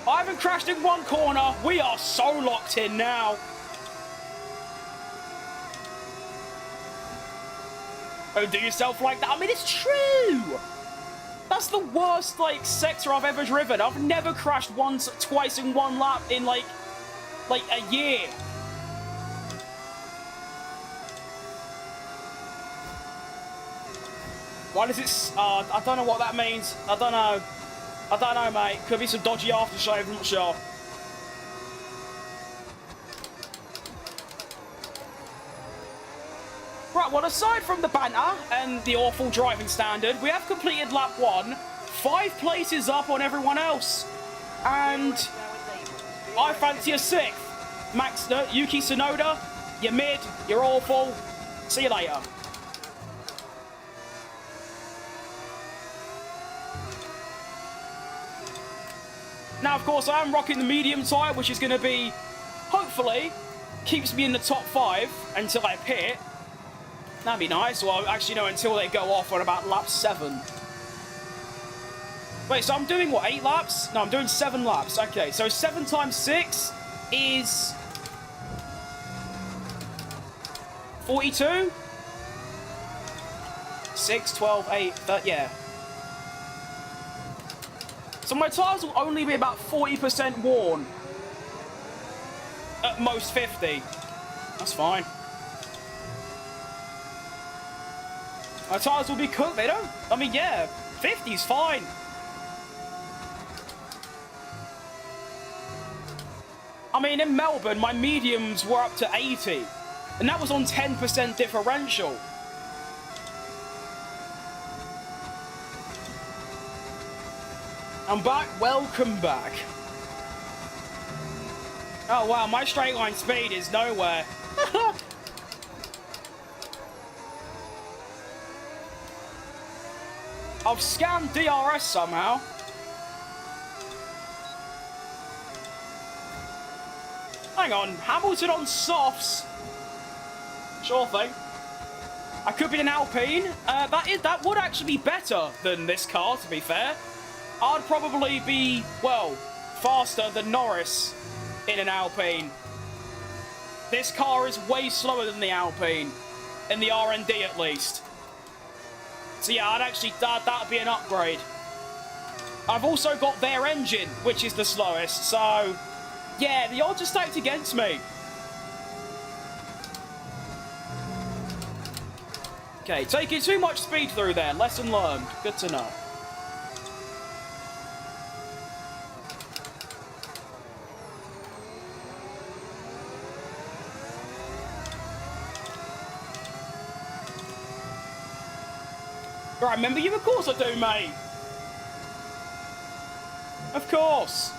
I haven't crashed in 1 corner. We are so locked in now. Don't do yourself like that. I mean, it's true. That's the worst, like, sector I've ever driven. I've never crashed twice in 1 lap in, like a year. Why does it... I don't know what that means. I don't know. I don't know, mate. Could be some dodgy aftershave, I'm not sure. Right, well, aside from the banter and the awful driving standard, we have completed lap 1, 5 places up on everyone else. And I fancy a 6th. Max, Yuki Tsunoda, you're mid, you're awful. See you later. Now, of course, I am rocking the medium tyre, which is going to be, hopefully, keeps me in the top 5 until I pit. That'd be nice. Well, actually, no, until they go off on about lap 7. Wait, so I'm doing, what, 8 laps? No, I'm doing 7 laps. Okay, so 7 times 6 is... 42? 6, 12, 8, yeah. So my tyres will only be about 40% worn. At most 50. That's fine. My tyres will be cooked. They don't... I mean, yeah, 50's fine. I mean, in Melbourne, my mediums were up to 80. And that was on 10% differential. I'm back. Welcome back. Oh, wow. My straight line speed is nowhere. I've scanned DRS somehow. Hang on. Hamilton on softs. Sure thing. I could be an Alpine. That would actually be better than this car, to be fair. I'd probably be, well, faster than Norris in an Alpine. This car is way slower than the Alpine, in the R&D at least. So yeah, that'd be an upgrade. I've also got their engine, which is the slowest, so yeah, the odds are stacked against me. Okay, taking too much speed through there. Lesson learned. Good to know. I remember you? Of course I do, mate. Of course.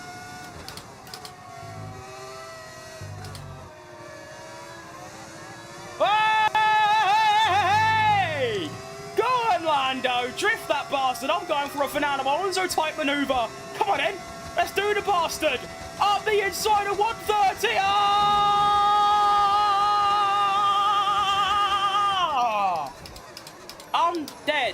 Hey! Go on, Lando. Drift that bastard. I'm going for a Fernando Alonso type maneuver. Come on in. Let's do the bastard. Up the inside of 130. Ah! I'm dead.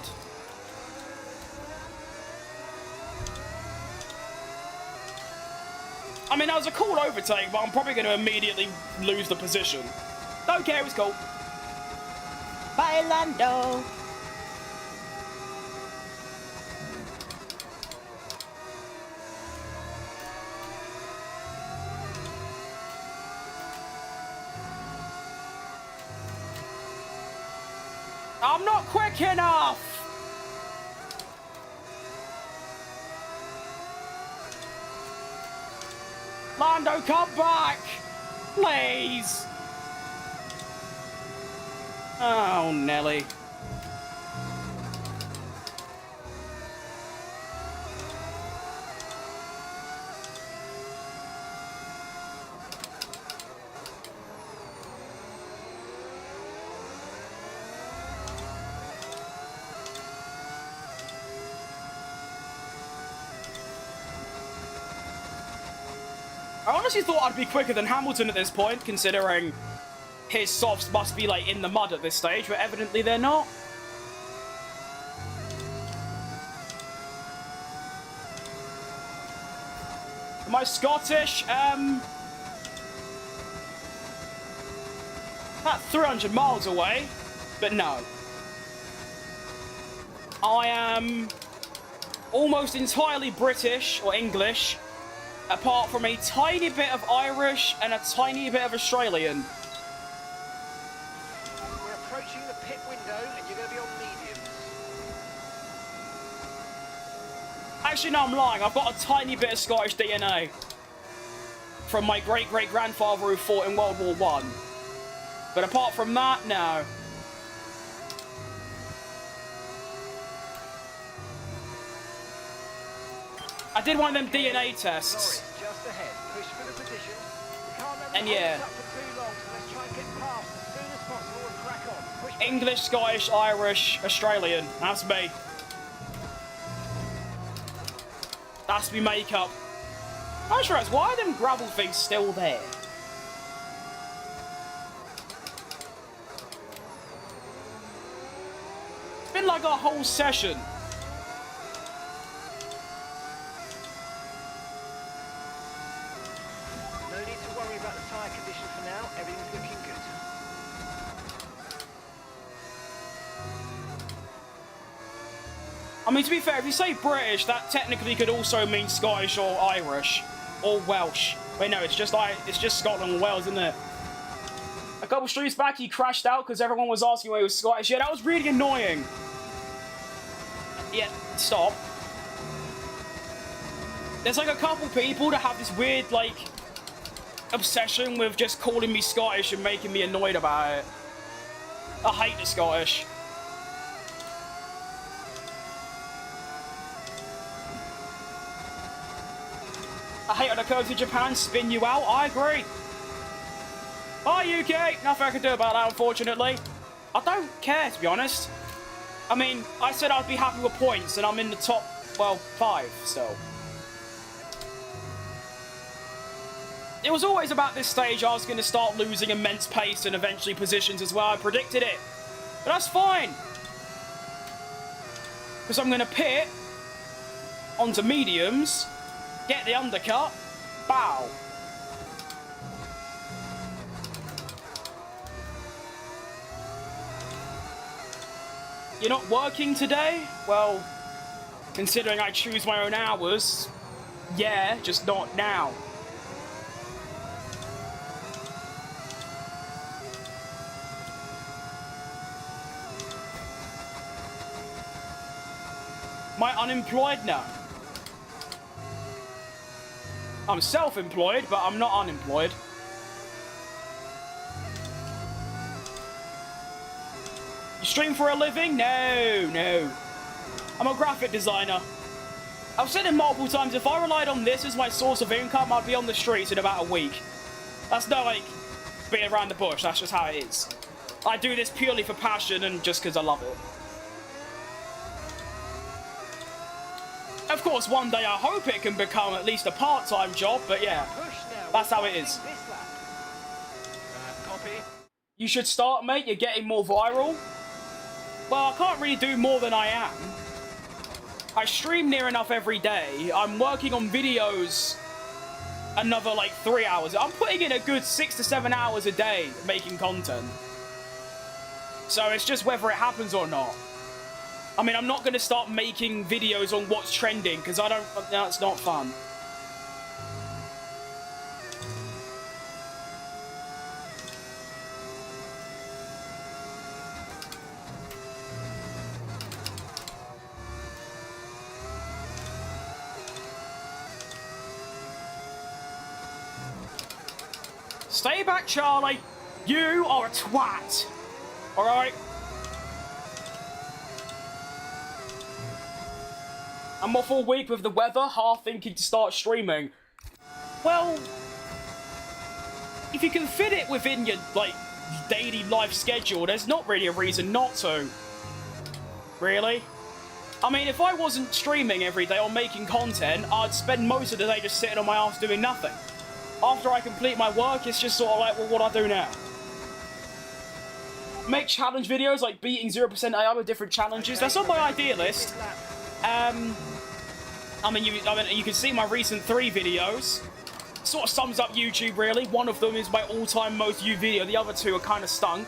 I mean, that was a cool overtake, but I'm probably going to immediately lose the position. Don't care, it's cool. Bye, Lando. I'm not quick enough. Lando, come back! Please! Oh, Nelly. I honestly thought I'd be quicker than Hamilton at this point, considering his softs must be, like, in the mud at this stage, but evidently they're not. Am I Scottish? About 300 miles away, but no. I am almost entirely British, or English, apart from a tiny bit of Irish and a tiny bit of Australian. We're approaching the pit window and you're going to be on mediums. Actually, no, I'm lying. I've got a tiny bit of Scottish DNA from my great-great-grandfather who fought in World War I. But apart from that, no. I did one of them DNA tests. Norris, just ahead. Push for the position. We can't let And them yeah. hold us up for too long, so let's try and get past as soon as possible and crack on. Push for English, Scottish, Irish, Australian. That's me. That's me makeup. I'm sure that's why are them gravel things still there? It's been like a whole session. No need to worry about the tyre condition for now. Everything's looking good. I mean, to be fair, if you say British, that technically could also mean Scottish or Irish or Welsh. Wait, no, it's just Scotland and Wales, isn't it? A couple streets back, he crashed out because everyone was asking why he was Scottish. Yeah, that was really annoying. Yeah, stop. There's like a couple people that have this weird, like, obsession with just calling me Scottish and making me annoyed about it. I hate the Scottish. I hate when the curves in Japan spin you out. I agree. Hi, UK. Nothing I can do about that, unfortunately. I don't care, to be honest. I mean, I said I'd be happy with points, and I'm in the top, well, 5 still. It was always about this stage I was going to start losing immense pace and eventually positions as well. I predicted it. But that's fine. Because I'm going to pit onto mediums, get the undercut, bow. You're not working today? Well, considering I choose my own hours, yeah, just not now. Am I unemployed now? I'm self-employed, but I'm not unemployed. You stream for a living? No, no. I'm a graphic designer. I've said it multiple times, if I relied on this as my source of income, I'd be on the streets in about a week. That's not like being around the bush, that's just how it is. I do this purely for passion and just because I love it. Of course, one day I hope it can become at least a part-time job, but yeah, that's how it is. You should start, mate. You're getting more viral. Well, I can't really do more than I am. I stream near enough every day. I'm working on videos another, like, 3 hours. I'm putting in a good 6 to 7 hours a day making content. So it's just whether it happens or not. I mean, I'm not going to start making videos on what's trending, because that's not fun. Stay back, Charlie. You are a twat. Alright? I'm off all week with the weather, half thinking to start streaming. Well, if you can fit it within your, like, daily life schedule, there's not really a reason not to. Really? I mean, if I wasn't streaming every day or making content, I'd spend most of the day just sitting on my ass doing nothing. After I complete my work, it's just sort of like, well, what do I do now? Make challenge videos, like beating 0% AI with different challenges. That's on my idea list. I mean, you can see my recent 3 videos. Sort of sums up YouTube, really. One of them is my all-time most viewed video. The other 2 are kind of stunk.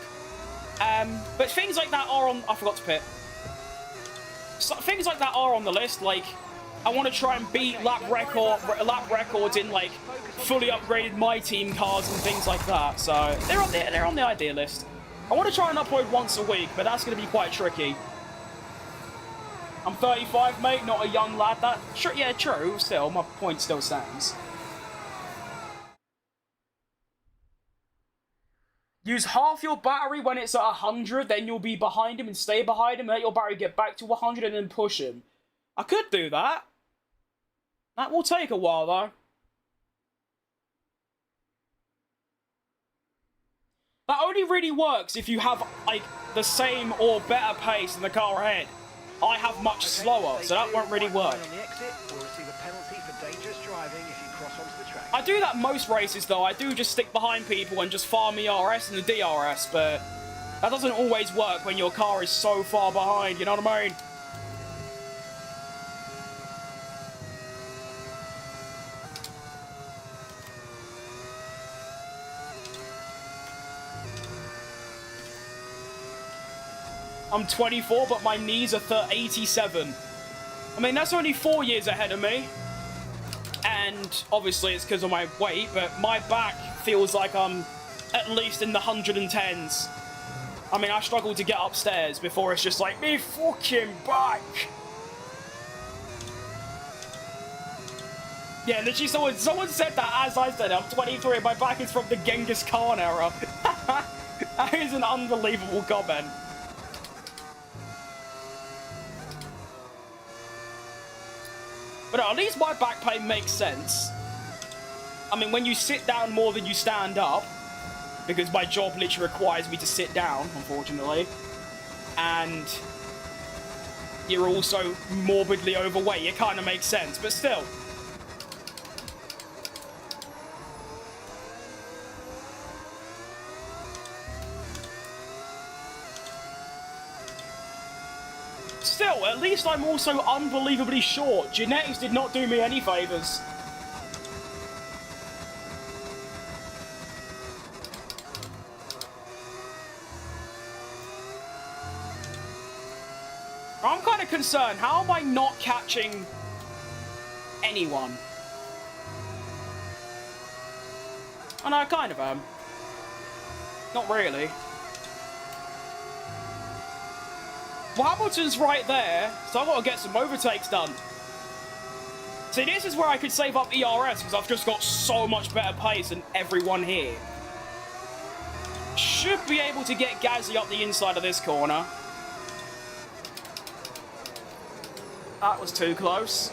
But things like that are on... I forgot to pit. So, things like that are on the list. Like, I want to try and beat lap records in, like, fully upgraded My Team cars and things like that. So, they're on the idea list. I want to try and upload once a week, but that's going to be quite tricky. I'm 35, mate, not a young lad. Yeah, true. Still, my point still stands. Use half your battery when it's at 100, then you'll be behind him and stay behind him, let your battery get back to 100 and then push him. I could do that. That will take a while, though. That only really works if you have, like, the same or better pace than the car ahead. I have much slower, so that won't really work. I do that most races, though. I do just stick behind people and just farm the RS and the DRS, but that doesn't always work when your car is so far behind, you know what I mean? I'm 24, but my knees are 87. I mean, that's only 4 years ahead of me. And obviously it's because of my weight, but my back feels like I'm at least in the 110s. I mean, I struggle to get upstairs before it's just like, me fucking back. Yeah, literally someone said that as I said it. I'm 23 and my back is from the Genghis Khan era. That is an unbelievable comment. But no, at least my back pain makes sense. I mean, when you sit down more than you stand up, because my job literally requires me to sit down, unfortunately, and you're also morbidly overweight, it kind of makes sense, but still. Still, at least I'm also unbelievably short. Genetics did not do me any favours. I'm kind of concerned. How am I not catching anyone? Oh, no, I kind of am. Not really. Well, Hamilton's right there, so I've got to get some overtakes done. See, this is where I could save up ERS, because I've just got so much better pace than everyone here. Should be able to get Gazzy up the inside of this corner. That was too close.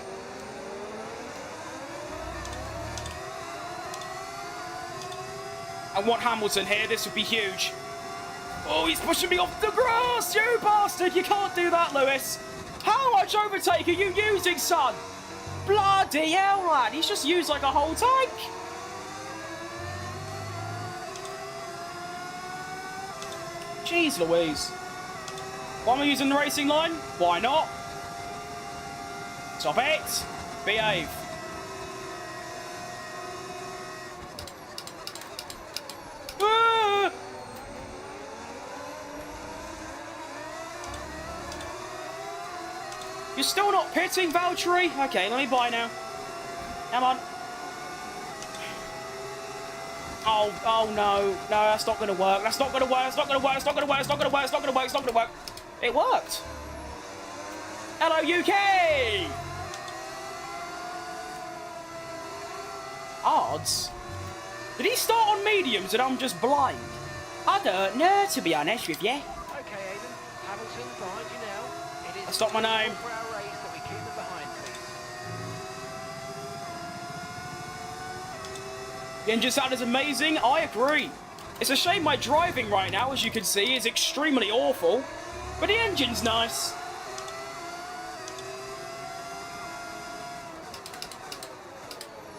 I want Hamilton here, this would be huge. Oh, he's pushing me off the grass, you bastard! You can't do that, Lewis! How much overtake are you using, son? Bloody hell, lad! He's just used like a whole tank! Jeez Louise. Why am I using the racing line? Why not? Stop it! Behave. You're still not pitting, Valtteri? Okay, let me buy now. Come on. Oh no. No, that's not going to work. That's not going to work. That's not going to work. It's not going to work. It's not going to work. It's not going to work. It's not going to work. It worked. Hello, UK! Odds? Did he start on mediums and I'm just blind? I don't know, to be honest with you. Okay, Aidan. Hamilton behind you now. It is That's not my name. for our race that we keep them behind, please. The engine sound is amazing. I agree. It's a shame my driving right now, as you can see, is extremely awful. But the engine's nice.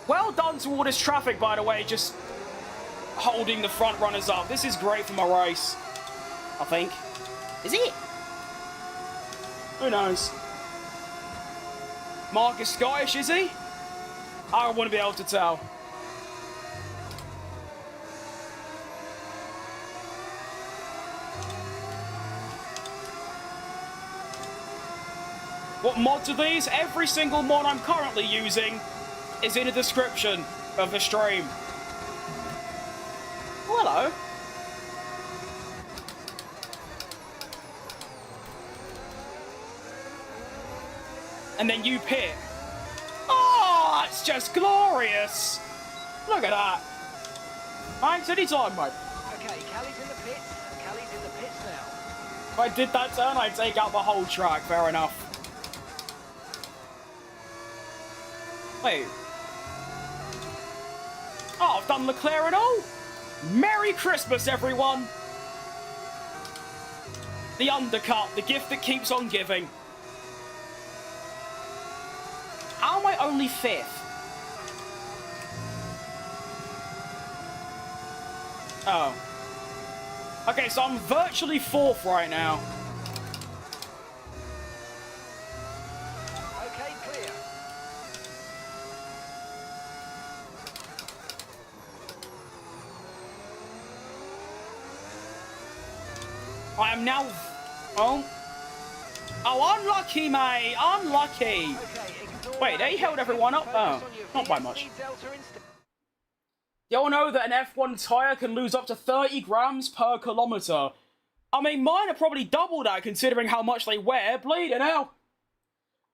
Well done to all this traffic, by the way, just holding the front runners up. This is great for my race, I think. Is it? Who knows? Mark is Scottish, is he? I want to be able to tell. What mods are these? Every single mod I'm currently using is in the description of the stream. Oh, hello. And then you pit. Oh, it's just glorious. Look at that. Thanks anytime, mate. Okay, Callie's in the pits. Callie's in the pits now. If I did that turn, I'd take out the whole track. Fair enough. Wait. Oh, I've done Leclerc and all. Merry Christmas, everyone. The undercut, the gift that keeps on giving. How am I only 5th? Oh. Okay, so I'm virtually 4th right now. Okay, clear. I am now... Oh. Oh, unlucky, mate. Unlucky. Okay, Wait, they held everyone up? Oh, not by much. You all know that an F1 tyre can lose up to 30 grams per kilometre. I mean, mine are probably double that considering how much they wear. Bleeding out.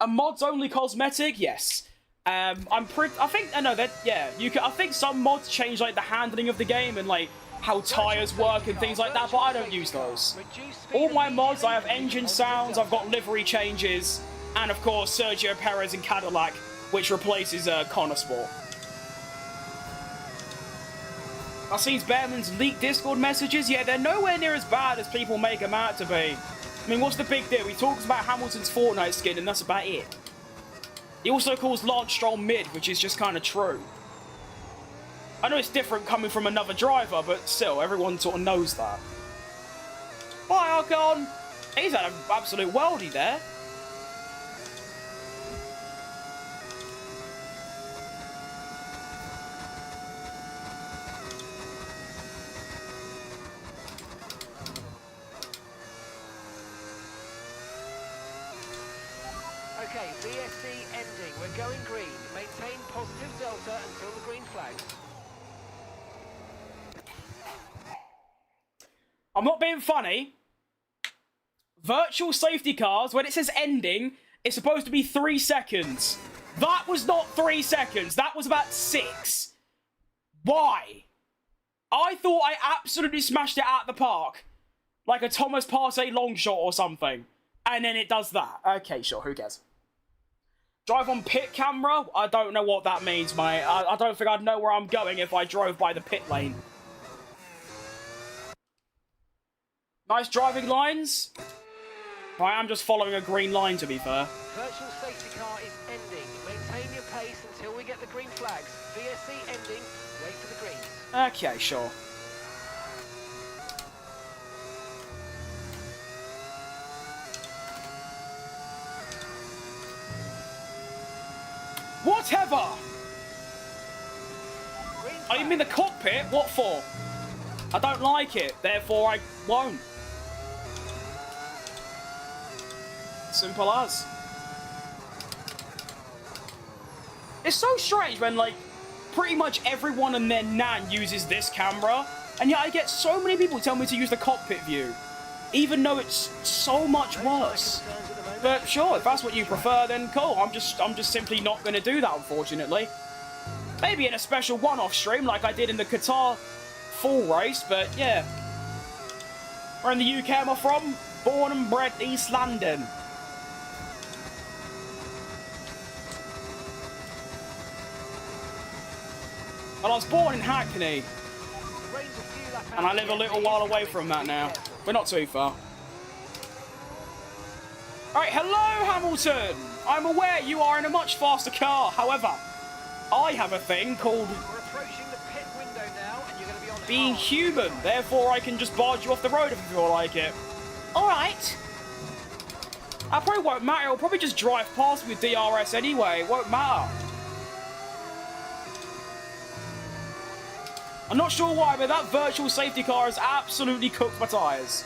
A mod's only cosmetic? Yes. I think, no, that, yeah, I think some mods change, like, the handling of the game and, like, how tires work and things like that, but I don't use those. All my mods, I have engine sounds, I've got livery changes, and, of course, Sergio Perez and Cadillac, which replaces Connor Sport. I've seen Bearman's leaked Discord messages. Yeah, they're nowhere near as bad as people make them out to be. I mean, what's the big deal? He talks about Hamilton's Fortnite skin, and that's about it. He also calls Lance Stroll mid, which is just kind of true. I know it's different coming from another driver, but still, everyone sort of knows that. Bye, Archon! He's had an absolute worldie there. Okay, VSC ending. We're going green. Maintain positive delta until the green flags. I'm not being funny. Virtual safety cars, when it says ending, it's supposed to be 3 seconds. That was not 3 seconds. That was about 6. Why? I thought I absolutely smashed it out of the park. Like a Thomas Partey long shot or something. And then it does that. Okay, sure, who cares? Drive on pit camera? I don't know what that means, mate. I don't think I'd know where I'm going if I drove by the pit lane. Nice driving lines. I am just following a green line, to be fair. Virtual safety car is ending. Maintain your pace until we get the green flags. VSC ending. Wait for the greens. Okay, sure. Whatever! Oh, you mean the cockpit? What for? I don't like it, therefore I won't. Simple as. It's so strange when, like, pretty much everyone and their nan uses this camera, and yet I get so many people tell me to use the cockpit view, even though it's so much worse. But sure, if that's what you prefer, then cool. I'm just simply not going to do that, unfortunately. Maybe in a special one-off stream like I did in the Qatar full race, but yeah. Where in the UK am I from? Born and bred East London. Well, I was born in Hackney. And I live a little while away from that now. We're not too far. Alright, hello Hamilton! I'm aware you are in a much faster car, however, I have a thing called We're approaching the pit window now, and you're going to be on being human, therefore I can just barge you off the road if you feel like it. Alright. I probably won't matter, it'll probably just drive past me with DRS anyway, it won't matter. I'm not sure why, but that virtual safety car has absolutely cooked my tyres.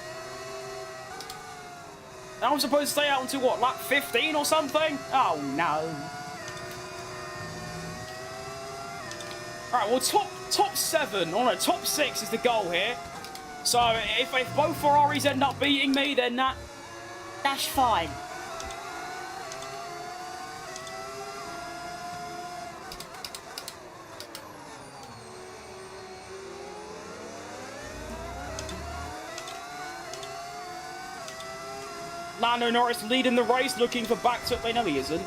Now I'm supposed to stay out until, what, lap 15 or something? Oh, no. Alright, well, top 7, or no, top 6 is the goal here. So, if both Ferraris end up beating me, then that's fine. Lando Norris leading the race, looking for back to... Wait, no, he isn't.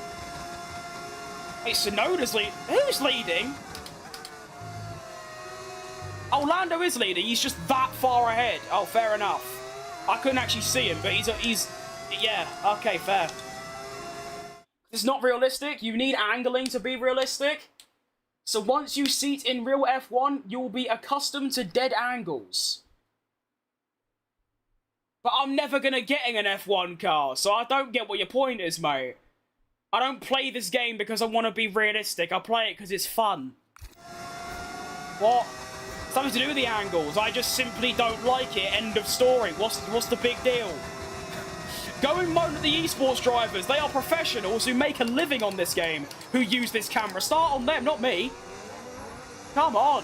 Wait, Tsunoda's leading. Who's leading? Oh, Lando is leading. He's just that far ahead. Oh, fair enough. I couldn't actually see him, but he's... Yeah, okay, fair. It's not realistic. You need angling to be realistic. So once you seat in real F1, you will be accustomed to dead angles. But I'm never going to get in an F1 car, so I don't get what your point is, mate. I don't play this game because I want to be realistic. I play it because it's fun. What? Something to do with the angles. I just simply don't like it. End of story. What's the big deal? Go and moan at the esports drivers. They are professionals who make a living on this game, who use this camera. Start on them, not me. Come on.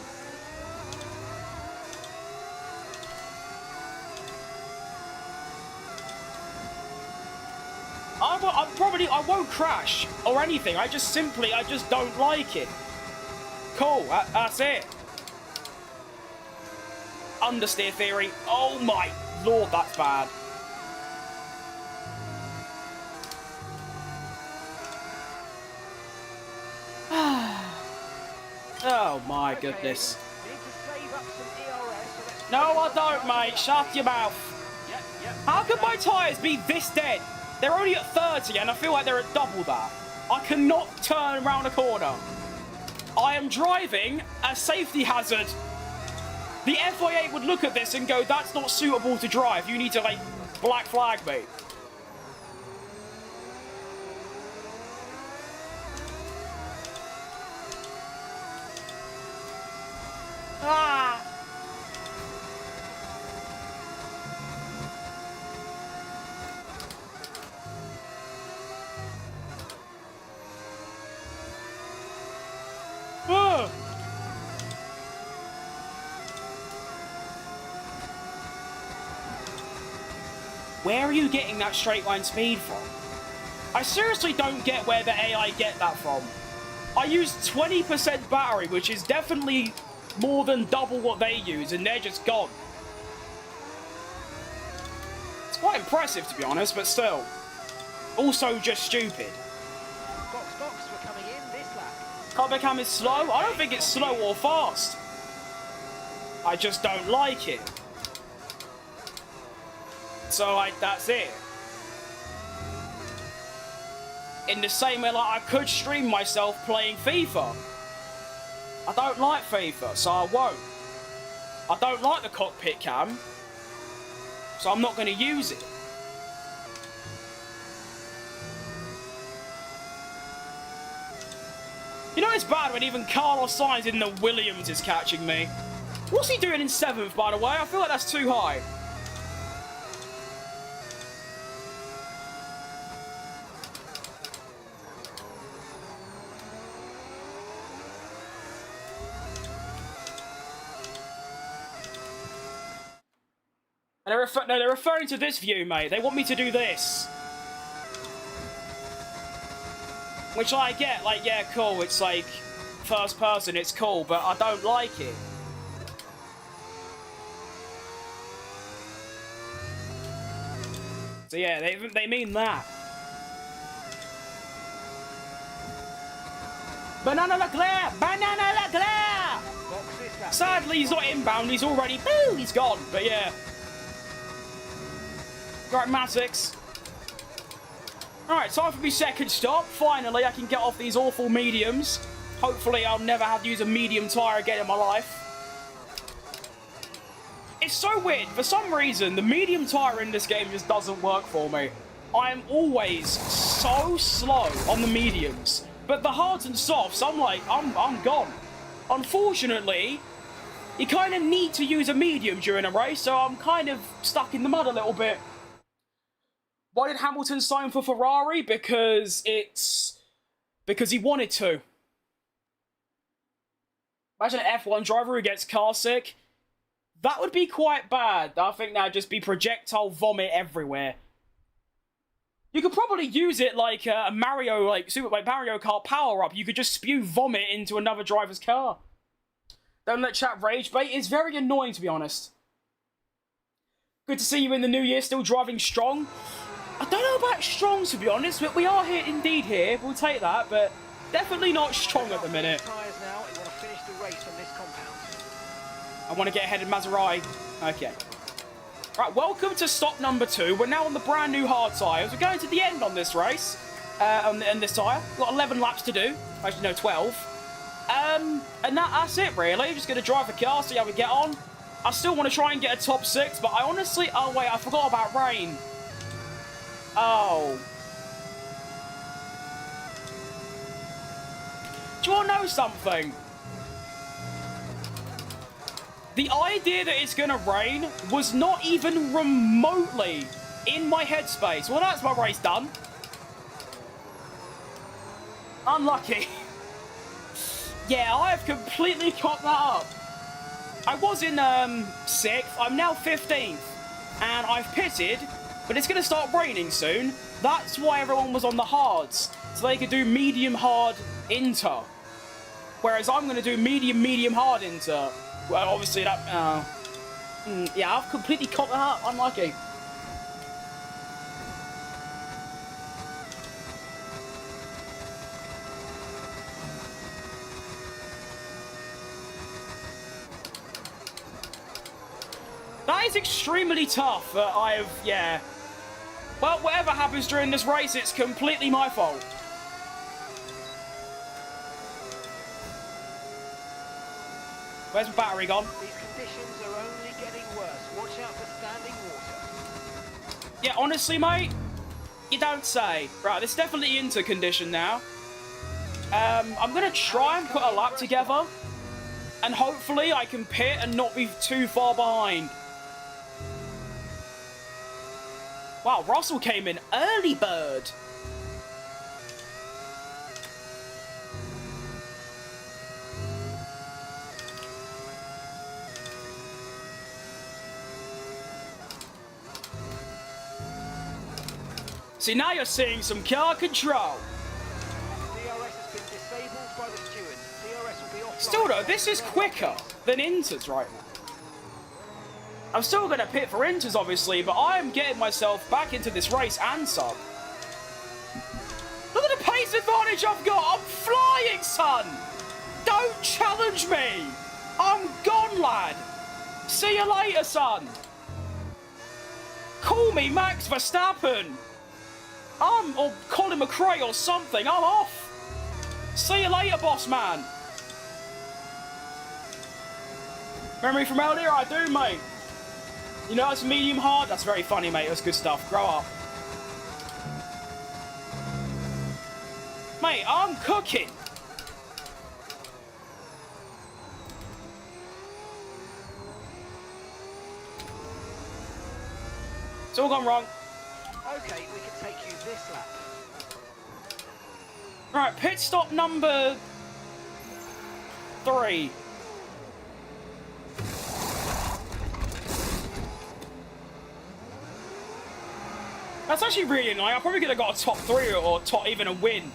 I'm probably I won't crash or anything. I just don't like it. Cool, that's it. Understeer theory. Oh my lord, that's bad. Oh my goodness. We need to save up some ERS, so let's No, I focus on don't, mate. Shut your mouth. Yep. How could my tyres be this dead? They're only at 30 and I feel like they're at double that. I cannot turn around a corner. I am driving a safety hazard. The FIA would look at this and go, that's not suitable to drive. You need to, like, black flag me. Ah! Ah! Where are you getting that straight line speed from? I seriously don't get where the AI get that from. I use 20% battery, which is definitely more than double what they use, and they're just gone. It's quite impressive, to be honest, but still. Also just stupid. Box, we're coming in this lap. Facecam is slow? I don't think it's slow or fast. I just don't like it. So, like, that's it. In the same way, like, I could stream myself playing FIFA. I don't like FIFA, so I won't. I don't like the cockpit cam, so I'm not going to use it. You know it's bad when even Carlos Sainz in the Williams is catching me. What's he doing in 7th, by the way? I feel like that's too high. And they're referring to this view, mate. They want me to do this. Which I get, like, yeah, cool. It's like first person, it's cool, but I don't like it. So yeah, they mean that. Banana Leclerc! Banana Leclerc! Sadly, he's not inbound. He's already... Boo! He's gone. But yeah. Right, Mazix. Alright, time for me second stop. Finally, I can get off these awful mediums. Hopefully, I'll never have to use a medium tyre again in my life. It's so weird. For some reason, the medium tyre in this game just doesn't work for me. I am always so slow on the mediums. But the hards and softs, I'm like, I'm gone. Unfortunately, you kind of need to use a medium during a race, so I'm kind of stuck in the mud a little bit. Why did Hamilton sign for Ferrari? Because he wanted to. Imagine an F1 driver who gets car sick. That would be quite bad. I think that'd just be projectile vomit everywhere. You could probably use it like a Mario, like Mario Kart power-up. You could just spew vomit into another driver's car. Don't let chat rage bait. It's very annoying, to be honest. Good to see you in the new year, still driving strong. I don't know about strong, to be honest, but we are here, indeed here. We'll take that, but definitely not strong at the minute. I want to get ahead of Maserati. Okay. Right, welcome to stop number 2. We're now on the brand new hard tyres. We're going to the end on this race, on this tyre. We've got 11 laps to do. Actually, no, 12. And that's it, really. Just going to drive the car, see how we get on. I still want to try and get a top 6, but I honestly... Oh, wait, I forgot about rain. Oh. Do you want to know something? The idea that it's going to rain was not even remotely in my headspace. Well, that's my race done. Unlucky. Yeah, I have completely cocked that up. I was in 6th. I'm now 15th. And I've pitted, but it's going to start raining soon. That's why everyone was on the hards, so they could do medium hard inter. Whereas I'm going to do medium, medium hard inter. Well, obviously that... yeah, I've completely caught that up. Unlucky. That is extremely tough. Yeah. Well, whatever happens during this race, it's completely my fault. Where's my battery gone? These conditions are only getting worse. Watch out for standing water. Yeah, honestly, mate, you don't say. Right, it's definitely into condition now. I'm going to try and put a lap together. And hopefully I can pit and not be too far behind. Wow, Russell came in early bird. See, now you're seeing some car control. DRS has been disabled by the stewards. DRS will be offline. Still though, this is quicker than Inters right now. I'm still going to pit for Inters, obviously, but I am getting myself back into this race and some. Look at the pace advantage I've got. I'm flying, son. Don't challenge me. I'm gone, lad. See you later, son. Call me Max Verstappen. Or Colin McRae or something. I'm off. See you later, boss man. Remember me from earlier? I do, mate. You know, it's medium hard. That's very funny, mate. That's good stuff. Grow up. Mate, I'm cooking. It's all gone wrong. Okay, we can take you this lap. Right, pit stop number 3. That's actually really annoying. I probably could have got a top 3 or top even a win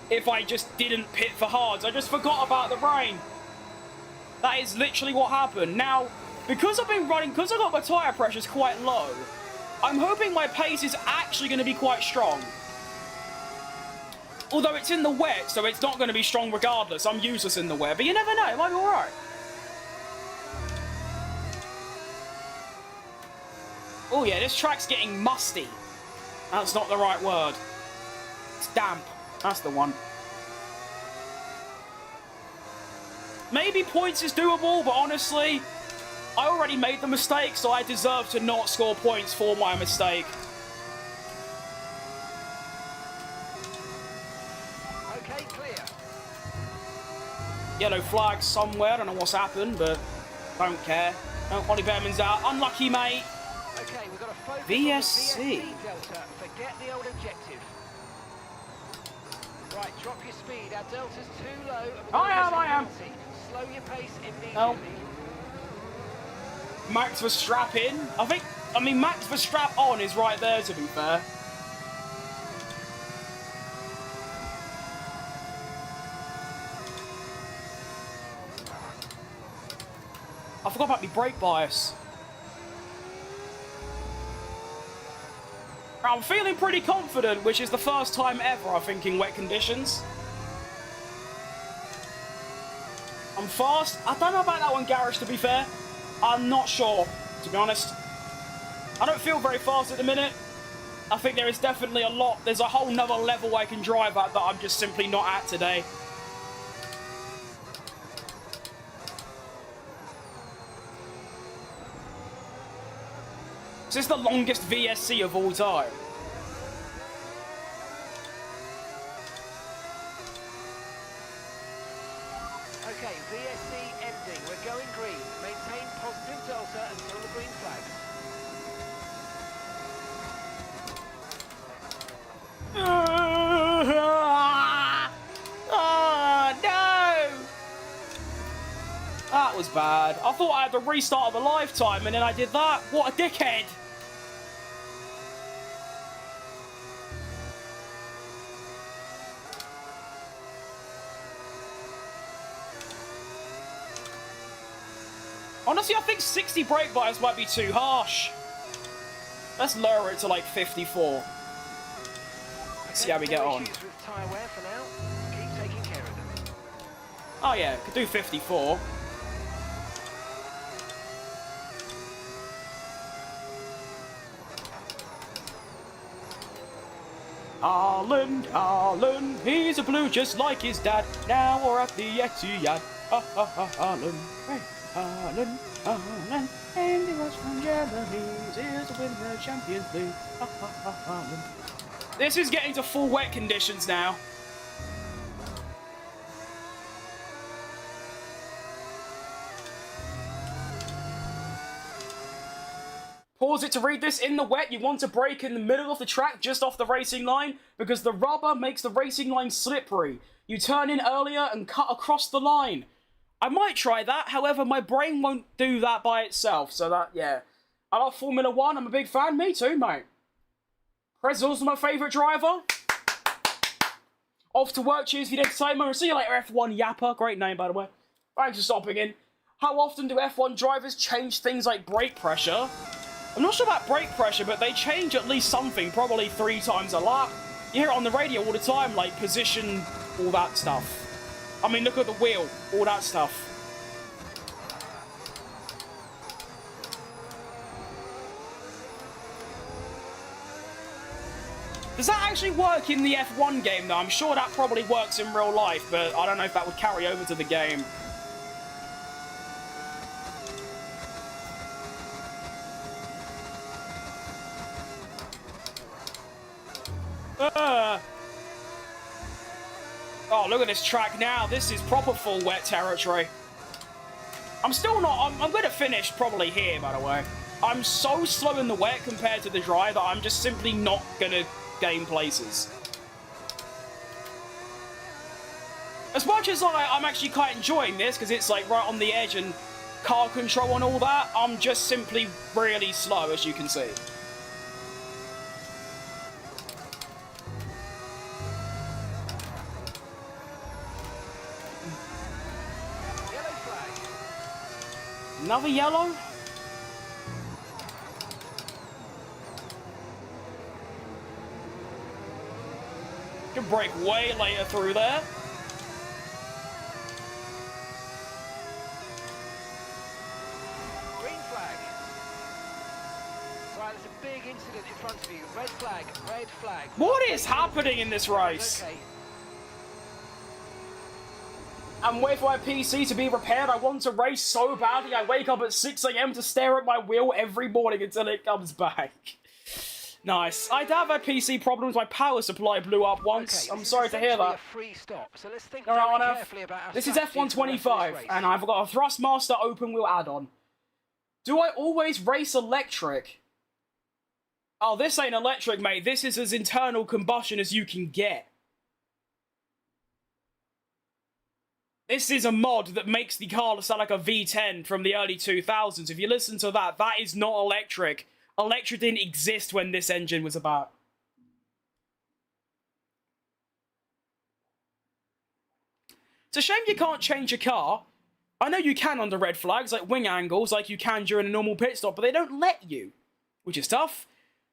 if I just didn't pit for hards. I just forgot about the rain. That is literally what happened. Now, because I've been running, because I got my tyre pressures quite low, I'm hoping my pace is actually going to be quite strong. Although it's in the wet, so it's not going to be strong regardless. I'm useless in the wet, but you never know. It might be alright. Oh yeah, this track's getting musty. That's not the right word. It's damp. That's the one. Maybe points is doable, but honestly, I already made the mistake, so I deserve to not score points for my mistake. Okay, clear. Yellow flag somewhere. I don't know what's happened, but don't care. Oh, Ollie Behrman's out. Unlucky, mate. Okay, we've got to focus VSC. on the VSC delta. Forget the old objective. Right, drop your speed. Our delta's too low. And I am. Slow your pace immediately. Oh. Max Verstappen. I mean, Max Verstappen is right there, to be fair. I forgot about my brake bias. I'm feeling pretty confident, which is the first time ever, I think, in wet conditions. I'm fast. I don't know about that one, Garage, to be fair. I'm not sure, to be honest. I don't feel very fast at the minute. I think there is definitely there's a whole nother level I can drive at that I'm just simply not at today. This is the longest VSC of all time. Okay, VSC ending. We're going green. Maintain positive delta until the green flag. Oh, no! That was bad. I thought I had the restart of a lifetime, and then I did that. What a dickhead! Honestly, I think 60 brake bias might be too harsh. Let's lower it to like 54. Let's see how we get on. Oh yeah, could do 54. Harlan, he's a blue just like his dad. Now we're at the Etihad. Harlan, and he was from Germany. Here's to win the Champions League. Harlan. This is getting to full wet conditions now. Pause it to read this. In the wet, you want to brake in the middle of the track, just off the racing line, because the rubber makes the racing line slippery. You turn in earlier and cut across the line. I might try that, however, my brain won't do that by itself, so that, yeah. I love Formula 1, I'm a big fan. Me too, mate. Prez is also my favourite driver. Off to work, cheers for the entertainment. See you later, F1 Yapper. Great name, by the way. Thanks for stopping in. How often do F1 drivers change things like brake pressure? I'm not sure about brake pressure, but they change at least something, probably 3 times a lap. You hear it on the radio all the time, like position, all that stuff. I mean, look at the wheel, all that stuff. Does that actually work in the F1 game, though? I'm sure that probably works in real life, but I don't know if that would carry over to the game. Oh, look at this track now. This is proper full wet territory. I'm still not... I'm going to finish probably here, by the way. I'm so slow in the wet compared to the dry that I'm just simply not going to gain places. As much as I'm actually quite enjoying this, because it's like right on the edge and car control and all that, I'm just simply really slow, as you can see. Another yellow? Can brake way later through there. Green flag. Right, there's a big incident in front of you. Red flag, red flag. What is happening in this race? Okay. I'm waiting for my PC to be repaired. I want to race so badly. I wake up at 6 AM to stare at my wheel every morning until it comes back. Nice. I have had PC problems. My power supply blew up once. Okay, I'm sorry to hear that. A free stop, so let's think All right, very carefully about our this is strategy for the rest of F125, this race. and I've got a Thrustmaster open wheel add-on. Do I always race electric? Oh, this ain't electric, mate. This is as internal combustion as you can get. This is a mod that makes the car sound like a V10 from the early 2000s. If you listen to that, that is not electric. Electric didn't exist when this engine was about. It's a shame you can't change your car. I know you can under red flags, like wing angles, like you can during a normal pit stop, but they don't let you, which is tough.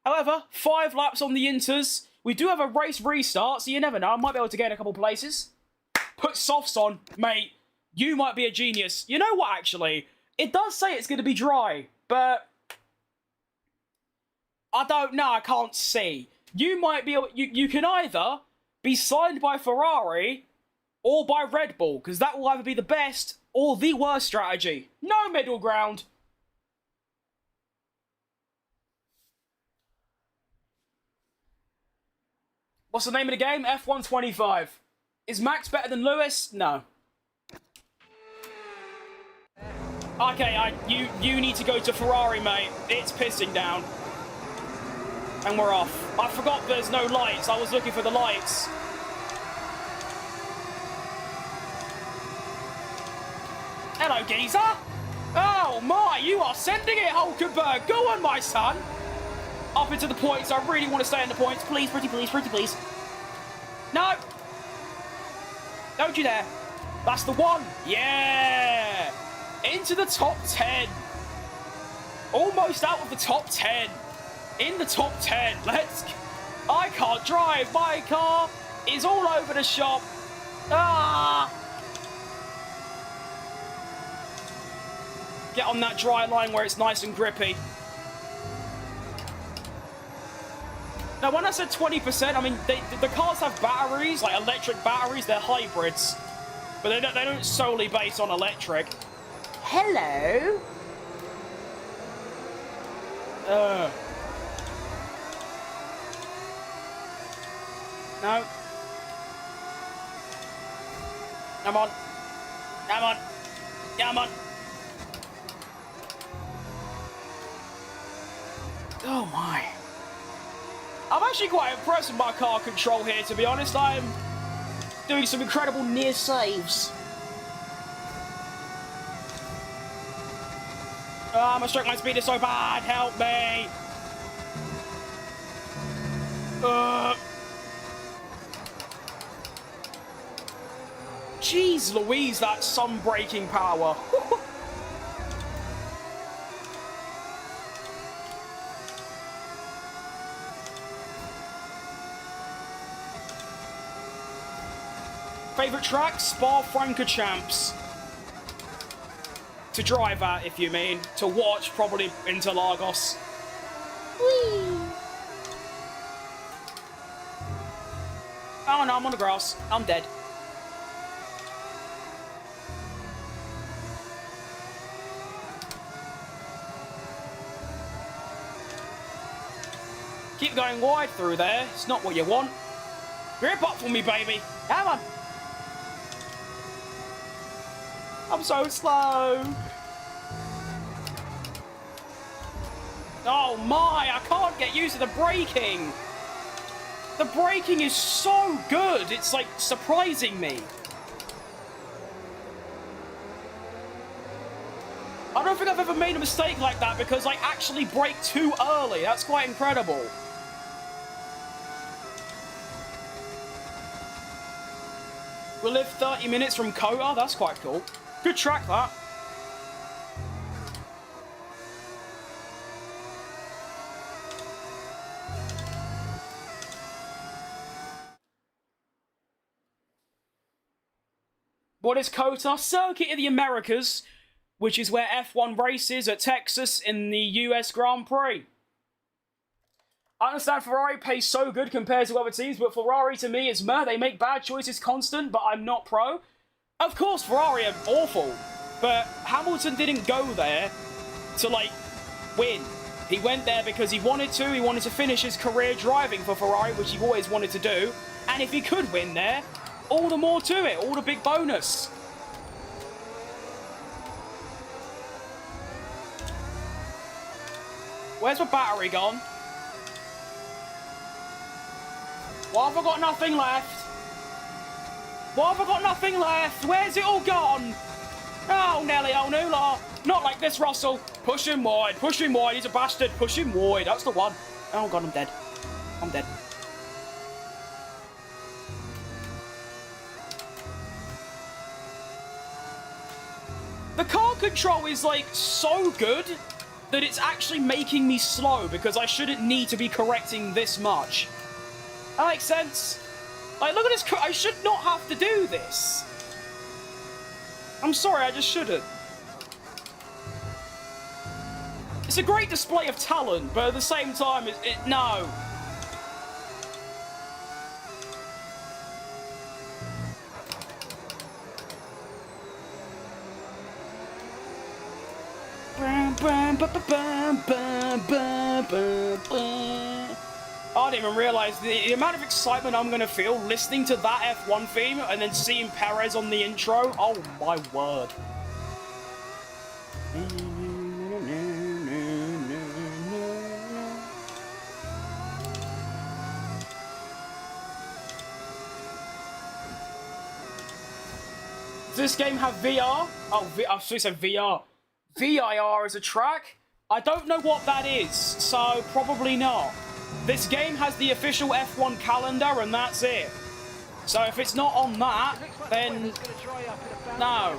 However, 5 laps on the inters. We do have a race restart, so you never know. I might be able to gain a couple places. Put softs on, mate. You might be a genius. You know what, actually? It does say it's going to be dry, but I don't know. I can't see. You might be... You can either be signed by Ferrari or by Red Bull, because that will either be the best or the worst strategy. No middle ground. What's the name of the game? F125. Is Max better than Lewis? No. Okay, you need to go to Ferrari, mate. It's pissing down. And we're off. I forgot there's no lights. I was looking for the lights. Hello, geezer. Oh, my, you are sending it, Hulkenberg. Go on, my son. Up into the points. I really want to stay in the points. Please, pretty please, pretty please. No. Don't you dare. That's the one. Yeah. Into the top 10. Almost out of the top 10. In the top 10. Let's... I can't drive. My car is all over the shop. Ah! Get on that dry line where it's nice and grippy. Now, when I said 20%, I mean, the cars have batteries, like electric batteries. They're hybrids. But they don't solely base on electric. Hello? No. Come on. Come on. Come on. Oh my. I'm actually quite impressed with my car control here, to be honest. I'm doing some incredible near saves. My straight line speed is so bad. Help me. Jeez Louise, that's some braking power. Favorite track? Spa-Francorchamps. To drive at, if you mean. To watch, probably Interlagos. Whee! Oh no, I'm on the grass. I'm dead. Keep going wide through there. It's not what you want. Grip up for me, baby. Come on. I'm so slow. Oh my, I can't get used to the braking. The braking is so good. It's like surprising me. I don't think I've ever made a mistake like that because I actually brake too early. That's quite incredible. We live 30 minutes from Kota. That's quite cool. Good track, that. What is Kota? Circuit of the Americas, which is where F1 races at Texas in the US Grand Prix. I understand Ferrari plays so good compared to other teams, but Ferrari to me is meh. They make bad choices constant, but I'm not pro. Of course, Ferrari are awful, but Hamilton didn't go there to, like, win. He went there because he wanted to. He wanted to finish his career driving for Ferrari, which he always wanted to do. And if he could win there, all the more to it, all the big bonus. Where's my battery gone? Why have I got nothing left? Why have I got nothing left? Where's it all gone? Oh, Nelly O'Nula. Not like this, Russell. Push him wide. Push him wide. He's a bastard. Push him wide. That's the one. Oh, God, I'm dead. I'm dead. The car control is, like, so good that it's actually making me slow because I shouldn't need to be correcting this much. That makes sense. Like, look at this. I should not have to do this. I'm sorry, I just shouldn't. It's a great display of talent, but at the same time, no. I didn't even realise the amount of excitement I'm going to feel listening to that F1 theme and then seeing Perez on the intro. Oh my word. Does this game have VR? Oh, I should say VR. VIR as a track? I don't know what that is, so probably not. This game has the official F1 calendar and that's it. So if it's not on that, then no.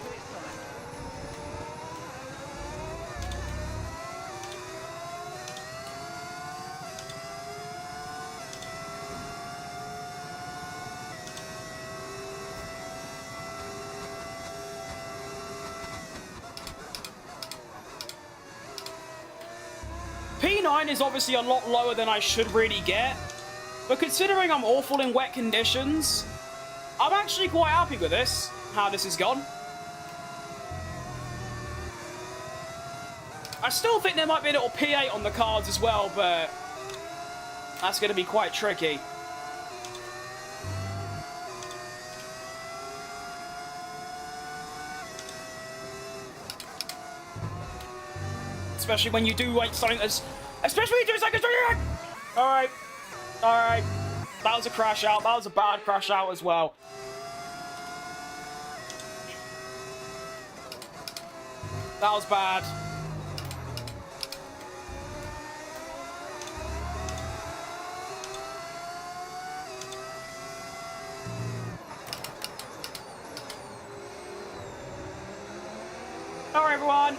209 is obviously a lot lower than I should really get, but considering I'm awful in wet conditions, I'm actually quite happy with this, how this has gone. I still think there might be a little P8 on the cards as well, but that's going to be quite tricky. Especially when you do like something as... Especially when you do something as... Alright. Alright. That was a crash out. That was a bad crash out as well. That was bad. Alright, everyone.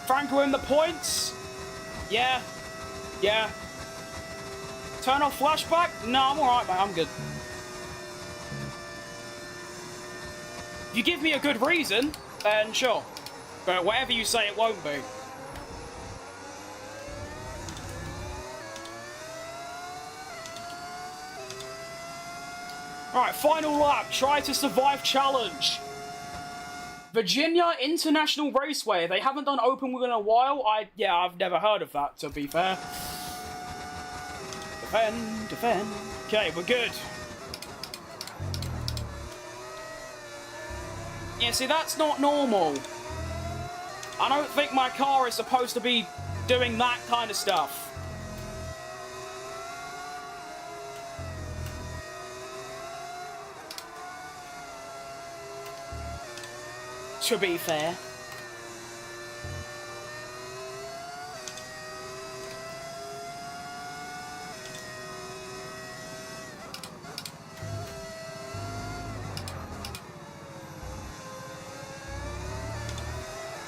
Franco in the points? Yeah. Yeah. Turn off flashback? No, I'm alright, man. I'm good. If you give me a good reason, then sure. But whatever you say, it won't be. Alright, final lap. Try to survive challenge. Virginia International Raceway. They haven't done open wheel in a while. I've never heard of that, to be fair. Defend, defend. Okay, we're good. Yeah, see, that's not normal. I don't think my car is supposed to be doing that kind of stuff. To be fair.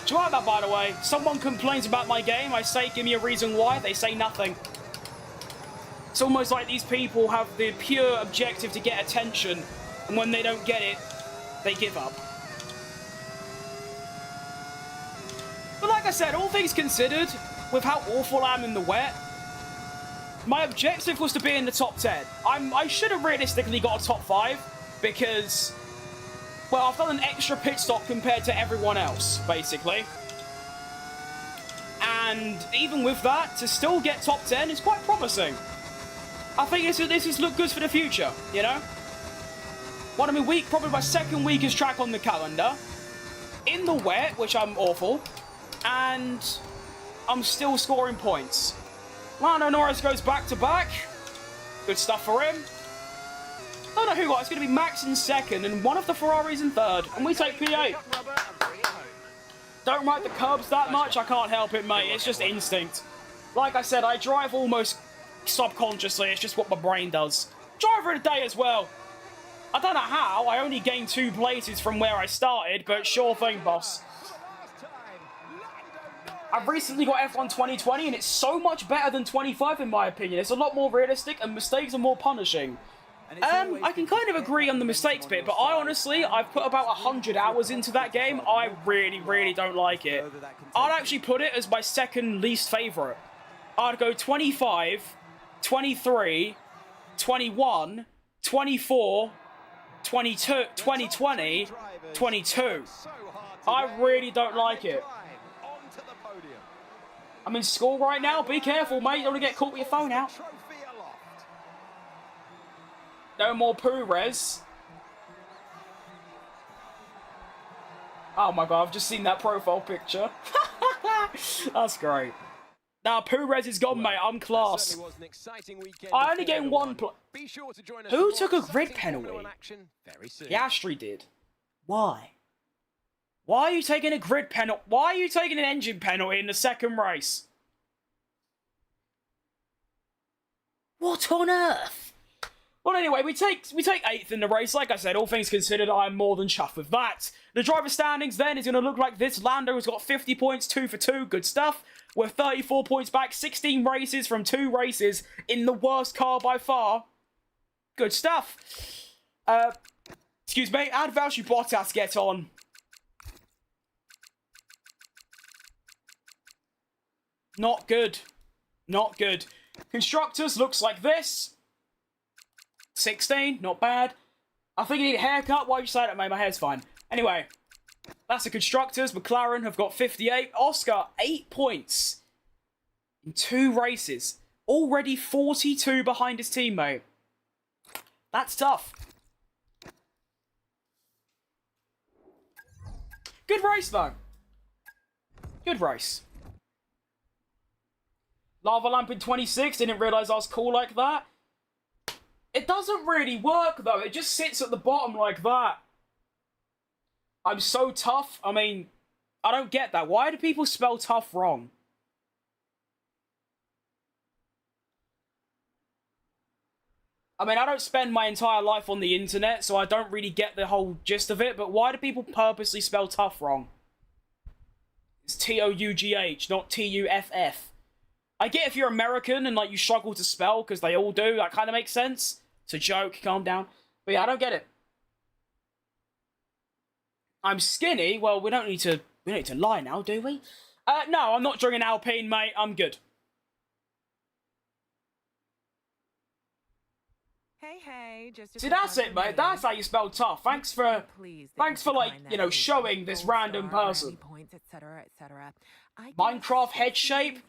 Do you like that, by the way? Someone complains about my game, I say, give me a reason why, they say nothing. It's almost like these people have the pure objective to get attention, and when they don't get it, they give up. But like I said, all things considered, with how awful I am in the wet, my objective was to be in the top 10. I should have realistically got a top 5, because, well, I've done an extra pit stop compared to everyone else, basically. And even with that, to still get top 10 is quite promising. I think this has looked good for the future, you know? One of my week, probably my second weakest track on the calendar. In the wet, which I'm awful. And I'm still scoring points. Lando Norris goes back-to-back. Good stuff for him. I don't know who got. It's going to be Max in second and one of the Ferraris in third. And we take P8. Don't like the curbs that much. I can't help it, mate. It's just instinct. Like I said, I drive almost subconsciously. It's just what my brain does. Driver of the day as well. I don't know how. I only gained 2 places from where I started, but sure thing, boss. I've recently got F1 2020, and it's so much better than 25 in my opinion. It's a lot more realistic, and mistakes are more punishing. I can kind of agree on the mistakes bit, but I've put about 100 hours into that game. I really, really don't like it. I'd actually put it as my second least favourite. I'd go 25, 23, 21, 24, 22, 2020, 22. I really don't like it. I'm in school right now. Be careful, mate. You don't want to get caught with your phone out. No more Perez. Oh my god, I've just seen that profile picture. That's great. Now, Perez is gone, mate. I'm class. I only gained 1 play. Who took a grid penalty? Piastri did. Why? Why are you taking a grid penalty? Why are you taking an engine penalty in the second race? What on earth? Well, anyway, we take 8th in the race. Like I said, all things considered, I'm more than chuffed with that. The driver standings then is going to look like this. Lando has got 50 points, 2 for 2. Good stuff. We're 34 points back, 16 races from 2 races in the worst car by far. Good stuff. Excuse me. How'd Valtteri Bottas get on? Not good. Not good. Constructors looks like this. 16, not bad. I think you need a haircut. Why you say that, mate? My hair's fine. Anyway, that's the Constructors. McLaren have got 58. Oscar, 8 points in 2 races. Already 42 behind his teammate. That's tough. Good race, though. Good race. Lava Lamp in 26. Didn't realise I was cool like that. It doesn't really work, though. It just sits at the bottom like that. I'm so tough. I mean, I don't get that. Why do people spell tough wrong? I mean, I don't spend my entire life on the internet, so I don't really get the whole gist of it, but why do people purposely spell tough wrong? It's T-O-U-G-H, not T-U-F-F. I get if you're American and, like, you struggle to spell, because they all do. That kind of makes sense. It's a joke. Calm down. But, yeah, I don't get it. I'm skinny. Well, we don't need to lie now, do we? No, I'm not drinking Alpine, mate. I'm good. Hey, just See, that's it, mate. That's how you spell tough. Thanks for like, you know, showing this random person. Points, etc. Minecraft head shape?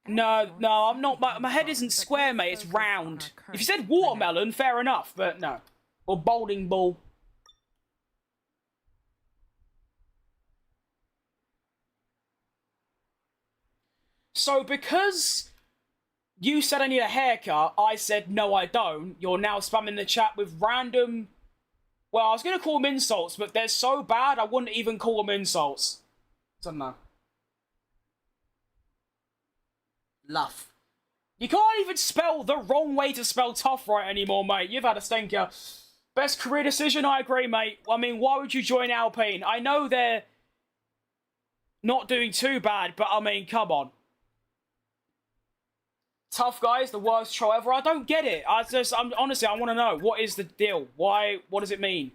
No, I'm not. My head isn't square, mate. It's round. If you said watermelon, fair enough, but no. Or bowling ball. So, because you said I need a haircut, I said no I don't, you're now spamming the chat with random... Well, I was going to call them insults, but they're so bad I wouldn't even call them insults. I don't know. Luff. You can't even spell the wrong way to spell tough right anymore, mate. You've had a stinker. Best career decision? I agree, mate. I mean, why would you join Alpine? I know they're not doing too bad, but I mean, come on. Tough guys, the worst show ever. I don't get it. Honestly, I want to know. What is the deal? Why? What does it mean?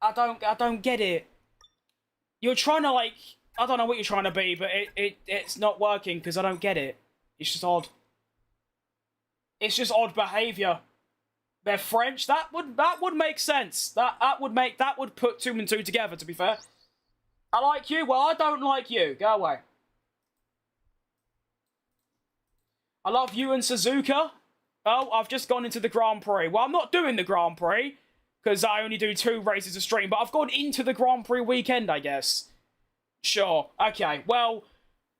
I don't get it. You're trying to, like... I don't know what you're trying to be, but it's not working because I don't get it. It's just odd. It's just odd behaviour. They're French. That would make sense. That would put 2 and 2 together, to be fair. I like you. Well, I don't like you. Go away. I love you and Suzuka. Oh, I've just gone into the Grand Prix. Well, I'm not doing the Grand Prix because I only do 2 races a stream, but I've gone into the Grand Prix weekend, I guess. Sure. Okay. Well,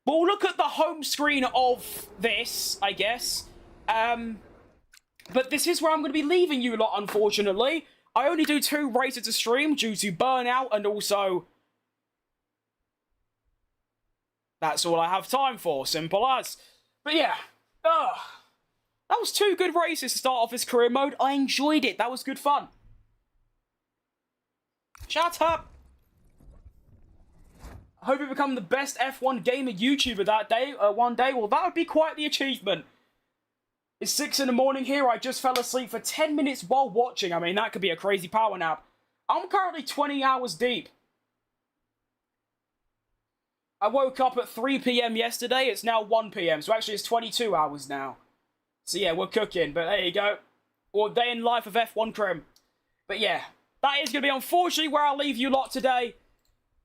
we'll look at the home screen of this, I guess. But this is where I'm going to be leaving you lot, unfortunately. I only do 2 races a stream due to burnout and also... That's all I have time for. Simple as. But yeah. That was 2 good races to start off this career mode. I enjoyed it. That was good fun. Shut up. I hope you become the best F1 gamer YouTuber that day, one day. Well, that would be quite the achievement. It's 6 in the morning here. I just fell asleep for 10 minutes while watching. I mean, that could be a crazy power nap. I'm currently 20 hours deep. I woke up at 3 PM yesterday. It's now 1 PM. So actually, it's 22 hours now. So yeah, we're cooking. But there you go. Well, day in life of F1 Crim. But yeah, that is going to be unfortunately where I'll leave you lot today.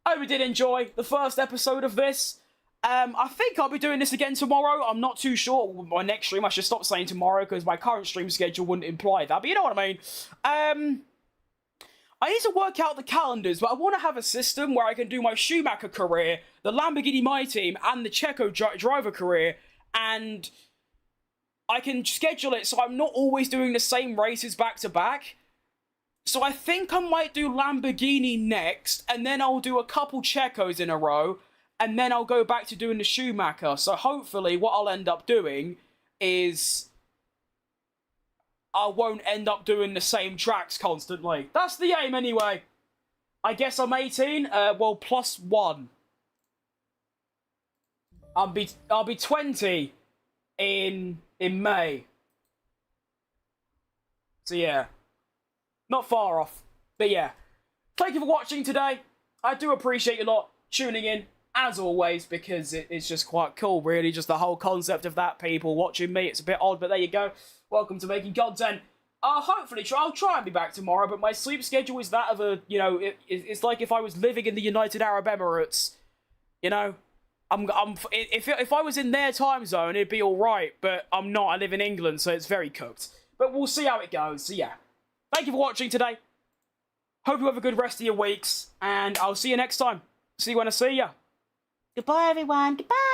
I hope you did enjoy the first episode of this. I think I'll be doing this again tomorrow. I'm not too sure. My next stream, I should stop saying tomorrow because my current stream schedule wouldn't imply that. But you know what I mean. I need to work out the calendars, but I want to have a system where I can do my Schumacher career, the Lamborghini My Team, and the CHECO driver career, and I can schedule it so I'm not always doing the same races back to back. So I think I might do Lamborghini next, and then I'll do a couple CHECOs in a row, and then I'll go back to doing the Schumacher. So hopefully what I'll end up doing is I won't end up doing the same tracks constantly. That's the aim anyway. I guess I'm 18. Well, +1. I'll be 20 in May. So yeah, not far off. But yeah, thank you for watching today. I do appreciate you lot tuning in, as always, because it's just quite cool, really. Just the whole concept of that, people watching me. It's a bit odd, but there you go. Welcome to making content. Hopefully, I'll try and be back tomorrow, but my sleep schedule is that of a, you know, it's like if I was living in the United Arab Emirates, you know? If I was in their time zone, it'd be alright, but I'm not. I live in England, so it's very cooked. But we'll see how it goes, so yeah. Thank you for watching today. Hope you have a good rest of your weeks, and I'll see you next time. See you when I see you. Goodbye, everyone. Goodbye.